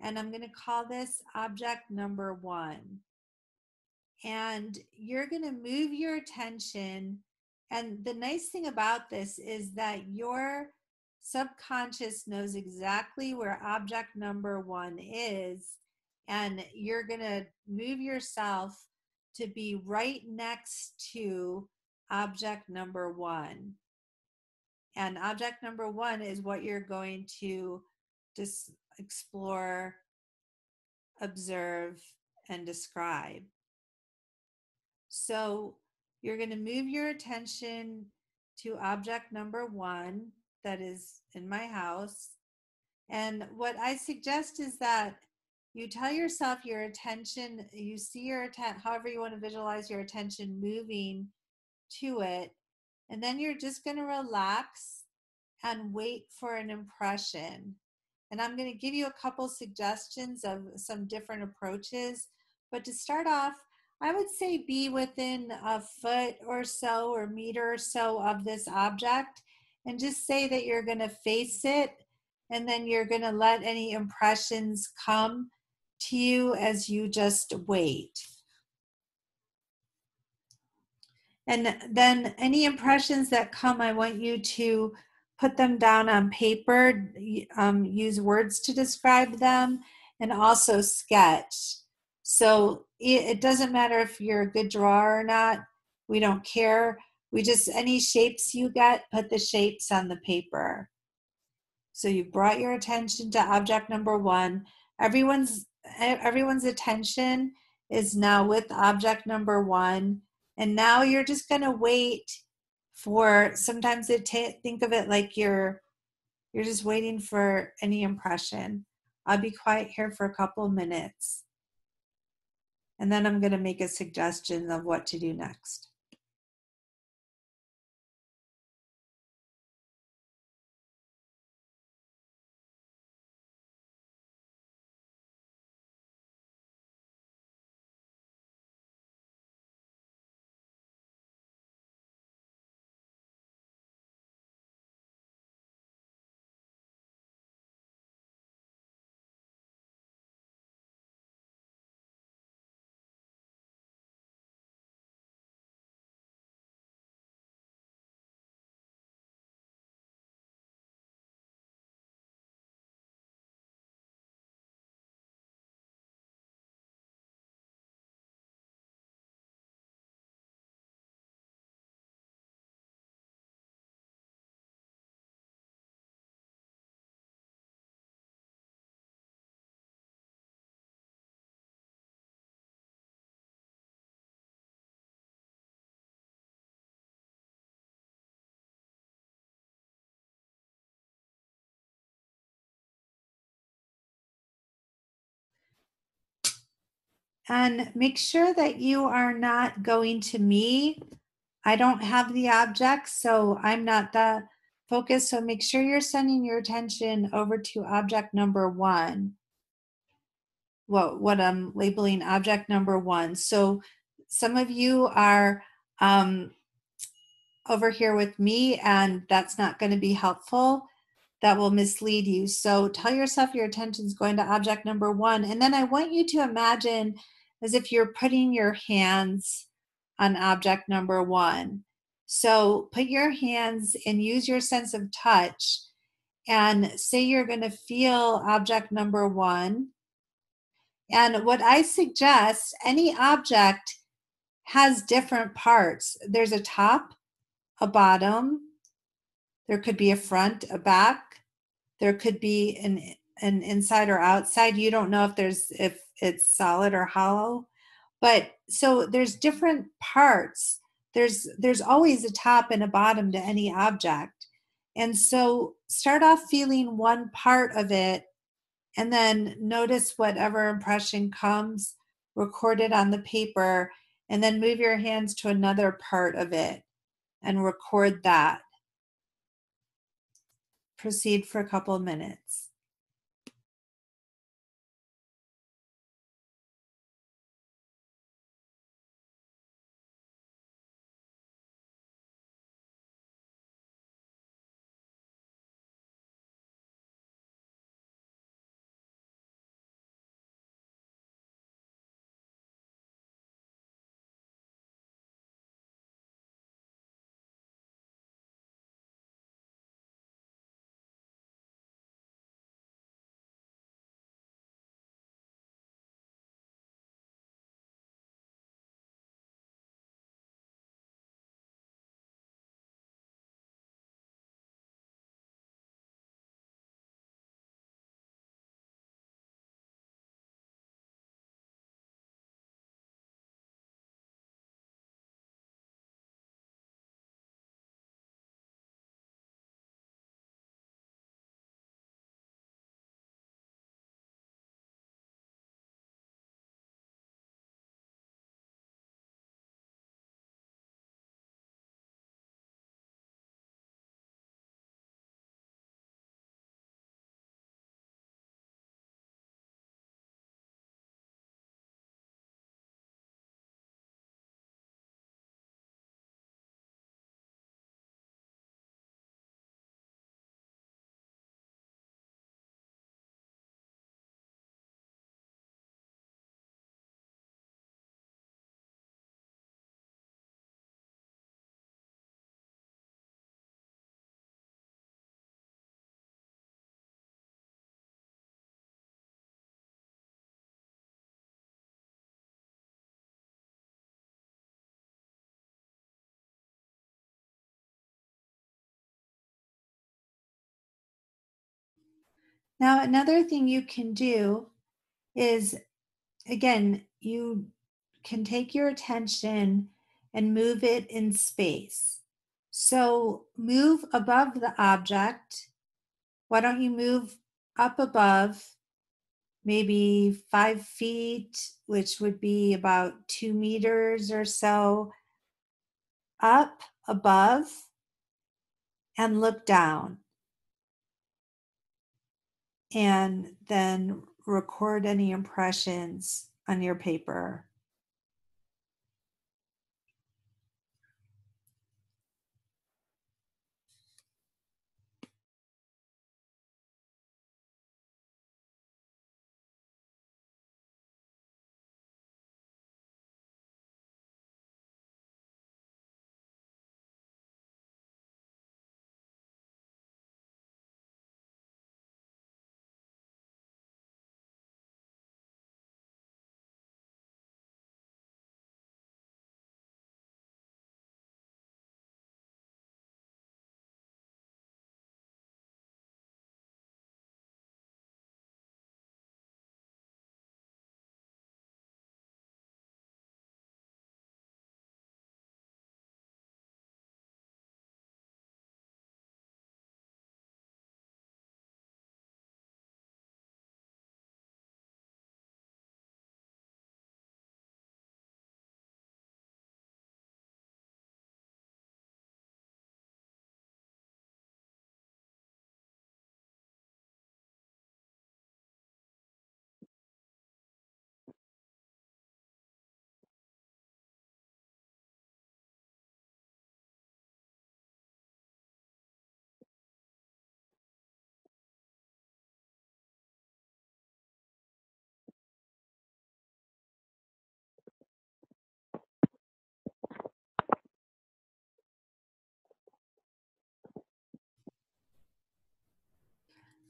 and I'm going to call this object number 1. And you're going to move your attention. And the nice thing about this is that your subconscious knows exactly where object number 1 is. And you're going to move yourself to be right next to object number 1. And object number 1 is what you're going to just explore, observe, and describe. So you're going to move your attention to object number 1 that is in my house. And what I suggest is that you tell yourself your attention, you see your attention, however you want to visualize your attention moving to it. And then you're just going to relax and wait for an impression. And I'm going to give you a couple suggestions of some different approaches. But to start off, I would say be within a foot or so or meter or so of this object and just say that you're going to face it, and then you're going to let any impressions come to you as you just wait. And then any impressions that come, I want you to put them down on paper, use words to describe them, and also sketch. So it doesn't matter if you're a good drawer or not. We don't care. We just, any shapes you get, put the shapes on the paper. So you brought your attention to object number 1. Everyone's attention is now with object number 1. And now you're just going to wait for, sometimes think of it like you're just waiting for any impression. I'll be quiet here for a couple of minutes. And then I'm going to make a suggestion of what to do next. And make sure that you are not going to me. I don't have the object, so I'm not the focus. So make sure you're sending your attention over to object number 1. What I'm labeling object number 1. So some of you are over here with me, and that's not going to be helpful. That will mislead you. So tell yourself your attention is going to object number 1. And then I want you to imagine as if you're putting your hands on object number 1. So put your hands and use your sense of touch and say you're going to feel object number 1. And what I suggest, any object has different parts. There's a top, a bottom. There could be a front, a back. There could be an inside or outside. You don't know if it's solid or hollow. But so there's different parts. There's always a top and a bottom to any object. And so start off feeling one part of it and then notice whatever impression comes, record it on the paper, and then move your hands to another part of it and record that. Proceed for a couple of minutes. Now, another thing you can do is, again, you can take your attention and move it in space. So move above the object. Why don't you move up above, maybe 5 feet, which would be about 2 meters or so, up above, and look down. And then record any impressions on your paper.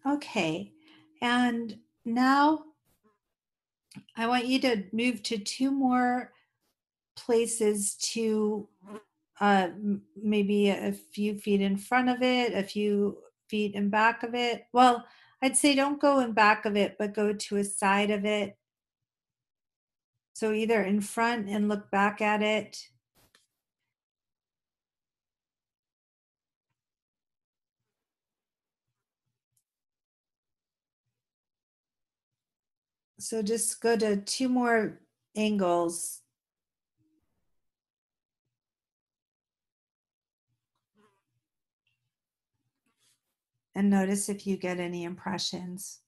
Okay, and now I want you to move to 2 more places to maybe a few feet in front of it, a few feet in back of it. Well, I'd say don't go in back of it, but go to a side of it. So either in front and look back at it. So just go to 2 more angles. And notice if you get any impressions.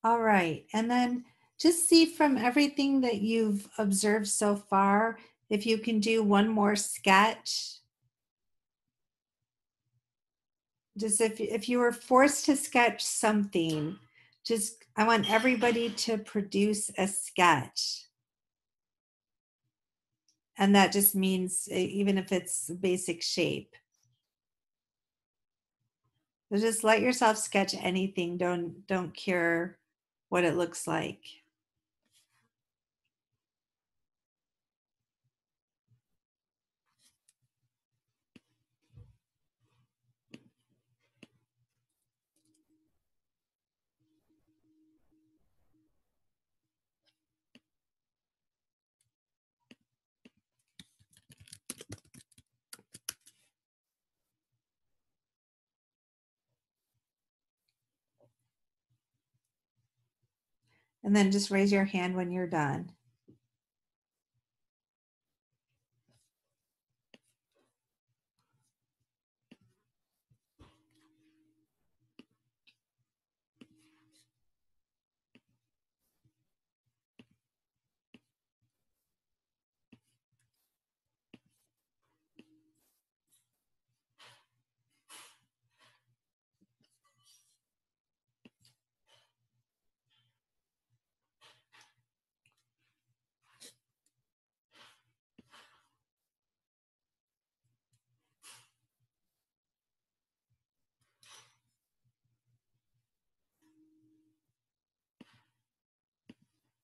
All right, and then just see from everything that you've observed so far, if you can do one more sketch. Just if you were forced to sketch something, just I want everybody to produce a sketch. And that just means even if it's basic shape. So just let yourself sketch anything. Don't care what it looks like. And then just raise your hand when you're done.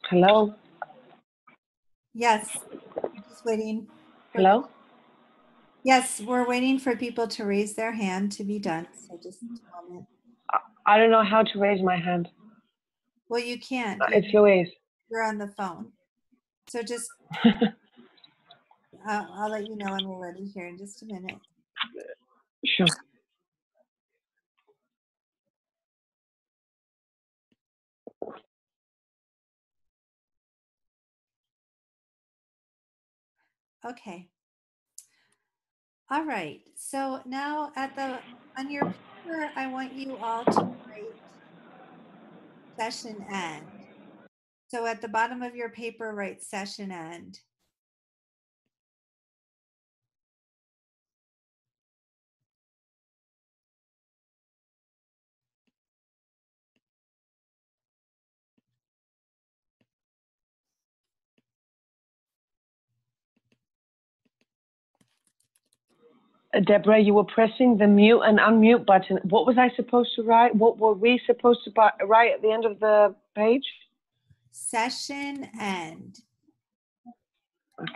Hello? Yes, we're just waiting. Hello? Yes, we're waiting for people to raise their hand to be done. So just a moment. I don't know how to raise my hand. Well, you can't. It's Louise. You're on the phone. So just, I'll let you know when we're ready here in just a minute. Sure. Okay. All right. So now on your paper, I want you all to write session end. So at the bottom of your paper, write session end. Deborah, you were pressing the mute and unmute button. What was I supposed to write? What were we supposed to write at the end of the page? Session end. Okay.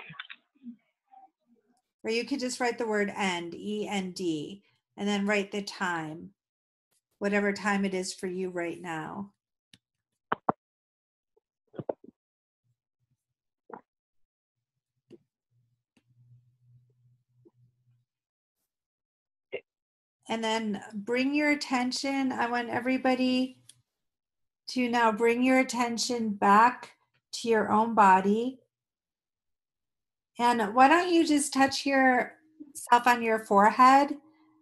Or you could just write the word end, E-N-D, and then write the time, whatever time it is for you right now. And then bring your attention. I want everybody to now bring your attention back to your own body. And why don't you just touch yourself on your forehead?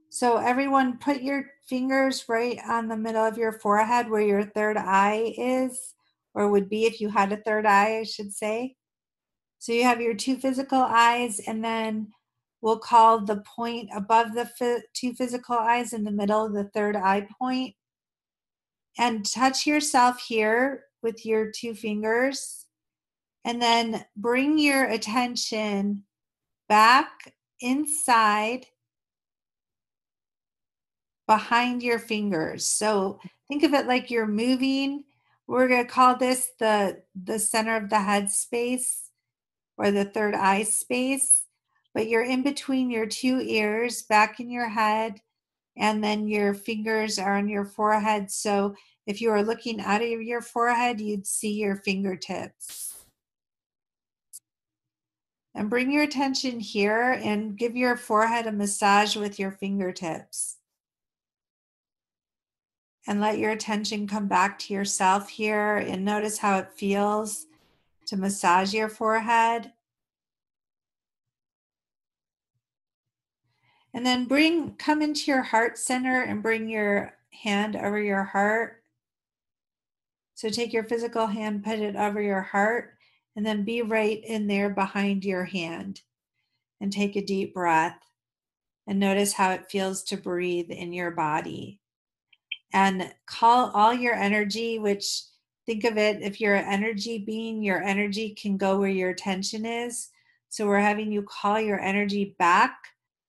So everyone put your fingers right on the middle of your forehead where your third eye is, or would be if you had a third eye, I should say. So you have your two physical eyes, and then we'll call the point above the two physical eyes in the middle, the third eye point. And touch yourself here with your two fingers. And then bring your attention back inside behind your fingers. So think of it like you're moving. We're going to call this the center of the head space or the third eye space. But you're in between your two ears, back in your head, and then your fingers are on your forehead. So if you were looking out of your forehead, you'd see your fingertips. And bring your attention here and give your forehead a massage with your fingertips. And let your attention come back to yourself here and notice how it feels to massage your forehead. And then come into your heart center and bring your hand over your heart. So take your physical hand, put it over your heart, and then be right in there behind your hand. And take a deep breath and notice how it feels to breathe in your body. And call all your energy, which think of it, if you're an energy being, your energy can go where your attention is. So we're having you call your energy back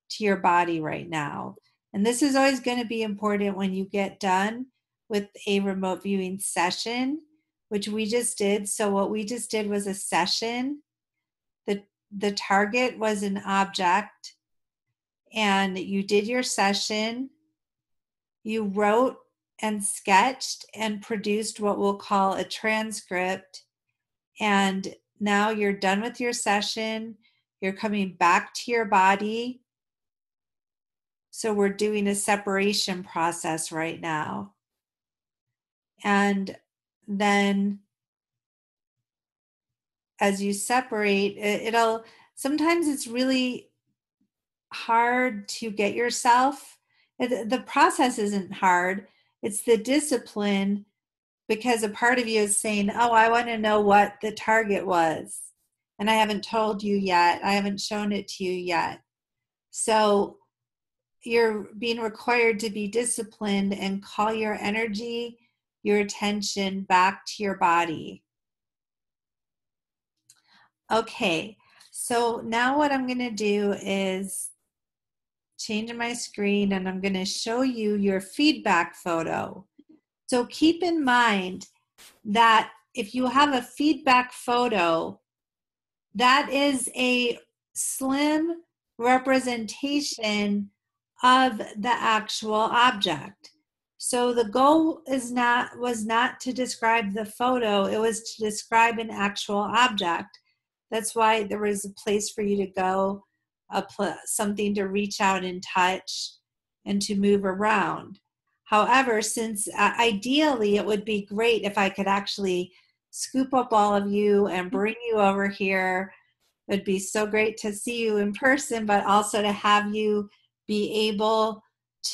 to your body right now. And this is always going to be important when you get done with a remote viewing session, which we just did. So what we just did was a session. The target was an object, and you did your session. You wrote and sketched and produced what we'll call a transcript. And now you're done with your session. You're coming back to your body. So we're doing a separation process right now. And then as you separate, sometimes it's really hard to get yourself. The process isn't hard. It's the discipline, because a part of you is saying, oh, I want to know what the target was. And I haven't told you yet. I haven't shown it to you yet. So you're being required to be disciplined and call your energy, your attention back to your body. Okay, so now what I'm going to do is change my screen, and I'm going to show you your feedback photo. So keep in mind that if you have a feedback photo, that is a slim representation of the actual object. So the goal was not to describe the photo, it was to describe an actual object. That's why there was a place for you to go, something to reach out and touch and to move around. However, since ideally it would be great if I could actually scoop up all of you and bring you over here It'd be so great to see you in person, but also to have you be able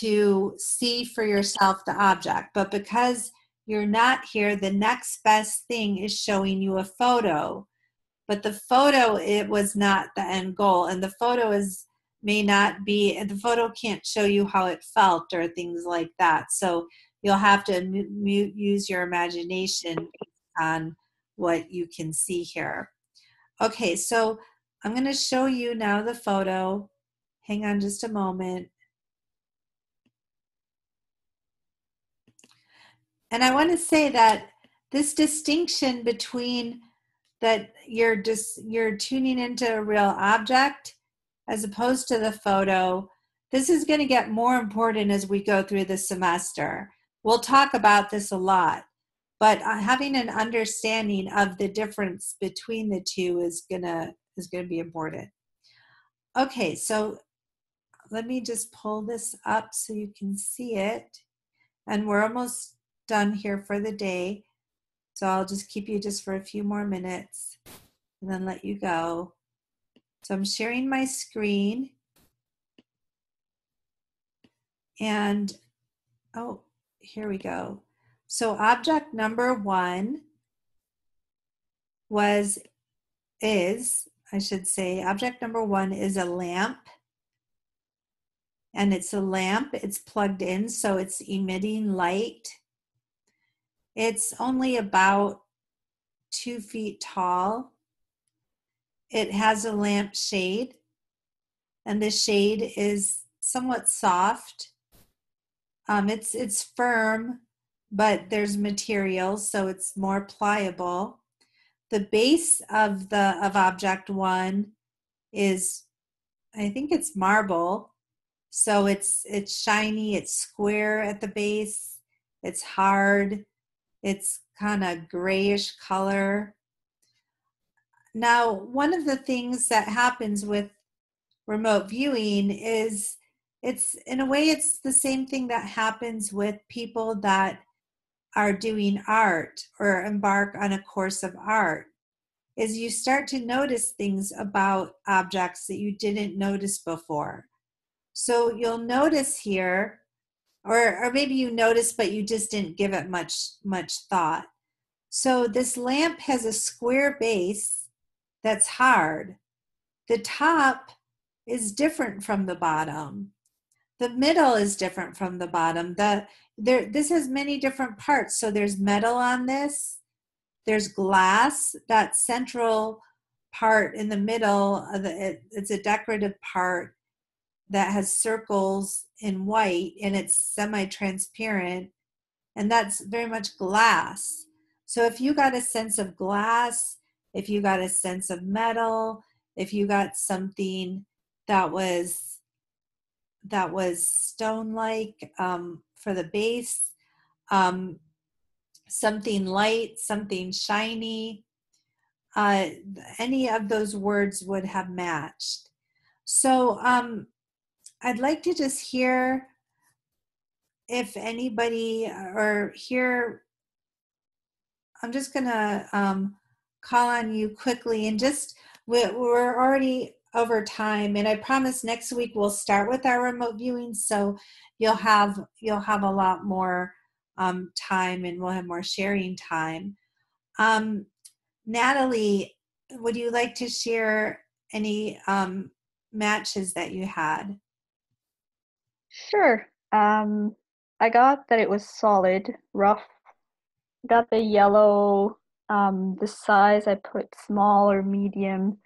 to see for yourself the object. But because you're not here, the next best thing is showing you a photo. But the photo, it was not the end goal. And the photo the photo can't show you how it felt or things like that. So you'll have to use your imagination on what you can see here. Okay, so I'm going to show you now the photo. Hang on just a moment. And I want to say that this distinction between that you're tuning into a real object as opposed to the photo, this is going to get more important as we go through the semester. We'll talk about this a lot, but having an understanding of the difference between the two is going to be important. Okay, so let me just pull this up so you can see it. And we're almost done here for the day. So I'll just keep you just for a few more minutes and then let you go. So I'm sharing my screen. And, oh, here we go. So object number 1 object number 1 is a lamp. And it's a lamp, it's plugged in, so it's emitting light. It's only about 2 feet tall. It has a lamp shade, and the shade is somewhat soft. It's firm, but there's material, so it's more pliable. The base of object 1 is, I think it's marble. So it's shiny, it's square at the base, it's hard, it's kind of grayish color. Now, one of the things that happens with remote viewing is in a way, it's the same thing that happens with people that are doing art or embark on a course of art, is you start to notice things about objects that you didn't notice before. So you'll notice here, or maybe you noticed, but you just didn't give it much thought. So this lamp has a square base that's hard. The top is different from the bottom. The middle is different from the bottom. This has many different parts. So there's metal on this. There's glass. That central part in the middle, it's a decorative part that has circles in white, and it's semi-transparent, and that's very much glass. So if you got a sense of glass, if you got a sense of metal, if you got something that was stone-like for the base, something light, something shiny, any of those words would have matched. So I'd like to just hear if anybody, or hear, I'm just going to call on you quickly, and just, we're already over time, and I promise next week we'll start with our remote viewing, so you'll have a lot more time, and we'll have more sharing time. Natalie, would you like to share any matches that you had? Sure. I got that it was solid, rough. Got the yellow, the size I put small or medium.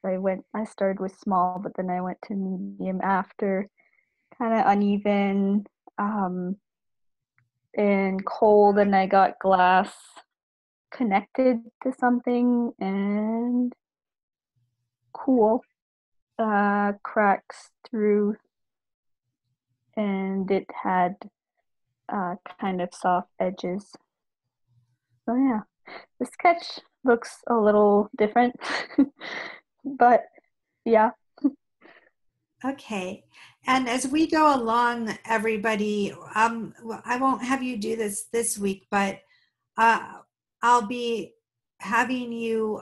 I started with small, but then I went to medium after. Kind of uneven, and cold, and I got glass connected to something, and cool, cracks through, and it had kind of soft edges. So yeah, the sketch looks a little different, but yeah. Okay, and as we go along, everybody, I won't have you do this week, but I'll be having you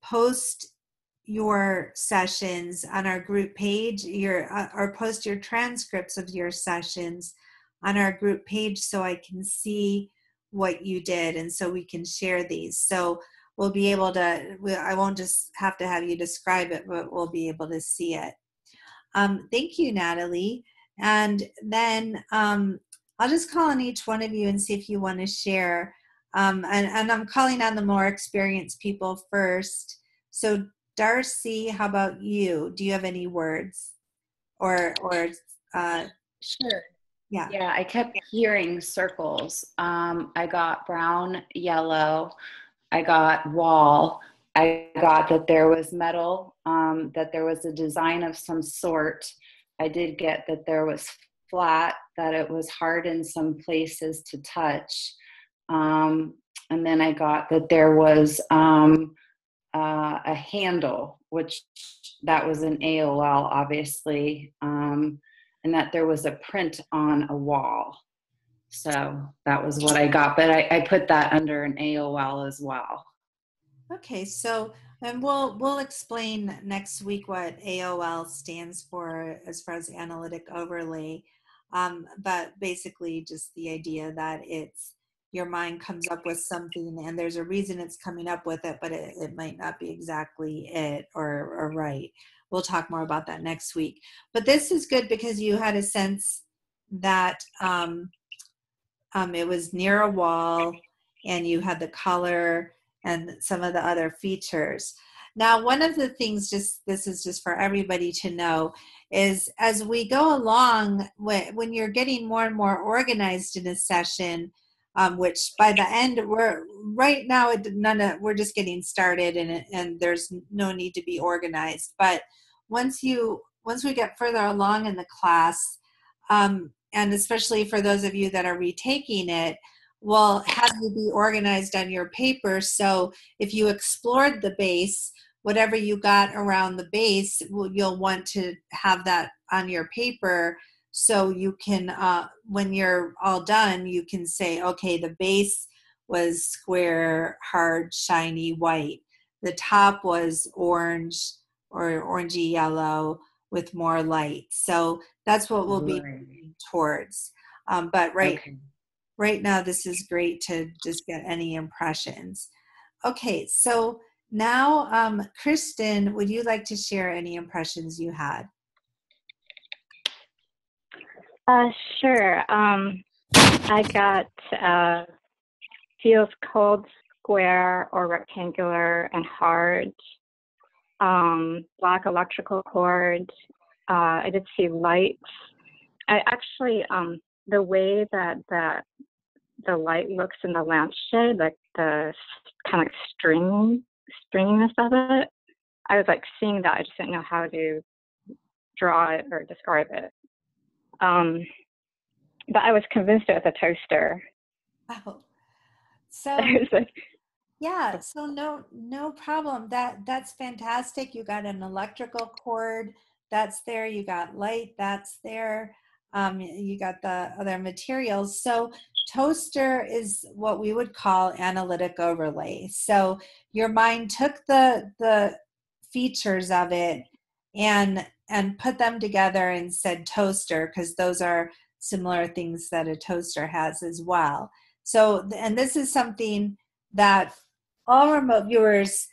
post your sessions on our group page, or post your transcripts of your sessions on our group page so I can see what you did, and so we can share these. So we'll be able to, I won't just have to have you describe it, but we'll be able to see it. Thank you, Natalie. And then I'll just call on each one of you and see if you want to share. And I'm calling on the more experienced people first. So Darcy, how about you? Do you have any words? Or Sure. Yeah. Yeah, I kept hearing circles. I got brown, yellow. I got wall. I got that there was metal, that there was a design of some sort. I did get that there was flat, that it was hard in some places to touch. And then I got that there was a handle, which that was an AOL, obviously, and that there was a print on a wall. So that was what I got, but I put that under an AOL as well. Okay, so and we'll explain next week what AOL stands for as far as analytic overlay, but basically just the idea that it's your mind comes up with something and there's a reason it's coming up with it, but it might not be exactly it or right. We'll talk more about that next week. But this is good because you had a sense that it was near a wall and you had the color and some of the other features. Now, one of the things, this is just for everybody to know, is as we go along, when you're getting more and more organized in a session, which by the end, we're just getting started and there's no need to be organized. But once we get further along in the class, and especially for those of you that are retaking it, we'll have you be organized on your paper. So if you explored the base, whatever you got around the base, you'll want to have that on your paper so you can, when you're all done, you can say, okay, the base was square, hard, shiny, white. The top was orange or orangey yellow with more light. So that's what we'll be moving towards. But right now, this is great to just get any impressions. Okay, so now, Kristen, would you like to share any impressions you had? Sure. I got feels cold, square, or rectangular and hard. Black electrical cord. I did see lights. I actually, the way that the light looks in the lampshade, like the kind of like stringiness of it, I was like seeing that. I just didn't know how to draw it or describe it. But I was convinced it was a toaster. Oh, so yeah, so no problem. That's fantastic. You got an electrical cord that's there. You got light that's there. You got the other materials. So toaster is what we would call analytic overlay. So your mind took the features of it and put them together and said toaster, because those are similar things that a toaster has as well. So, and this is something that all remote viewers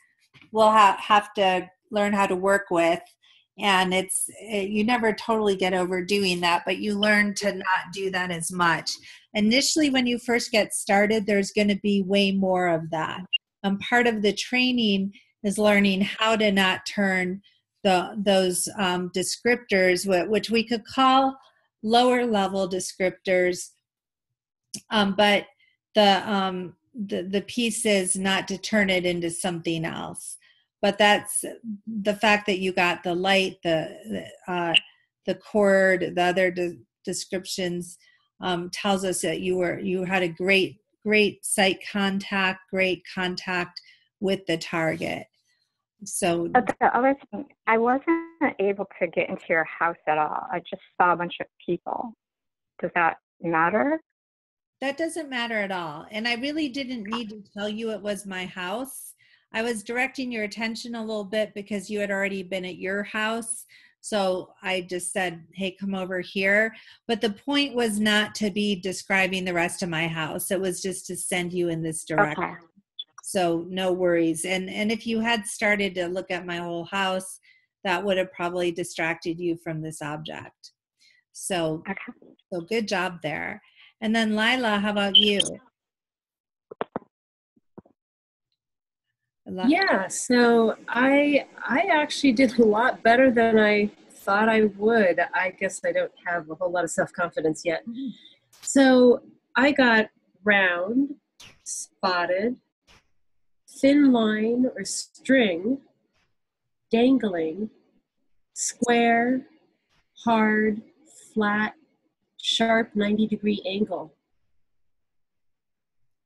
will have to learn how to work with. And you never totally get over doing that, but you learn to not do that as much. Initially, when you first get started, there's going to be way more of that. Part of the training is learning how to not turn those descriptors, which we could call lower level descriptors, but the piece is not to turn it into something else. But that's the fact that you got the light, the cord, the other descriptions tells us that you had a great sight contact, great contact with the target. So but the other thing, I wasn't able to get into your house at all. I just saw a bunch of people. Does that matter? That doesn't matter at all. And I really didn't need to tell you it was my house. I was directing your attention a little bit because you had already been at your house. So I just said, hey, come over here. But the point was not to be describing the rest of my house. It was just to send you in this direction. Okay. So no worries. And if you had started to look at my whole house, that would have probably distracted you from this object. So, so good job there. And then Lila, how about you? Yeah, so I actually did a lot better than I thought I would. I guess I don't have a whole lot of self-confidence yet. So I got round, spotted, thin line or string, dangling, square, hard, flat, sharp 90-degree angle.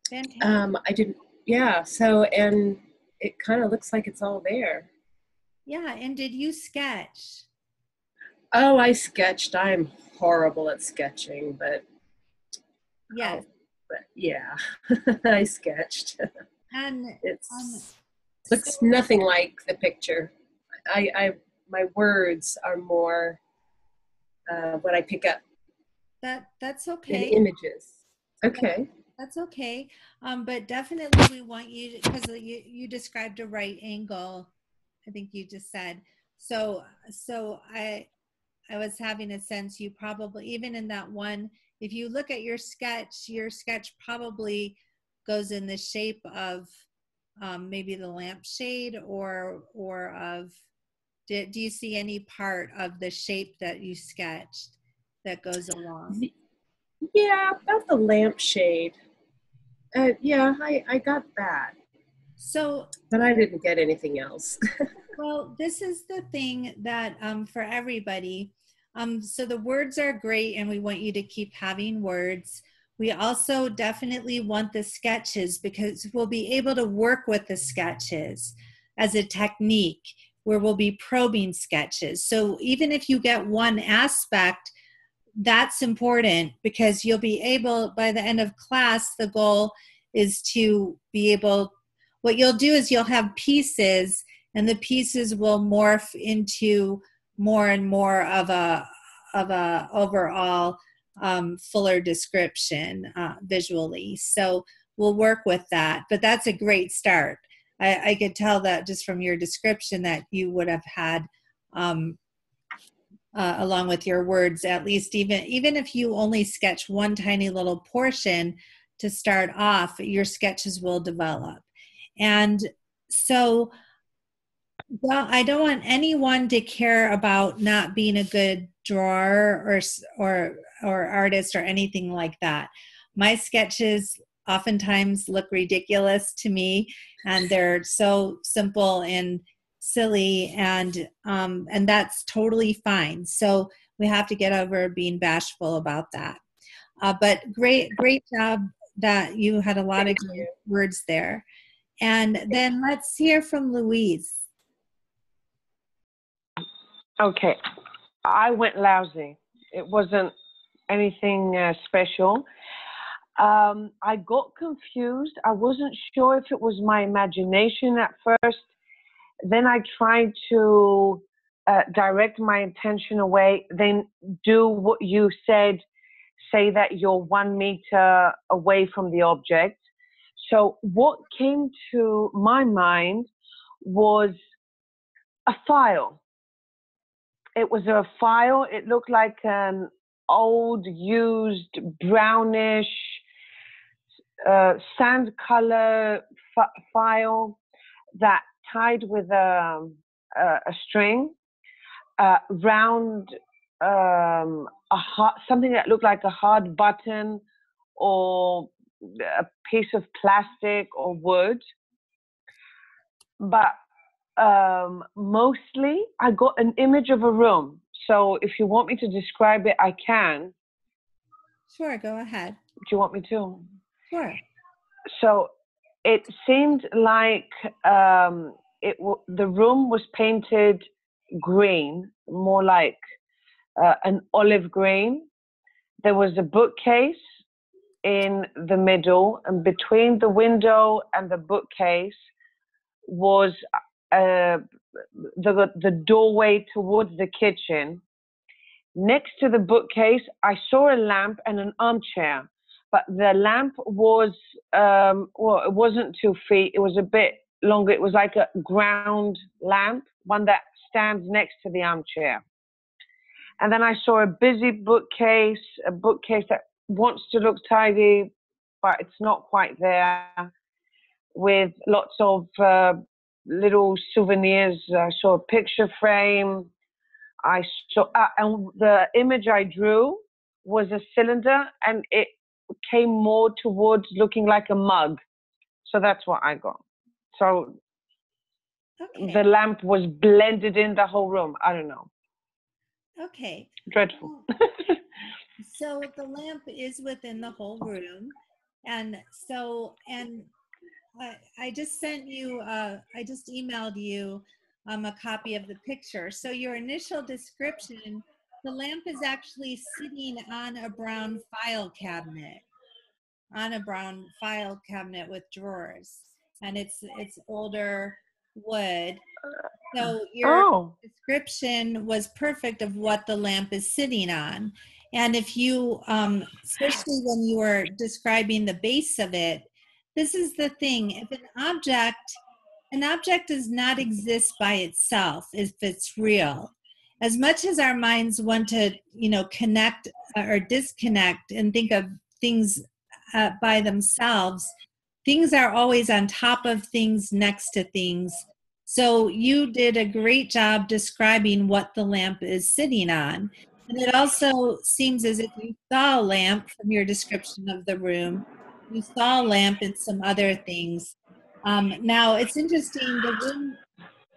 Fantastic. I didn't, yeah, so, and it kind of looks like it's all there. Yeah, and did you sketch? Oh, I sketched. I'm horrible at sketching, but yes. But yeah, I sketched. And it's looks nothing like the picture. My words are more what I pick up. That's okay. In images. Okay. That's okay. But definitely we want you, because you described a right angle, I think you just said. So I was having a sense you probably, even in that one, if you look at your sketch probably goes in the shape of maybe the lampshade or of, do you see any part of the shape that you sketched that goes along? Yeah, about the lampshade. Yeah, I got that. So, but I didn't get anything else. Well, this is the thing that for everybody. So the words are great, and we want you to keep having words. We also definitely want the sketches, because we'll be able to work with the sketches as a technique where we'll be probing sketches. So even if you get one aspect, that's important, because you'll be able, by the end of class, the goal is to be able, what you'll do is you'll have pieces, and the pieces will morph into more and more of a overall fuller description visually. So we'll work with that, but that's a great start. I could tell that just from your description that you would have had along with your words, at least even if you only sketch one tiny little portion to start off, your sketches will develop. And so, well, I don't want anyone to care about not being a good drawer or artist or anything like that. My sketches oftentimes look ridiculous to me, and they're so simple and silly, and that's totally fine. So we have to get over being bashful about that. But great job that you had a lot of good words there. And then let's hear from Louise. Okay, I went lousy. It wasn't anything special. I got confused. I wasn't sure if it was my imagination at first. Then I tried to direct my attention away, then do what you said, say that you're 1 meter away from the object. So what came to my mind was a file. It was a file. It looked like an old, used, brownish, sand color file that tied with a string, round, something that looked like a hard button or a piece of plastic or wood. But mostly I got an image of a room. So if you want me to describe it, I can. Sure, go ahead. Do you want me to? Sure. So it seemed like the room was painted green, more like an olive green. There was a bookcase in the middle, and between the window and the bookcase was the doorway towards the kitchen. Next to the bookcase, I saw a lamp and an armchair, but the lamp was, well, it wasn't 2 feet. It was a bit longer. It was like a ground lamp, one that stands next to the armchair. And then I saw a busy bookcase, a bookcase that wants to look tidy, but it's not quite there, with lots of little souvenirs. I saw a picture frame. I saw, and the image I drew was a cylinder, and it came more towards looking like a mug. So that's what I got. So the lamp was blended in the whole room. I don't know. Okay. Dreadful. So the lamp is within the whole room. And so, and I just sent you, I just emailed you a copy of the picture. So your initial description, the lamp is actually sitting on a brown file cabinet, with drawers, and it's older wood. So your description was perfect of what the lamp is sitting on. And if you, especially when you were describing the base of it, this is the thing. If an object does not exist by itself if it's real. As much as our minds want to, connect or disconnect and think of things by themselves, things are always on top of things, next to things. So you did a great job describing what the lamp is sitting on. And it also seems as if you saw a lamp from your description of the room. You saw a lamp and some other things. Now it's interesting,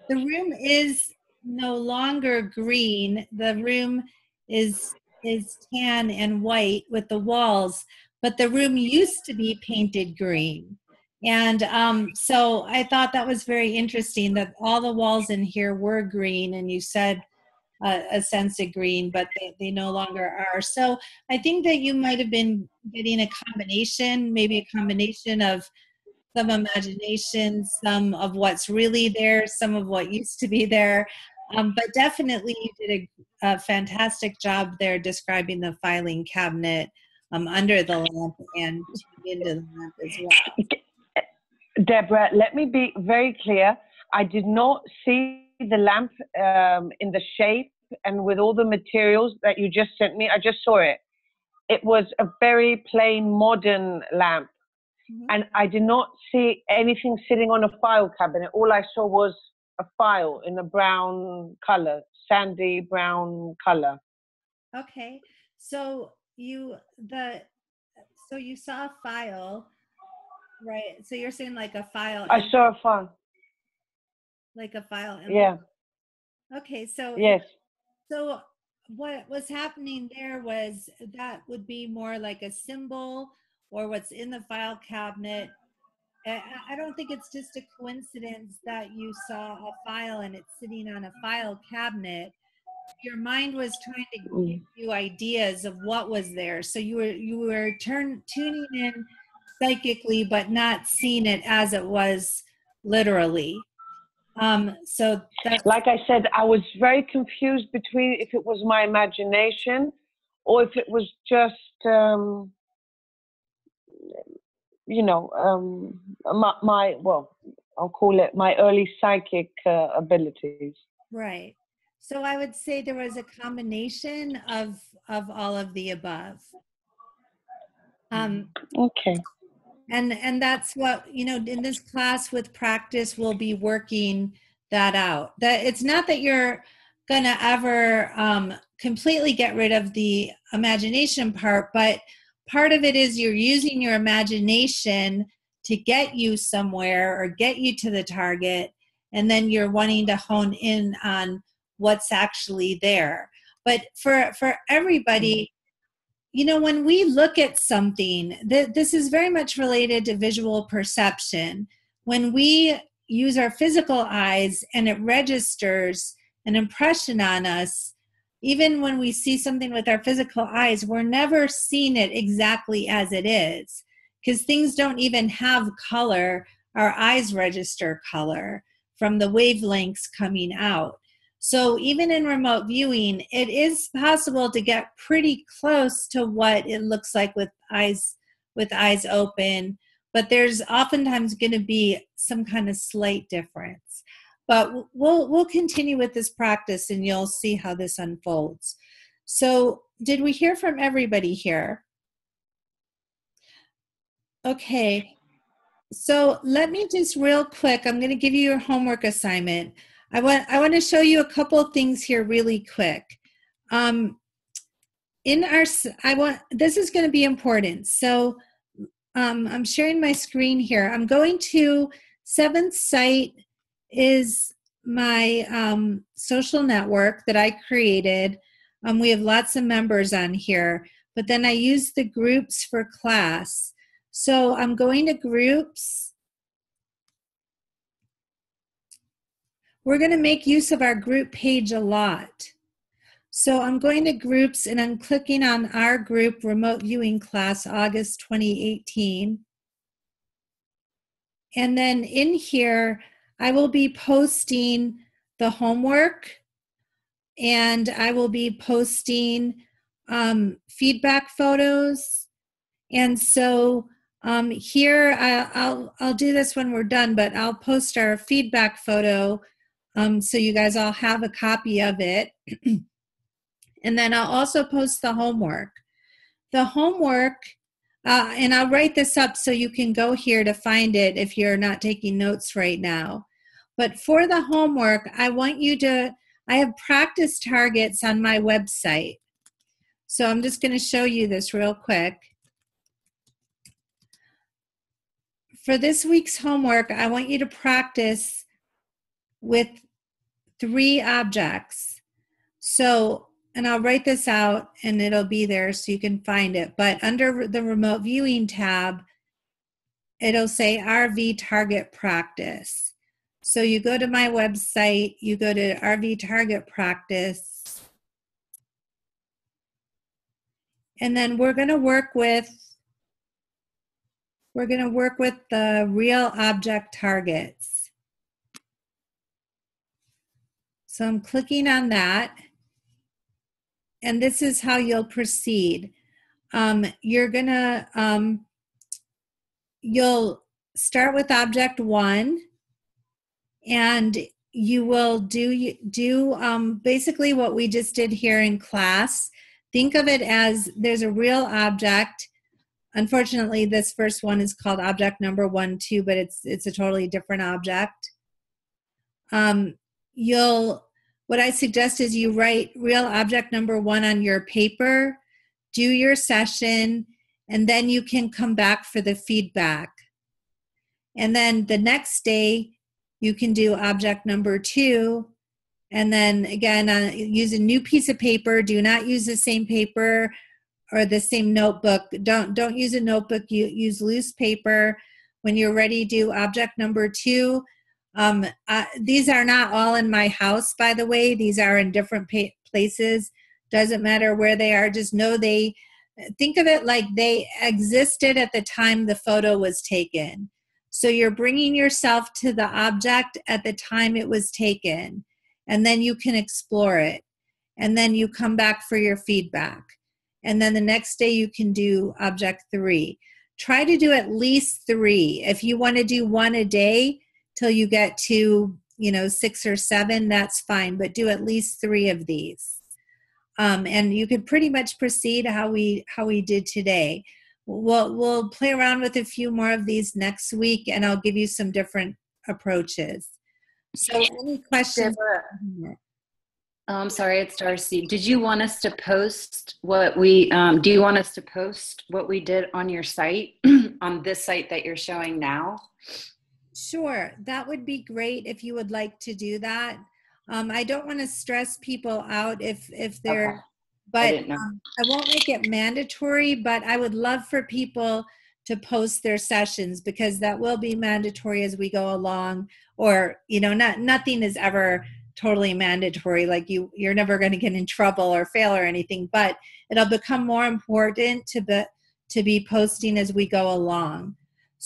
the room is no longer green. The room is tan and white with the walls, but the room used to be painted green. And so I thought that was very interesting that all the walls in here were green, and you said a sense of green, but they no longer are. So I think that you might have been getting a combination, maybe a combination of some imagination, some of what's really there, some of what used to be there. But definitely you did a fantastic job there describing the filing cabinet under the lamp and into the lamp as well. Deborah, let me be very clear. I did not see the lamp in the shape and with all the materials that you just sent me. I just saw it. It was a very plain modern lamp. Mm-hmm. And I did not see anything sitting on a file cabinet. All I saw was a file in a brown color, sandy brown color. Okay. So you saw a file, right? So you're saying like a file. I saw a file. Like a file. Yeah. Okay. So yes. So what was happening there was that would be more like a symbol or what's in the file cabinet. I don't think it's just a coincidence that you saw a file and it's sitting on a file cabinet. Your mind was trying to give you ideas of what was there. So you were tuning in psychically, but not seeing it as it was literally. So that's, like I said, I was very confused between if it was my imagination or if it was just, I'll call it my early psychic abilities. Right. So I would say there was a combination of all of the above. Okay. And that's what, in this class with practice, we'll be working that out. That it's not that you're going to ever completely get rid of the imagination part, but part of it is you're using your imagination to get you somewhere or get you to the target, and then you're wanting to hone in on what's actually there. But for everybody, when we look at something, this is very much related to visual perception. When we use our physical eyes and it registers an impression on us, even when we see something with our physical eyes, we're never seeing it exactly as it is, because things don't even have color our eyes register color from the wavelengths coming out. So even in remote viewing, it is possible to get pretty close to what it looks like with eyes open, but there's oftentimes going to be some kind of slight difference. But we'll continue with this practice and you'll see how this unfolds. So did we hear from everybody here? Okay, so let me just real quick, I'm going to give you your homework assignment. I want to show you a couple of things here really quick. This is going to be important. So I'm sharing my screen here. I'm going to Seventh Sight is my social network that I created. We have lots of members on here, but then I use the groups for class. So I'm going to groups. We're going to make use of our group page a lot. So I'm going to groups and I'm clicking on our group remote viewing class, August 2018. And then in here, I will be posting the homework and I will be posting feedback photos. And so here, I'll do this when we're done, but I'll post our feedback photo so you guys all have a copy of it. And then I'll also post the homework. The homework, and I'll write this up so you can go here to find it if you're not taking notes right now. But for the homework, I have practice targets on my website. So I'm just going to show you this real quick. For this week's homework, I want you to practice with 3 objects. So, and I'll write this out and it'll be there so you can find it. But under the remote viewing tab, it'll say RV target practice. So you go to my website, you go to RV target practice, and then we're going to work with the real object targets. So I'm clicking on that, and this is how you'll proceed. You'll start with object 1, and you will do basically what we just did here in class. Think of it as there's a real object. Unfortunately, this first one is called object number 1, 2, but it's a totally different object. What I suggest is you write real object number 1 on your paper, do your session, and then you can come back for the feedback. And then the next day, you can do object number 2, and then again, use a new piece of paper. Do not use the same paper or the same notebook. Don't use a notebook. You use loose paper. When you're ready, do object number 2. These are not all in my house, by the way. These are in different places. Doesn't matter where they are. Just know think of it like they existed at the time the photo was taken. So you're bringing yourself to the object at the time it was taken, and then you can explore it. And then you come back for your feedback. And then the next day you can do object 3. Try to do at least 3. If you want to do 1 a day till you get to 6 or 7, that's fine, but do at least 3 of these. And you can pretty much proceed how we did today. We'll play around with a few more of these next week, and I'll give you some different approaches. So any questions? I'm sorry, it's Darcy. Did you want us to post what we, do you want us to post what we did on your site, on this site that you're showing now? Sure, that would be great if you would like to do that. I don't want to stress people out if they're, okay. But I won't make it mandatory, but I would love for people to post their sessions, because that will be mandatory as we go along. Or, nothing is ever totally mandatory, like you're never going to get in trouble or fail or anything, but it'll become more important to be posting as we go along.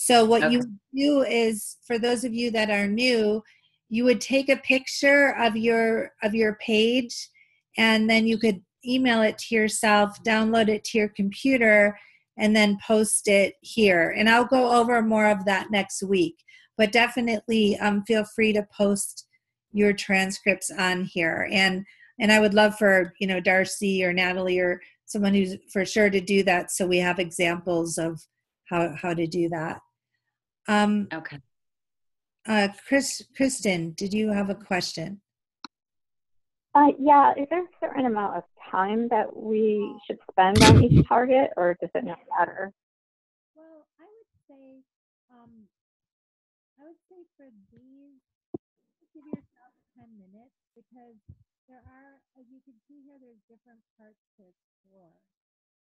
So what you do is, for those of you that are new, you would take a picture of your page, and then you could email it to yourself, download it to your computer, and then post it here. And I'll go over more of that next week. But definitely feel free to post your transcripts on here. And I would love for, Darcy or Natalie or someone who's for sure to do that, so we have examples of how to do that. Okay. Kristen, did you have a question? Yeah, is there a certain amount of time that we should spend on each target, or does it not matter? Well, I would say for these, give yourself 10 minutes, because there are, as you can see here, there's different parts to explore.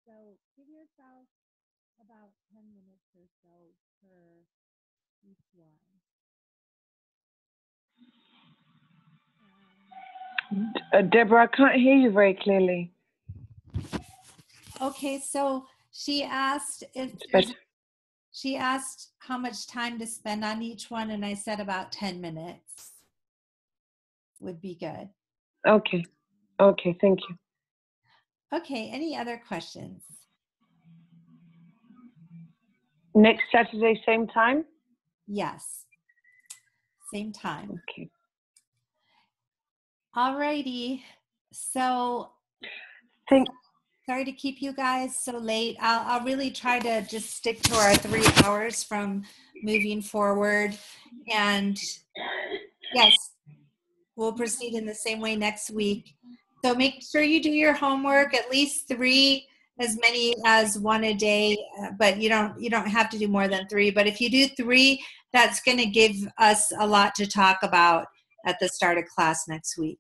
So give yourself about 10 minutes or so per each one. Deborah, I can't hear you very clearly. Okay, so she asked how much time to spend on each one, and I said about 10 minutes would be good. Okay, thank you. Okay, any other questions? Next Saturday, same time? Yes, same time. Okay. Alrighty, so sorry to keep you guys so late. I'll really try to just stick to our 3 hours from moving forward. And yes, we'll proceed in the same way next week. So make sure you do your homework, at least 3, as many as 1 a day, but you don't have to do more than 3. But if you do 3, that's going to give us a lot to talk about at the start of class next week.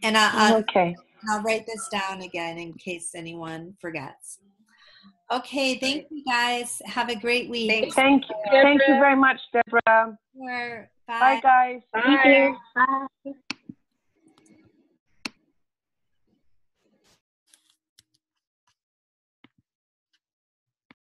And I'll write this down again in case anyone forgets. Okay, thank you guys. Have a great week. Thank you very much, Deborah. Sure. Bye. Bye, guys. Thank you. Bye.